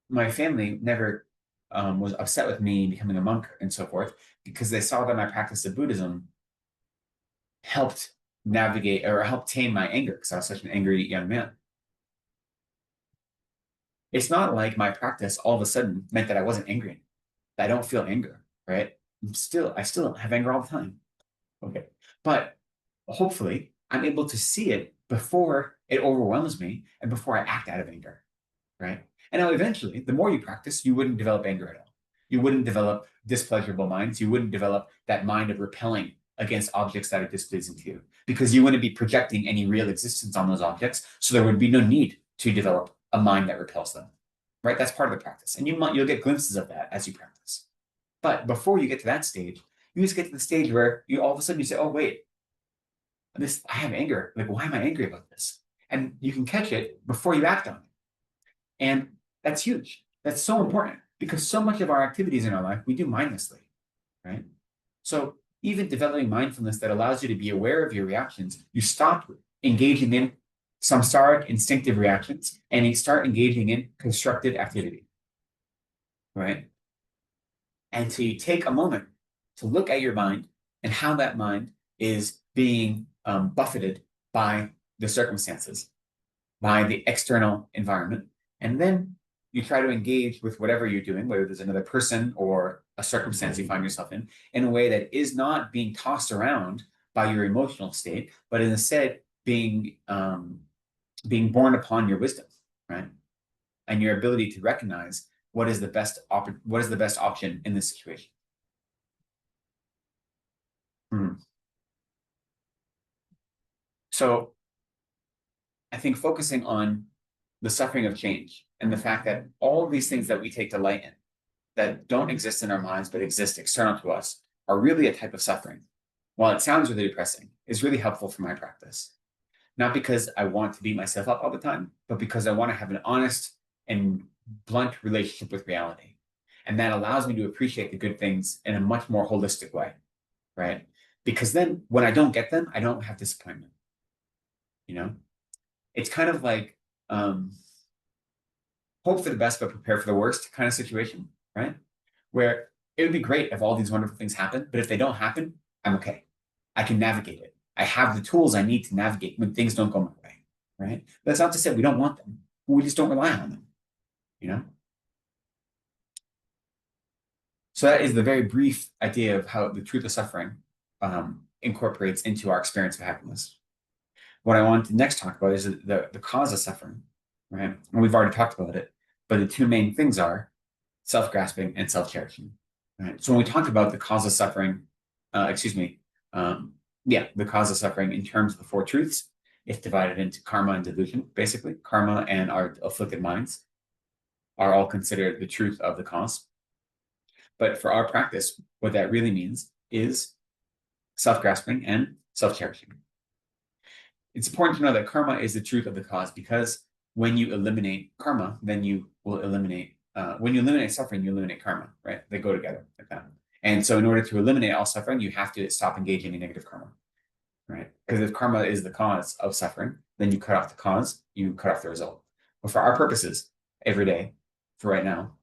my family never was upset with me becoming a monk and so forth, because they saw that my practice of Buddhism helped navigate or helped tame my anger, because I was such an angry young man. It's not like my practice all of a sudden meant that I wasn't angry. I don't feel anger, right? I still have anger all the time. Okay. But hopefully I'm able to see it before it overwhelms me and before I act out of anger, right? And now eventually, the more you practice, you wouldn't develop anger at all. You wouldn't develop displeasurable minds. You wouldn't develop that mind of repelling against objects that are displeasing to you, because you wouldn't be projecting any real existence on those objects. So there would be no need to develop a mind that repels them, right? That's part of the practice. And you'll get glimpses of that as you practice. But before you get to that stage, you just get to the stage where you all of a sudden you say, oh, wait, I have anger. Like, why am I angry about this? And you can catch it before you act on it. And that's huge. That's so important, because so much of our activities in our life, we do mindlessly, right? So even developing mindfulness that allows you to be aware of your reactions, you stop engaging in samsaric instinctive reactions and you start engaging in constructive activity, right? And so you take a moment to look at your mind and how that mind is being buffeted by the circumstances, by the external environment. And then you try to engage with whatever you're doing, whether there's another person or a circumstance you find yourself in a way that is not being tossed around by your emotional state, but instead being born upon your wisdom, right? And your ability to recognize what is the best option in this situation. So I think focusing on the suffering of change and the fact that all of these things that we take delight in, that don't exist in our minds but exist external to us, are really a type of suffering. While it sounds really depressing, is really helpful for my practice. Not because I want to beat myself up all the time, but because I want to have an honest and blunt relationship with reality. And that allows me to appreciate the good things in a much more holistic way, right? Because then when I don't get them, I don't have disappointment. It's kind of like hope for the best, but prepare for the worst kind of situation, right? Where it would be great if all these wonderful things happen, but if they don't happen, I'm okay. I can navigate it. I have the tools I need to navigate when things don't go my way, right? That's not to say we don't want them. We just don't rely on them, So that is the very brief idea of how the truth of suffering incorporates into our experience of happiness. What I want to next talk about is the cause of suffering, right? And we've already talked about it, but the two main things are self-grasping and self-cherishing, right? So when we talk about the cause of suffering, the cause of suffering in terms of the four truths, it's divided into karma and delusion, basically. Karma and our afflicted minds are all considered the truth of the cause. But for our practice, what that really means is self-grasping and self-cherishing. It's important to know that karma is the truth of the cause, because when you eliminate karma, then you will eliminate, when you eliminate suffering, you eliminate karma, right? They go together like that. And so in order to eliminate all suffering, you have to stop engaging in negative karma, right? Because if karma is the cause of suffering, then you cut off the cause, you cut off the result. But for our purposes, every day, for right now,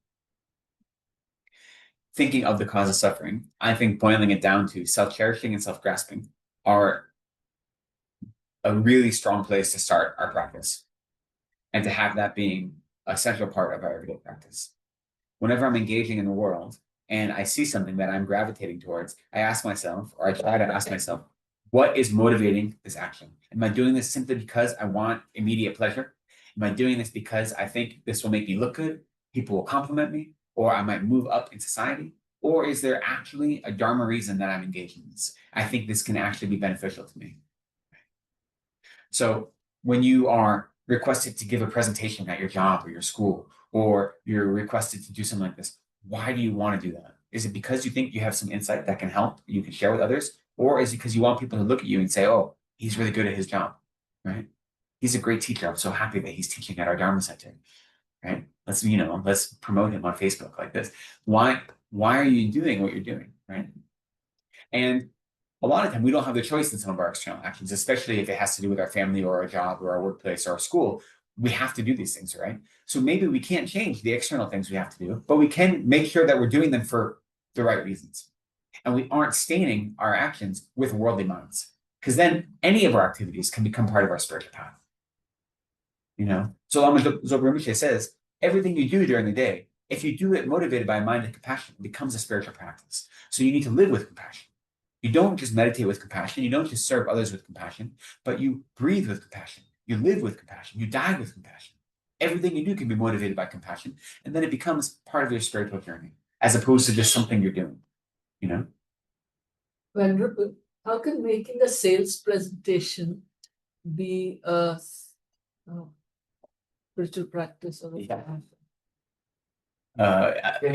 thinking of the cause of suffering, I think boiling it down to self-cherishing and self-grasping are a really strong place to start our practice, and to have that being a central part of our everyday practice. Whenever I'm engaging in the world and I see something that I'm gravitating towards, I ask myself, or I try to ask myself, what is motivating this action? Am I doing this simply because I want immediate pleasure? Am I doing this because I think this will make me look good, people will compliment me, or I might move up in society? Or is there actually a Dharma reason that I'm engaging in this? I think this can actually be beneficial to me. So when you are requested to give a presentation at your job or your school, or you're requested to do something like this, why do you want to do that? Is it because you think you have some insight that can help, you can share with others? Or is it because you want people to look at you and say, oh, he's really good at his job, right? He's a great teacher. I'm so happy that he's teaching at our Dharma Center, right? Let's promote him on Facebook like this. Why are you doing what you're doing, right? And a lot of time we don't have the choice in some of our external actions, especially if it has to do with our family or our job or our workplace or our school. We have to do these things, right? So maybe we can't change the external things we have to do, but we can make sure that we're doing them for the right reasons. And we aren't staining our actions with worldly minds, because then any of our activities can become part of our spiritual path. So Lama Zopa Rinpoche says, everything you do during the day, if you do it motivated by a mind of compassion, it becomes a spiritual practice. So you need to live with compassion. You don't just meditate with compassion. You don't just serve others with compassion, but you breathe with compassion. You live with compassion. You die with compassion. Everything you do can be motivated by compassion, and then it becomes part of your spiritual journey, as opposed to just something you're doing, Venerable, how can making a sales presentation be a spiritual practice or a Can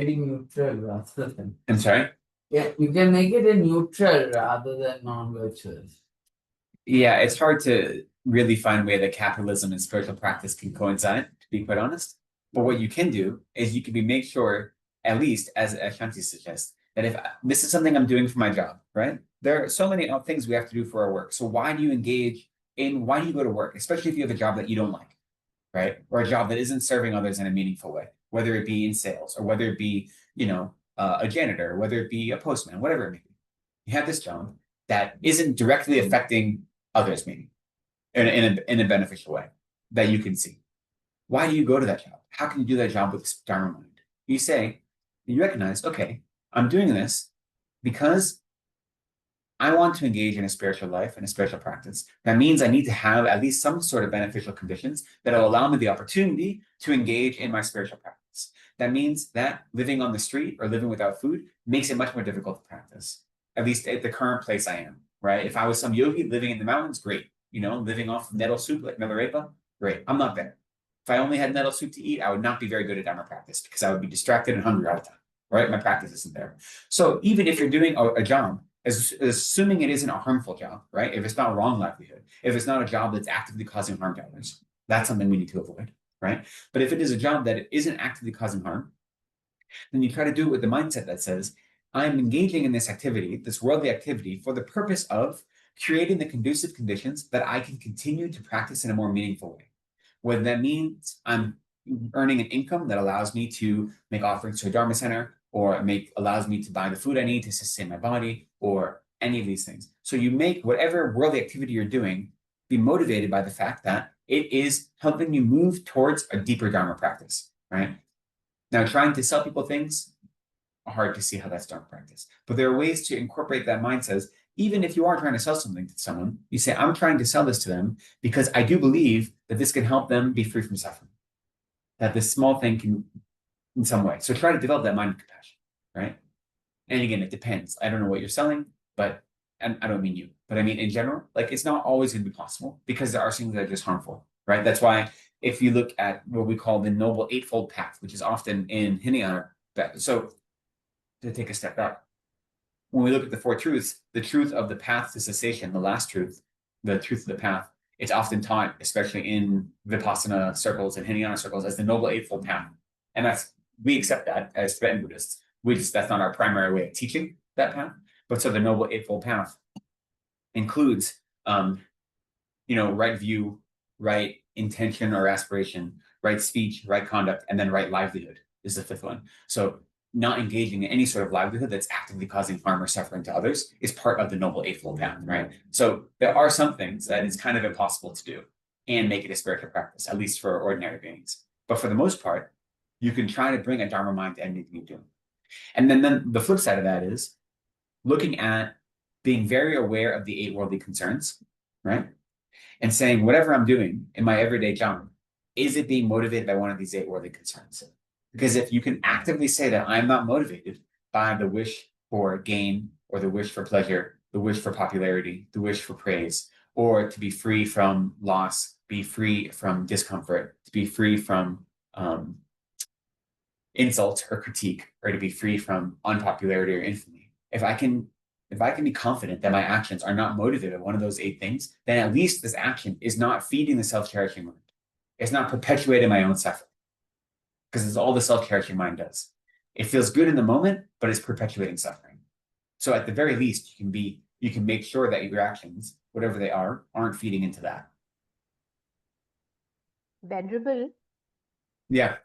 be neutral rather than. I'm sorry? Yeah, you can make it a neutral rather than non-virtual. Yeah, it's hard to really find a way that capitalism and spiritual practice can coincide, to be quite honest. But what you can do is you can make sure, at least as Shanti suggests, that if this is something I'm doing for my job, right? There are so many things we have to do for our work. So why do you go to work, especially if you have a job that you don't like, right? Or a job that isn't serving others in a meaningful way, whether it be in sales or whether it be, a janitor, whether it be a postman, whatever it may be. You have this job that isn't directly affecting others, maybe in a beneficial way that you can see. Why do you go to that job? How can you do that job with this Dharma mind? You recognize, okay, I'm doing this because I want to engage in a spiritual life and a spiritual practice. That means I need to have at least some sort of beneficial conditions that will allow me the opportunity to engage in my spiritual practice. That means that living on the street or living without food makes it much more difficult to practice, at least at the current place I am, right? If I was some yogi living in the mountains, great. Living off nettle soup like Milarepa, great. I'm not there. If I only had nettle soup to eat, I would not be very good at Dharma practice because I would be distracted and hungry all the time, right? My practice isn't there. So even if you're doing a job, assuming it isn't a harmful job, right? If it's not a wrong livelihood, if it's not a job that's actively causing harm to others, that's something we need to avoid, right? But if it is a job that isn't actively causing harm, then you try to do it with the mindset that says, I'm engaging in this activity, this worldly activity, for the purpose of creating the conducive conditions that I can continue to practice in a more meaningful way. Whether that means I'm earning an income that allows me to make offerings to a Dharma center, or allows me to buy the food I need to sustain my body, or any of these things. So you make whatever worldly activity you're doing be motivated by the fact that it is helping you move towards a deeper Dharma practice, right? Now, trying to sell people things, hard to see how that's Dharma practice. But there are ways to incorporate that mindset. even if you are trying to sell something to someone, you say, I'm trying to sell this to them because I do believe that this can help them be free from suffering, that this small thing can, in some way. So try to develop that mind of compassion, right? And again, it depends. I don't know what you're selling, but, and I don't mean you, but I mean in general, like it's not always going to be possible because there are things that are just harmful, right? That's why if you look at what we call the Noble Eightfold Path, which is often in Hinayana, so to take a step back, when we look at the Four Truths, the truth of the path to cessation, the last truth, the truth of the path, it's often taught, especially in Vipassana circles and Hinayana circles, as the Noble Eightfold Path. And that's, we accept that as Tibetan Buddhists. That's not our primary way of teaching that path. But so the Noble Eightfold Path includes, right view, right intention or aspiration, right speech, right conduct, and then right livelihood is the fifth one. So not engaging in any sort of livelihood that's actively causing harm or suffering to others is part of the Noble Eightfold Path, right? So there are some things that it's kind of impossible to do and make it a spiritual practice, at least for ordinary beings. But for the most part, you can try to bring a Dharma mind to anything you do. And then the flip side of that is looking at being very aware of the 8 worldly concerns, right? And saying, whatever I'm doing in my everyday job, is it being motivated by one of these 8 worldly concerns? Because if you can actively say that I'm not motivated by the wish for gain or the wish for pleasure, the wish for popularity, the wish for praise, or to be free from loss, be free from discomfort, to be free from insult or critique, or to be free from unpopularity or infamy. If I can be confident that my actions are not motivated by one of those 8 things, then at least this action is not feeding the self-cherishing mind. It's not perpetuating my own suffering. Because it's all the self-cherishing mind does. It feels good in the moment, but it's perpetuating suffering. So at the very least, you can make sure that your actions, whatever they are, aren't feeding into that. Venerable. Yeah.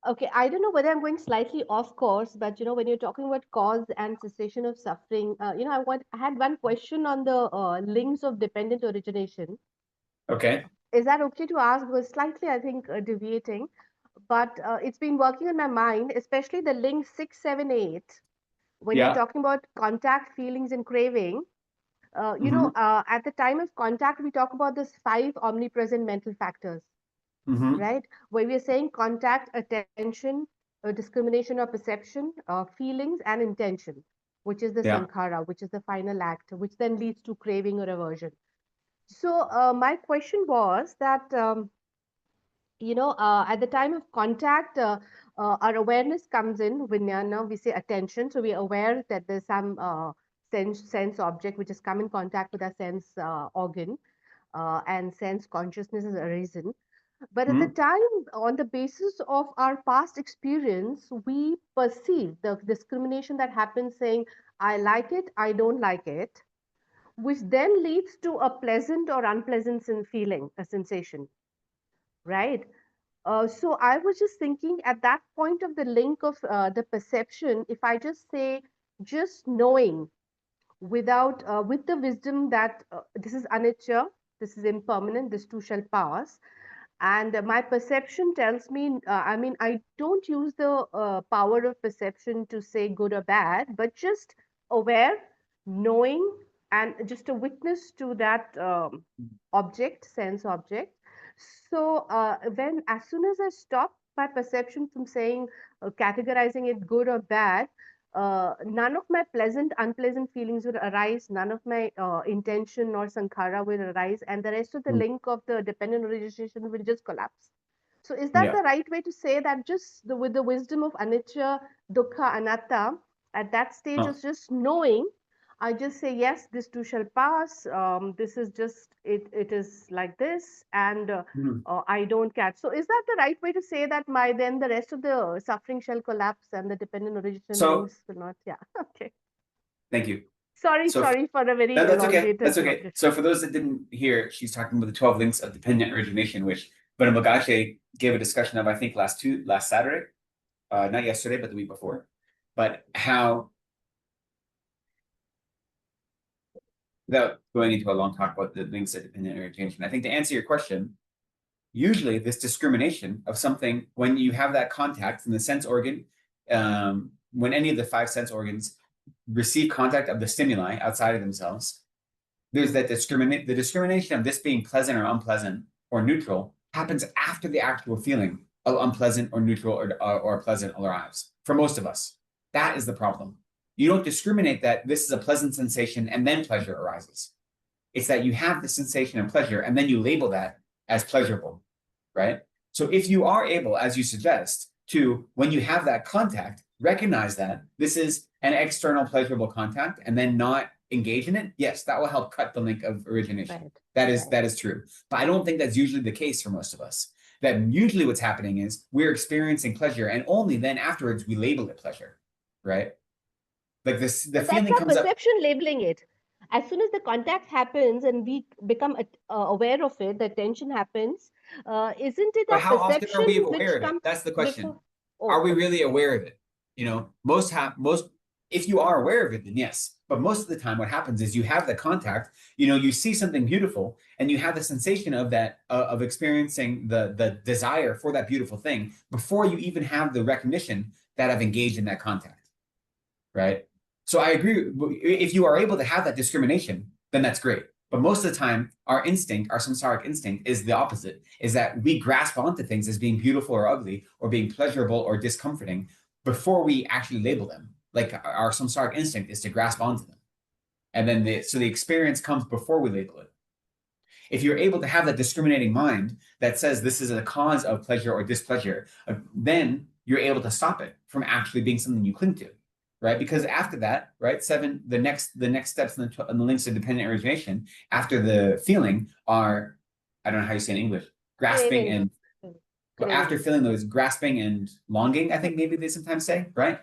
Okay, I don't know whether I'm going slightly off course, but when you're talking about cause and cessation of suffering, I had one question on the links of dependent origination. Okay. Is that okay to ask? Because slightly, I think, deviating, but it's been working on my mind, especially the link 6, 7, 8. When you're talking about contact, feelings, and craving, at the time of contact, we talk about this 5 omnipresent mental factors. Right? Where we are saying contact, attention, discrimination or perception, feelings, and intention, which is the sankhara, which is the final act, which then leads to craving or aversion. So my question was that, at the time of contact, our awareness comes in, vijnana, we say attention. So we are aware that there's some sense object which has come in contact with our sense organ, and sense consciousness has arisen. But at the time, on the basis of our past experience, we perceive the discrimination that happens saying, I like it, I don't like it, which then leads to a pleasant or unpleasant feeling, a sensation, right? So I was just thinking at that point of the link of the perception, if I just say, just knowing without, with the wisdom that this is anicca, this is impermanent, this too shall pass. And my perception tells me, I don't use the power of perception to say good or bad, but just aware, knowing, and just a witness to that object, sense object. So as soon as I stop my perception from saying, categorizing it good or bad, none of my pleasant, unpleasant feelings will arise. None of my intention or sankhara will arise, and the rest of the link of the dependent origination will just collapse. So, is that the right way to say that? Just with the wisdom of anicca, dukkha, anatta, at that stage of just knowing, I just say yes, this too shall pass. This is just it. It is like this, and I don't catch. So, is that the right way to say that? Then the rest of the suffering shall collapse, and the dependent origin links will not. Yeah. Okay. Thank you. Sorry for a very that's okay. elongated. That's okay. So for those that didn't hear, she's talking about the 12 links of dependent origination, which Venerable Gache gave a discussion of, I think, last Saturday, not yesterday, but the week before. But how, without going into a long talk about the links of dependent origination, I think to answer your question, usually this discrimination of something, when you have that contact in the sense organ, when any of the 5 sense organs receive contact of the stimuli outside of themselves, there's that the discrimination of this being pleasant or unpleasant or neutral happens after the actual feeling of unpleasant or neutral or pleasant arrives for most of us. That is the problem. You don't discriminate that this is a pleasant sensation and then pleasure arises. It's that you have the sensation of pleasure and then you label that as pleasurable, right? So if you are able, as you suggest, to, when you have that contact, recognize that this is an external pleasurable contact and then not engage in it, yes, that will help cut the link of origination. Right. That is true. But I don't think that's usually the case for most of us. That usually what's happening is we're experiencing pleasure and only then afterwards we label it pleasure, right? Like this, the But feeling that's our comes up. perception labeling it. As soon as the contact happens and we become aware of it, the attention happens, isn't it But a how often perception are we aware which of it? comes That's the question. before? Oh, Are we okay. really aware of it? You know, most, if you are aware of it, then yes. But most of the time, what happens is you have the contact, you know, you see something beautiful and you have the sensation of that, of experiencing the desire for that beautiful thing before you even have the recognition that I've engaged in that contact, right? So I agree. If you are able to have that discrimination, then that's great. But most of the time, our instinct, our samsaric instinct is the opposite, is that we grasp onto things as being beautiful or ugly or being pleasurable or discomforting before we actually label them. Like our samsaric instinct is to grasp onto them. And then so the experience comes before we label it. If you're able to have that discriminating mind that says this is a cause of pleasure or displeasure, then you're able to stop it from actually being something you cling to, right? Because after that, right, the next steps in the links of dependent origination after the feeling are, I don't know how you say in English, grasping Craving. and Craving. after feeling those grasping and longing, I think maybe they sometimes say, right?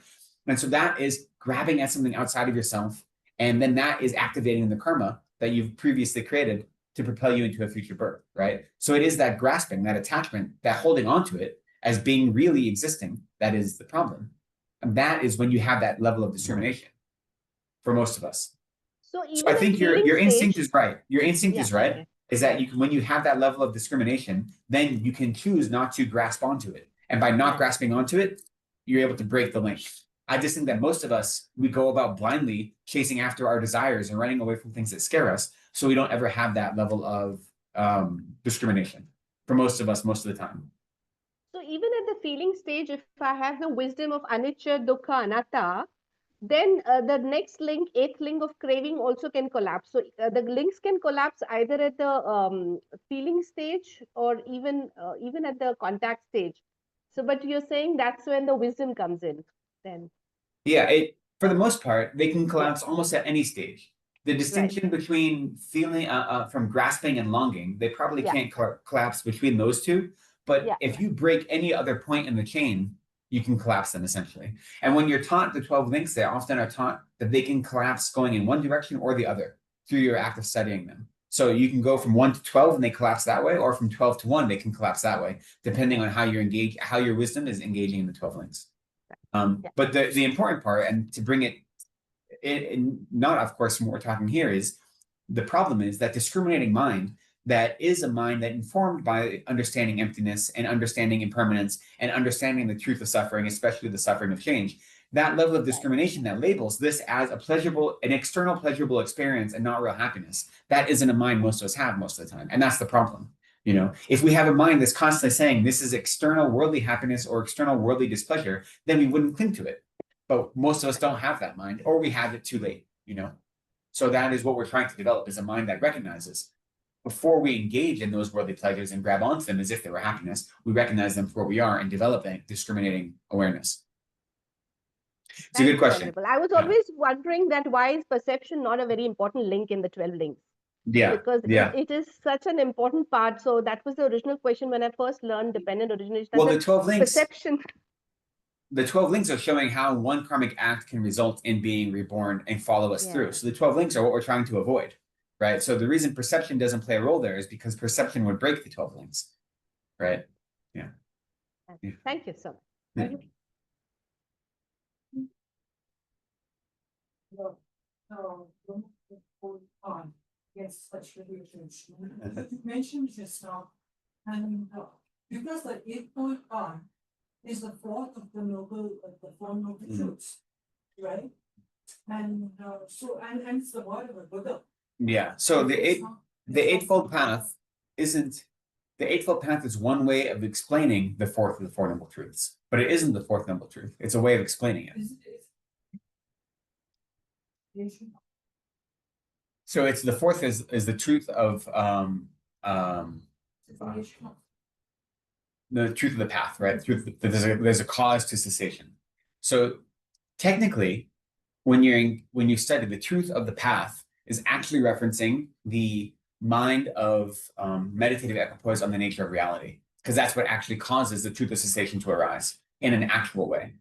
And so that is grabbing at something outside of yourself. And then that is activating the karma that you've previously created to propel you into a future birth, right? So it is that grasping, that attachment, that holding on to it as being really existing, that is the problem. And that is when you have that level of discrimination for most of us. So So even I think at your feeling instinct stage, is right. Your instinct yeah, is right. okay. Is that you can, when you have that level of discrimination, then you can choose not to grasp onto it. And by not Right. grasping onto it, you're able to break the link. I just think that most of us, we go about blindly chasing after our desires and running away from things that scare us. So we don't ever have that level of discrimination for most of us, most of the time. So even at the feeling stage, if I have the wisdom of anicca, dukkha, anatta, then the next link, eighth link of craving also can collapse. So the links can collapse either at the feeling stage or even at the contact stage. So, but you're saying that's when the wisdom comes in then. Yeah, for the most part, they can collapse almost at any stage. The distinction between feeling from grasping and longing, they probably Yeah. can't collapse between those two. But Yeah. if you break any other point in the chain, you can collapse them essentially. And when you're taught the 12 links, they often are taught that they can collapse going in one direction or the other through your act of studying them. So you can go from 1 to 12 and they collapse that way, or from 12 to 1, they can collapse that way, depending on how you're engaged, how your wisdom is engaging in the 12 links. But the important part, and to bring it not, of course, from what we're talking here, is the problem is that discriminating mind that is a mind that informed by understanding emptiness and understanding impermanence and understanding the truth of suffering, especially the suffering of change. That level of discrimination that labels this as an external pleasurable experience and not real happiness, that isn't a mind most of us have most of the time. And that's the problem. You know, if we have a mind that's constantly saying this is external worldly happiness or external worldly displeasure, then we wouldn't cling to it. But most of us don't have that mind, or we have it too late, you know? So that is what we're trying to develop, is a mind that recognizes before we engage in those worldly pleasures and grab onto them as if they were happiness, we recognize them for what we are and develop a discriminating awareness. It's a good question. Venerable. I was always wondering that why is perception not a very important link in the 12 links? Yeah. Because it is such an important part. So that was the original question when I first learned dependent origination. Well, the 12 links. Perception. The 12 links are showing how one karmic act can result in being reborn and follow us through. So the 12 links are what we're trying to avoid, right? So the reason perception doesn't play a role there is because perception would break the 12 links, right? Yeah. Thank you so much. Yeah. Yes, such a huge. You mentioned just now, and because the 8-point on is the fourth of the noble, the four noble truths, right? And so, and it's the word of the Buddha. Yeah, so the Eightfold Path isn't, the Eightfold Path is one way of explaining the fourth of the Four Noble Truths, but it isn't the fourth noble truth. It's a way of explaining it. So it's the fourth is the truth of the truth of the path, right? There's a cause to cessation. So technically, when you study the truth of the path is actually referencing the mind of meditative equipoise on the nature of reality, because that's what actually causes the truth of cessation to arise in an actual way.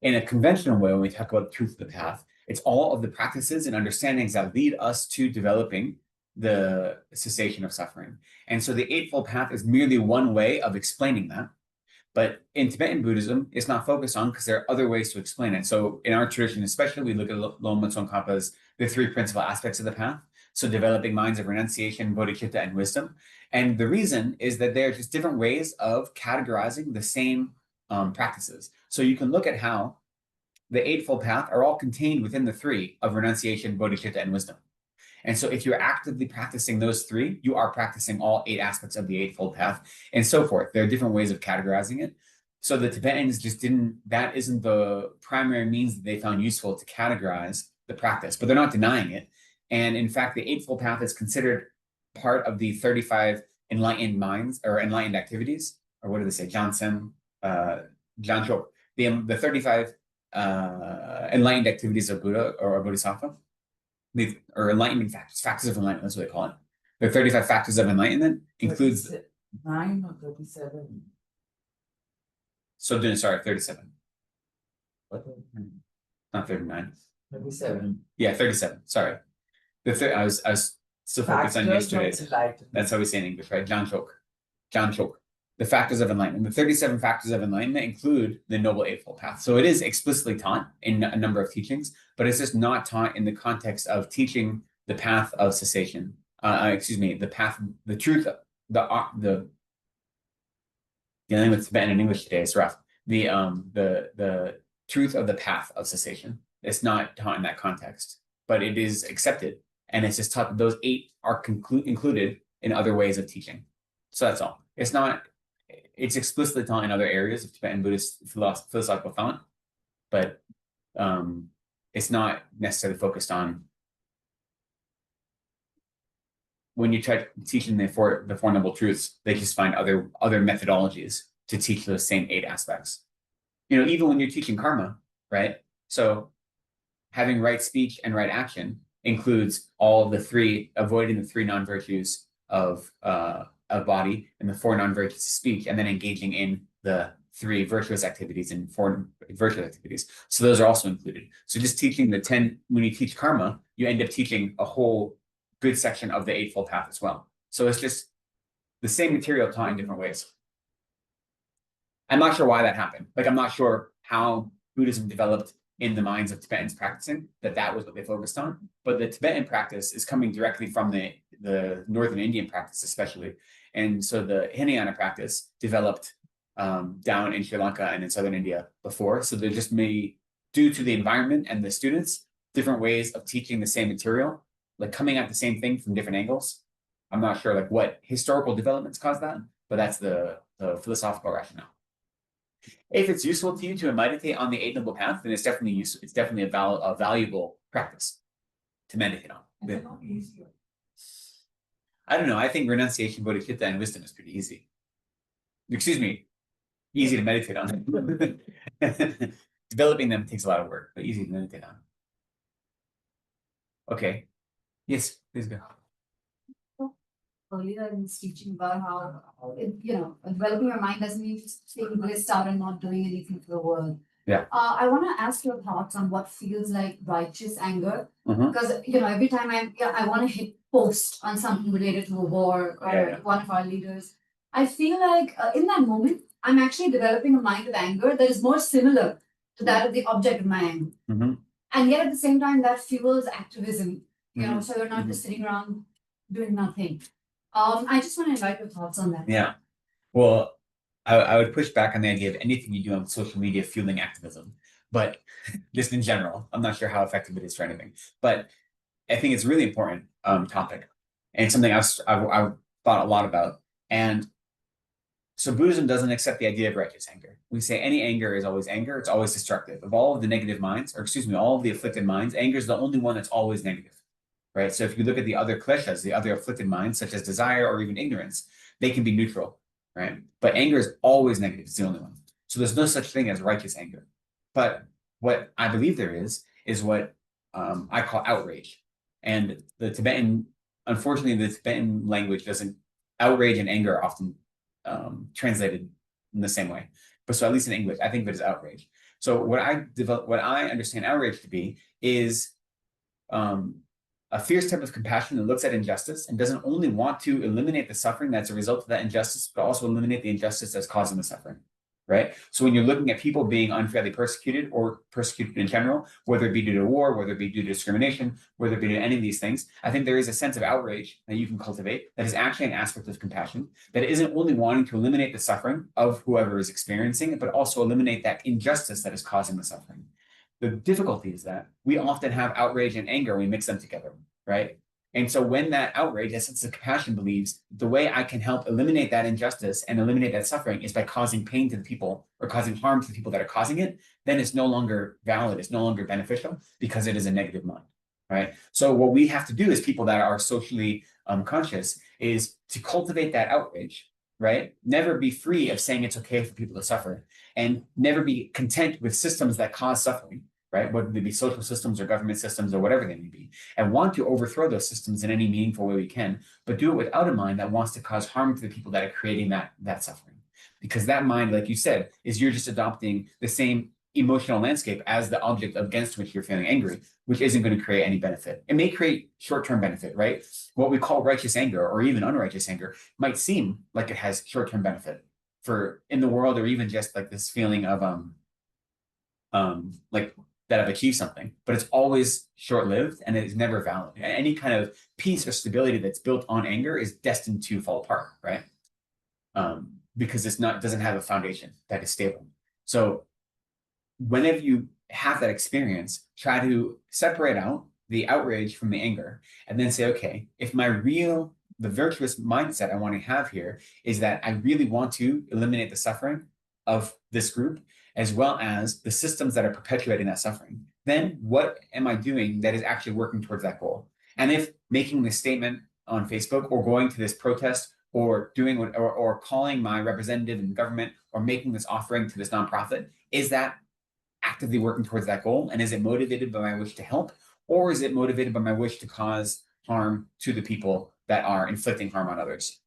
In a conventional way, when we talk about the truth of the path, it's all of the practices and understandings that lead us to developing the cessation of suffering. And so the Eightfold Path is merely one way of explaining that. But in Tibetan Buddhism, it's not focused on because there are other ways to explain it. So in our tradition, especially, we look at Loma Tsongkhapa's the three principal aspects of the path. So developing minds of renunciation, bodhicitta, and wisdom. And the reason is that they're just different ways of categorizing the same practices. So you can look at how the Eightfold Path are all contained within the three of renunciation, bodhicitta, and wisdom. And so if you're actively practicing those three, you are practicing all 8 aspects of the Eightfold Path and so forth. There are different ways of categorizing it. So the Tibetans just that isn't the primary means that they found useful to categorize the practice, but they're not denying it. And in fact, the Eightfold Path is considered part of the 35 enlightened minds or enlightened activities, or what do they say? Gyalten, Gyalten, the 35 enlightened activities of Buddha or a Bodhisattva. Or enlightenment factors of enlightenment, that's what they call it. The 35 factors of enlightenment includes 9 or 37. So sorry, 37. What? Not 39. 37. Yeah, 37. Sorry. I was so focused on yesterday's. That's how we say in English, right? Janchok. The factors of enlightenment. The 37 factors of enlightenment include the Noble Eightfold Path. So it is explicitly taught in a number of teachings, but it's just not taught in the context of teaching the path of cessation. The path, the truth, the dealing with Tibetan and English today is rough. The truth of the path of cessation. It's not taught in that context, but it is accepted, and it's just taught that those 8 are included in other ways of teaching. So that's all. It's explicitly taught in other areas of Tibetan Buddhist philosophical thought, but it's not necessarily focused on. When you try teaching the four noble truths, they just find other methodologies to teach those same 8 aspects. Even when you're teaching karma, right? So having right speech and right action includes all the 3, avoiding the 3 non-virtues of body and the 4 non-virtuous of speech, and then engaging in the 3 virtuous activities and 4 virtuous activities. So those are also included. So just teaching the 10, when you teach karma, you end up teaching a whole good section of the Eightfold Path as well. So it's just the same material taught in different ways. I'm not sure why that happened. I'm not sure how Buddhism developed in the minds of Tibetans practicing, that was what they focused on. But the Tibetan practice is coming directly from the Northern Indian practice, especially. And so the Hinayana practice developed down in Sri Lanka and in Southern India before. So they're just due to the environment and the students, different ways of teaching the same material, coming at the same thing from different angles. I'm not sure what historical developments caused that, but that's the philosophical rationale. If it's useful to you to meditate on the Eight Noble Path, then it's definitely useful. It's definitely a valuable practice to meditate on. I don't know. I think renunciation, bodhicitta, and wisdom is pretty easy. Excuse me, easy to meditate on. Developing them takes a lot of work, but easy to meditate on. Okay. Yes, please go. Earlier in this teaching about how, developing your mind doesn't mean just staying blissed out and not doing anything for the world. Yeah. I want to ask your thoughts on what feels like righteous anger. Mhm. Because, every time I want to hit post on something related to a war or one of our leaders, I feel like in that moment, I'm actually developing a mind of anger that is more similar to that of the object of my anger. Mhm. And yet at the same time, that fuels activism, Mhm. so you're not just sitting around doing nothing. I just want to invite your thoughts on that. Yeah. Well, I would push back on the idea of anything you do on social media fueling activism, but just in general, I'm not sure how effective it is for anything. But I think it's a really important topic, and it's something I've thought a lot about. And so Buddhism doesn't accept the idea of righteous anger. We say any anger is always anger. It's always destructive. Of all of the negative minds, or excuse me, all of the afflicted minds, anger is the only one that's always negative, right? So if you look at the other kleshas, the other afflicted minds, such as desire or even ignorance, they can be neutral, right? But anger is always negative. It's the only one. So there's no such thing as righteous anger. But what I believe there is what I call outrage. And the Tibetan, unfortunately, the Tibetan language doesn't, outrage and anger are often translated in the same way. But so at least in English, I think of it as outrage. So what I understand outrage to be is a fierce type of compassion that looks at injustice and doesn't only want to eliminate the suffering that's a result of that injustice, but also eliminate the injustice that's causing the suffering, right? So when you're looking at people being unfairly persecuted or persecuted in general, whether it be due to war, whether it be due to discrimination, whether it be due to any of these things, I think there is a sense of outrage that you can cultivate that is actually an aspect of compassion that isn't only wanting to eliminate the suffering of whoever is experiencing it, but also eliminate that injustice that is causing the suffering. The difficulty is that we often have outrage and anger, we mix them together, right? And so when that outrage, that sense of compassion believes the way I can help eliminate that injustice and eliminate that suffering is by causing pain to the people or causing harm to the people that are causing it, then it's no longer valid, it's no longer beneficial because it is a negative mind, right? So what we have to do as people that are socially conscious is to cultivate that outrage, right? Never be free of saying it's okay for people to suffer and never be content with systems that cause suffering, right? Whether they be social systems or government systems or whatever they may be, and want to overthrow those systems in any meaningful way we can, but do it without a mind that wants to cause harm to the people that are creating that suffering. Because that mind, like you said, is you're just adopting the same emotional landscape as the object against which you're feeling angry, which isn't going to create any benefit. It may create short-term benefit, right? What we call righteous anger or even unrighteous anger might seem like it has short-term benefit for in the world, or even just like this feeling of like that I've achieved something, but it's always short-lived and it's never valid. Any kind of peace or stability that's built on anger is destined to fall apart, right? Because doesn't have a foundation that is stable. So whenever you have that experience, try to separate out the outrage from the anger and then say, okay, if the virtuous mindset I want to have here is that I really want to eliminate the suffering of this group, as well as the systems that are perpetuating that suffering, then what am I doing that is actually working towards that goal? And if making this statement on Facebook or going to this protest or doing or calling my representative in government or making this offering to this nonprofit, is that actively working towards that goal? And is it motivated by my wish to help? Or is it motivated by my wish to cause harm to the people that are inflicting harm on others?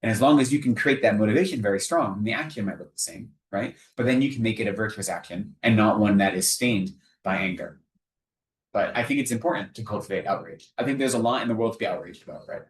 And as long as you can create that motivation very strong, the action might look the same, right? But then you can make it a virtuous action and not one that is stained by anger. But I think it's important to cultivate outrage. I think there's a lot in the world to be outraged about, right?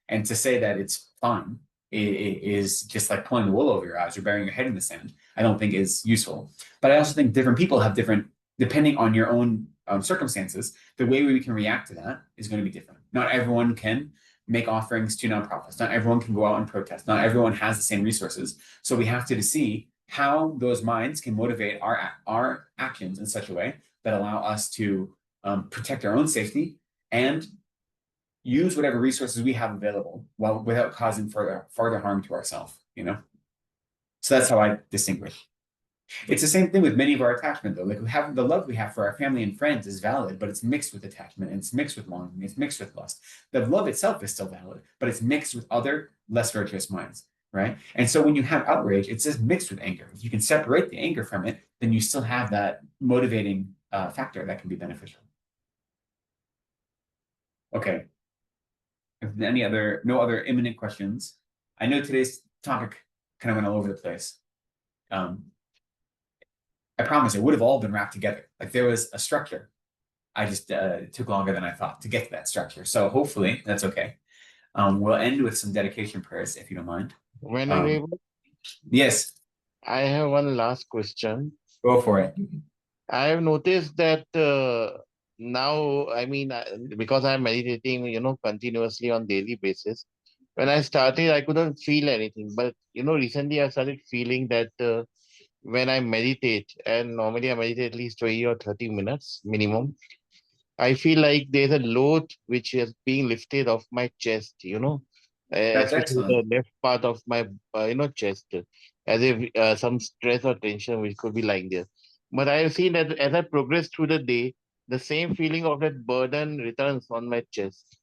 And to say that it's fine is just like pulling the wool over your eyes or burying your head in the sand, I don't think is useful. But I also think different people have different, depending on your own circumstances, the way we can react to that is going to be different. Not everyone can make offerings to nonprofits. Not everyone can go out and protest. Not everyone has the same resources. So we have to see how those minds can motivate our actions in such a way that allow us to protect our own safety and use whatever resources we have available without causing further harm to ourselves, So that's how I distinguish. It's the same thing with many of our attachment, though. Like we have the love we have for our family and friends is valid, but it's mixed with attachment, and it's mixed with longing, it's mixed with lust. The love itself is still valid, but it's mixed with other less virtuous minds, right? And so when you have outrage, it's just mixed with anger. If you can separate the anger from it, then you still have that motivating factor that can be beneficial. Okay. If no other imminent questions, I know today's topic kind of went all over the place. I promise it would have all been wrapped together. Like there was a structure. I just took longer than I thought to get to that structure. So hopefully that's okay. We'll end with some dedication prayers, if you don't mind. Venerable, yes. I have one last question. Go for it. I have noticed that now, because I'm meditating, continuously on daily basis. When I started, I couldn't feel anything. But, recently I started feeling that when I meditate, and normally I meditate at least 20 or 30 minutes minimum, I feel like there's a load which is being lifted off my chest, That's especially the excellent. left part of my, chest, as if some stress or tension which could be lying there. But I have seen that as I progress through the day, the same feeling of that burden returns on my chest.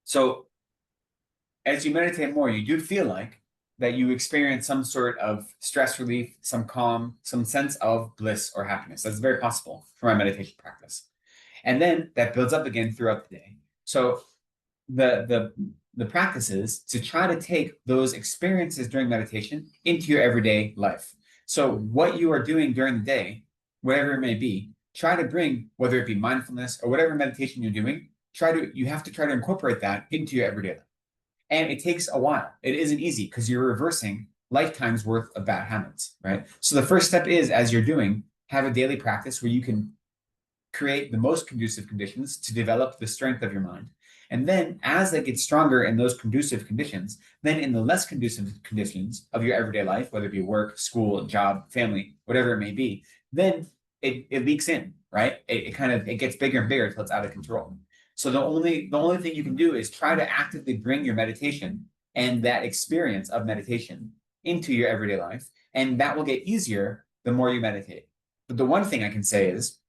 So as you meditate more, you do feel like that you experience some sort of stress relief, some calm, some sense of bliss or happiness. That's very possible for my meditation practice. And then that builds up again throughout the day. So the practice is to try to take those experiences during meditation into your everyday life. So what you are doing during the day, whatever it may be, try to bring, whether it be mindfulness or whatever meditation you're doing, you have to try to incorporate that into your everyday life. And it takes a while. It isn't easy because you're reversing lifetimes worth of bad habits, right? So the first step is, as you're doing, have a daily practice where you can create the most conducive conditions to develop the strength of your mind. And then as they get stronger in those conducive conditions, then in the less conducive conditions of your everyday life, whether it be work, school, job, family, whatever it may be, then it leaks in, right? It gets bigger and bigger until it's out of control. So the only thing you can do is try to actively bring your meditation and that experience of meditation into your everyday life. And that will get easier the more you meditate. But the one thing I can say is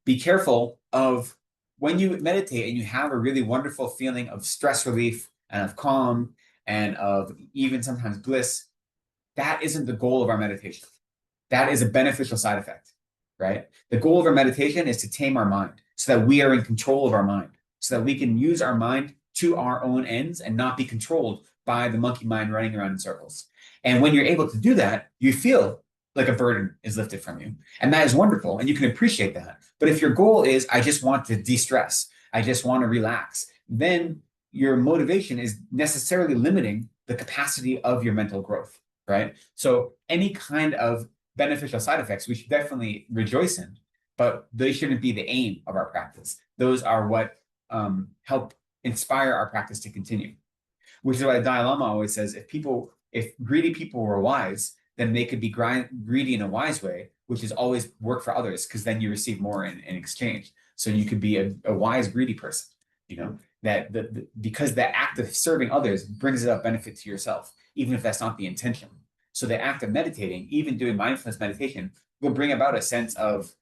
be careful of when you meditate and you have a really wonderful feeling of stress relief and of calm and of even sometimes bliss. That isn't the goal of our meditation. That is a beneficial side effect, right? The goal of our meditation is to tame our mind so that we are in control of our mind, so that we can use our mind to our own ends and not be controlled by the monkey mind running around in circles. And when you're able to do that, you feel like a burden is lifted from you. And that is wonderful. And you can appreciate that. But if your goal is, I just want to de-stress, I just want to relax, then your motivation is necessarily limiting the capacity of your mental growth, right? So any kind of beneficial side effects we should definitely rejoice in, but they shouldn't be the aim of our practice. Those are what help inspire our practice to continue. Which is why the Dalai Lama always says, if greedy people were wise, then they could be greedy in a wise way, which is always work for others, because then you receive more in exchange. So you could be a wise, greedy person, because the act of serving others brings about benefit to yourself, even if that's not the intention. So the act of meditating, even doing mindfulness meditation, will bring about a sense of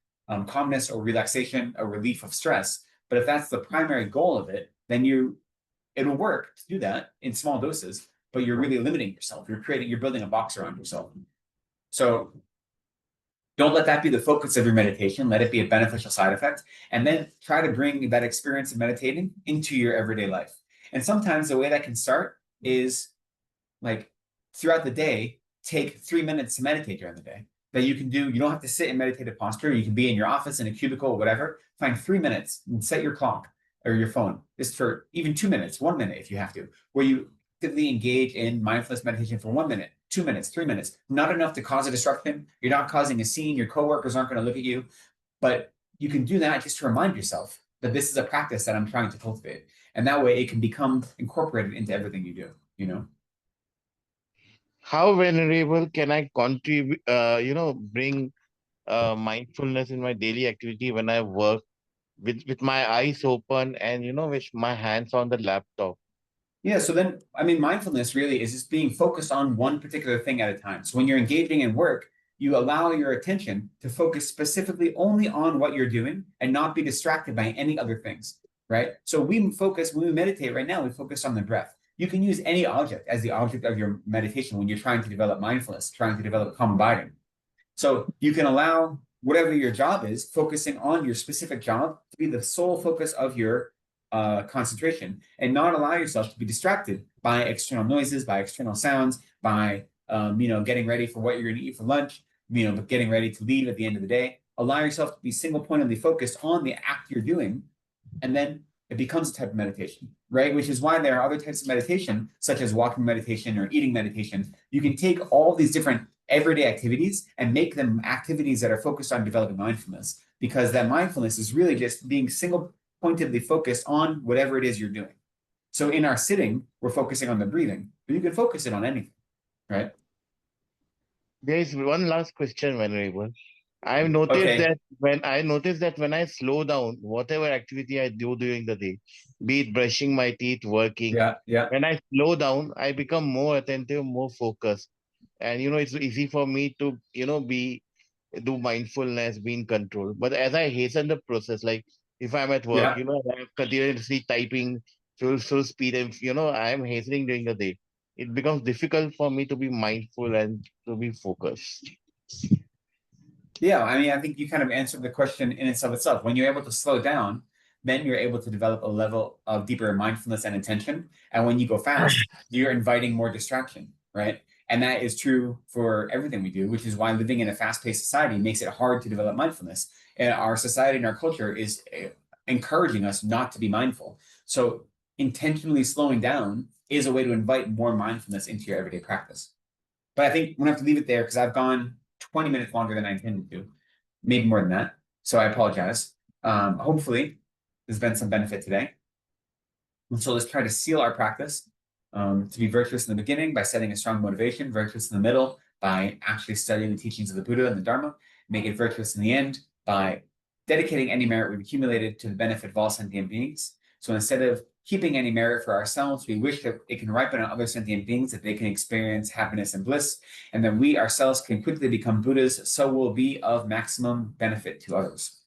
calmness or relaxation or relief of stress. But if that's the primary goal of it, then it'll work to do that in small doses, but you're really limiting yourself. You're building a box around yourself. So don't let that be the focus of your meditation. Let it be a beneficial side effect. And then try to bring that experience of meditating into your everyday life. And sometimes the way that can start is like throughout the day, take 3 minutes to meditate during the day. That you can do, you don't have to sit in meditative posture. You can be in your office, in a cubicle, or whatever. Find 3 minutes and set your clock or your phone just for even 2 minutes, 1 minute if you have to, where you actively engage in mindfulness meditation for 1 minute, 2 minutes, 3 minutes. Not enough to cause a disruption. You're not causing a scene. Your coworkers aren't going to look at you, but you can do that just to remind yourself that this is a practice that I'm trying to cultivate. And that way it can become incorporated into everything you do, How venerable can I contribute, bring mindfulness in my daily activity when I work with my eyes open and, with my hands on the laptop? Yeah, so then, mindfulness really is just being focused on one particular thing at a time. So when you're engaging in work, you allow your attention to focus specifically only on what you're doing and not be distracted by any other things, right? So when we meditate right now, we focus on the breath. You can use any object as the object of your meditation when you're trying to develop mindfulness, trying to develop calm abiding. So you can allow whatever your job is, focusing on your specific job to be the sole focus of your concentration, and not allow yourself to be distracted by external noises, by external sounds, by getting ready for what you're going to eat for lunch, getting ready to leave at the end of the day. Allow yourself to be single-pointedly focused on the act you're doing, and then it becomes a type of meditation, right? Which is why there are other types of meditation, such as walking meditation or eating meditation. You can take all these different everyday activities and make them activities that are focused on developing mindfulness, because that mindfulness is really just being single-pointedly focused on whatever it is you're doing. So in our sitting, we're focusing on the breathing, but you can focus it on anything, right? There is one last question, Venerable. I've noticed Okay. that when I slow down, whatever activity I do during the day, be it brushing my teeth, working, Yeah. when I slow down, I become more attentive, more focused. And it's easy for me to, do mindfulness, be in control. But as I hasten the process, like if I'm at work, Yeah. I'm continuously typing full speed and I'm hastening during the day. It becomes difficult for me to be mindful and to be focused. Yeah, I mean, I think you kind of answered the question in itself. When you're able to slow down, then you're able to develop a level of deeper mindfulness and attention. And when you go fast, you're inviting more distraction, right? And that is true for everything we do, which is why living in a fast-paced society makes it hard to develop mindfulness. And our society and our culture is encouraging us not to be mindful. So intentionally slowing down is a way to invite more mindfulness into your everyday practice. But I think we're gonna have to leave it there because I've gone 20 minutes longer than I intended to, maybe more than that. So I apologize. Hopefully, there's been some benefit today. And so let's try to seal our practice to be virtuous in the beginning by setting a strong motivation, virtuous in the middle by actually studying the teachings of the Buddha and the Dharma, make it virtuous in the end by dedicating any merit we've accumulated to the benefit of all sentient beings. So instead of keeping any merit for ourselves, we wish that it can ripen on other sentient beings, that they can experience happiness and bliss, and then we ourselves can quickly become Buddhas, so we'll be of maximum benefit to others.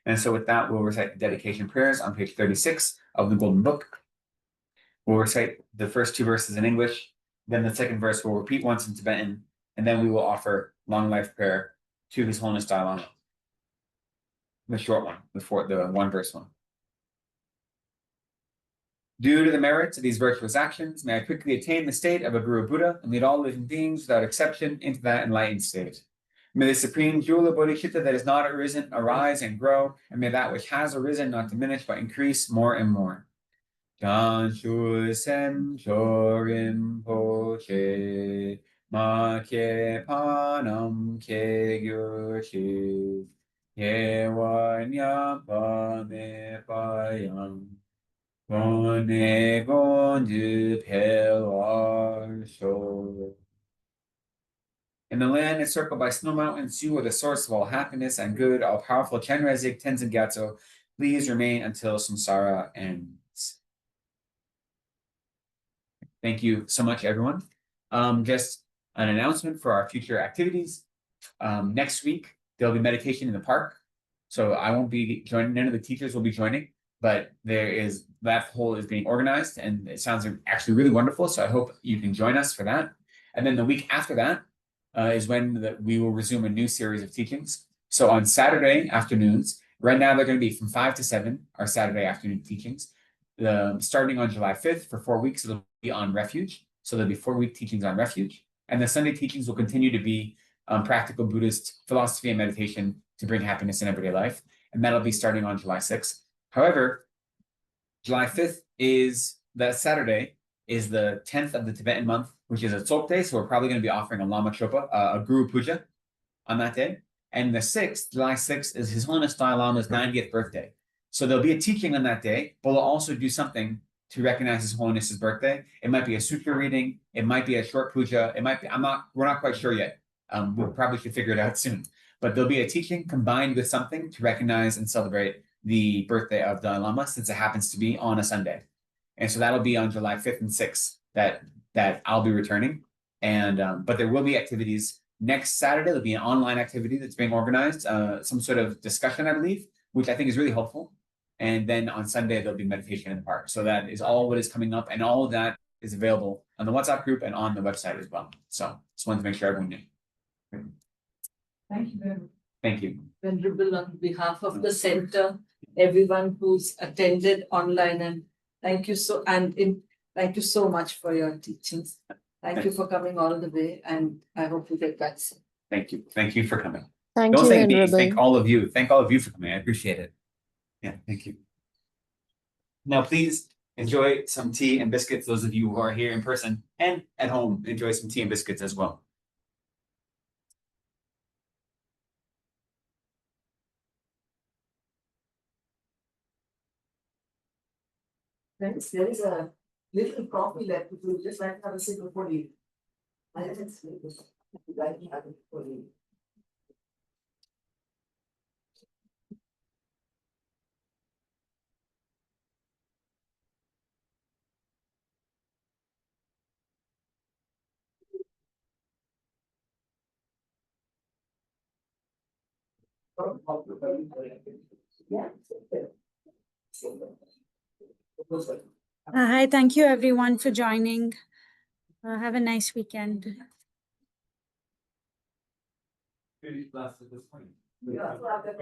And so with that, we'll recite the dedication prayers on page 36 of the Golden Book. We'll recite the first two verses in English, then the second verse we'll repeat once in Tibetan, and then we will offer long life prayer to His Holiness Dalai Lama. The short one, the one verse one. Due to the merits of these virtuous actions, may I quickly attain the state of a Guru Buddha and lead all living beings without exception into that enlightened state. May the supreme jewel of bodhicitta that has not arisen arise and grow, and may that which has arisen not diminish but increase more and more. Choe Sem Chorim Poche Ma Ke Panam Ke Gyurchi Ye Wanya Pa Me Payam Gone Gondu Pel Show. In the land encircled by snow mountains, you are the source of all happiness and good, all powerful Chenrezig Tenzin Gyatso. Please remain until samsara ends. Thank you so much, everyone. Just an announcement for our future activities. Next week, there'll be meditation in the park. So I won't be joining, none of the teachers will be joining, but that whole is being organized and it sounds actually really wonderful. So I hope you can join us for that. And then the week after that is when we will resume a new series of teachings. So on Saturday afternoons, right now they're going to be from 5 to 7, our Saturday afternoon teachings. Starting on July 5th for 4 weeks, it'll be on refuge. So there'll be 4-week teachings on refuge. And the Sunday teachings will continue to be practical Buddhist philosophy and meditation to bring happiness in everyday life. And that'll be starting on July 6th. However, July 5th is that Saturday is the 10th of the Tibetan month, which is a Tsokte. So we're probably going to be offering a Lama Chopa, a Guru Puja on that day. And the 6th, July 6th, is His Holiness Dalai Lama's 90th birthday. So there'll be a teaching on that day, but we'll also do something to recognize His Holiness's birthday. It might be a sutra reading. It might be a short puja. It might be, we're not quite sure yet. We probably should figure it out soon. But there'll be a teaching combined with something to recognize and celebrate the birthday of Dalai Lama, since it happens to be on a Sunday. And so that'll be on July 5th and 6th that I'll be returning. And but there will be activities next Saturday. There'll be an online activity that's being organized, some sort of discussion, I believe, which I think is really helpful. And then on Sunday, there'll be meditation in the park. So that is all what is coming up. And all of that is available on the WhatsApp group and on the website as well. So just wanted to make sure everyone knew. Thank you very much. Thank you. Venerable, on behalf of the center, everyone who's attended online, and thank you so much for your teachings. Thank you for coming all the way, and I hope you get back soon. Thank you. Thank you for coming. Thank Don't you, thank me. Venerable. Thank all of you. Thank all of you for coming. I appreciate it. Yeah, thank you. Now, please enjoy some tea and biscuits. Those of you who are here in person and at home, enjoy some tea and biscuits as well. Friends, there is a little coffee left. If you would just like to have a sip before you. I didn't sleep. If you'd like to have it before you. Hi, thank you everyone for joining. Have a nice weekend. Yeah, so I've got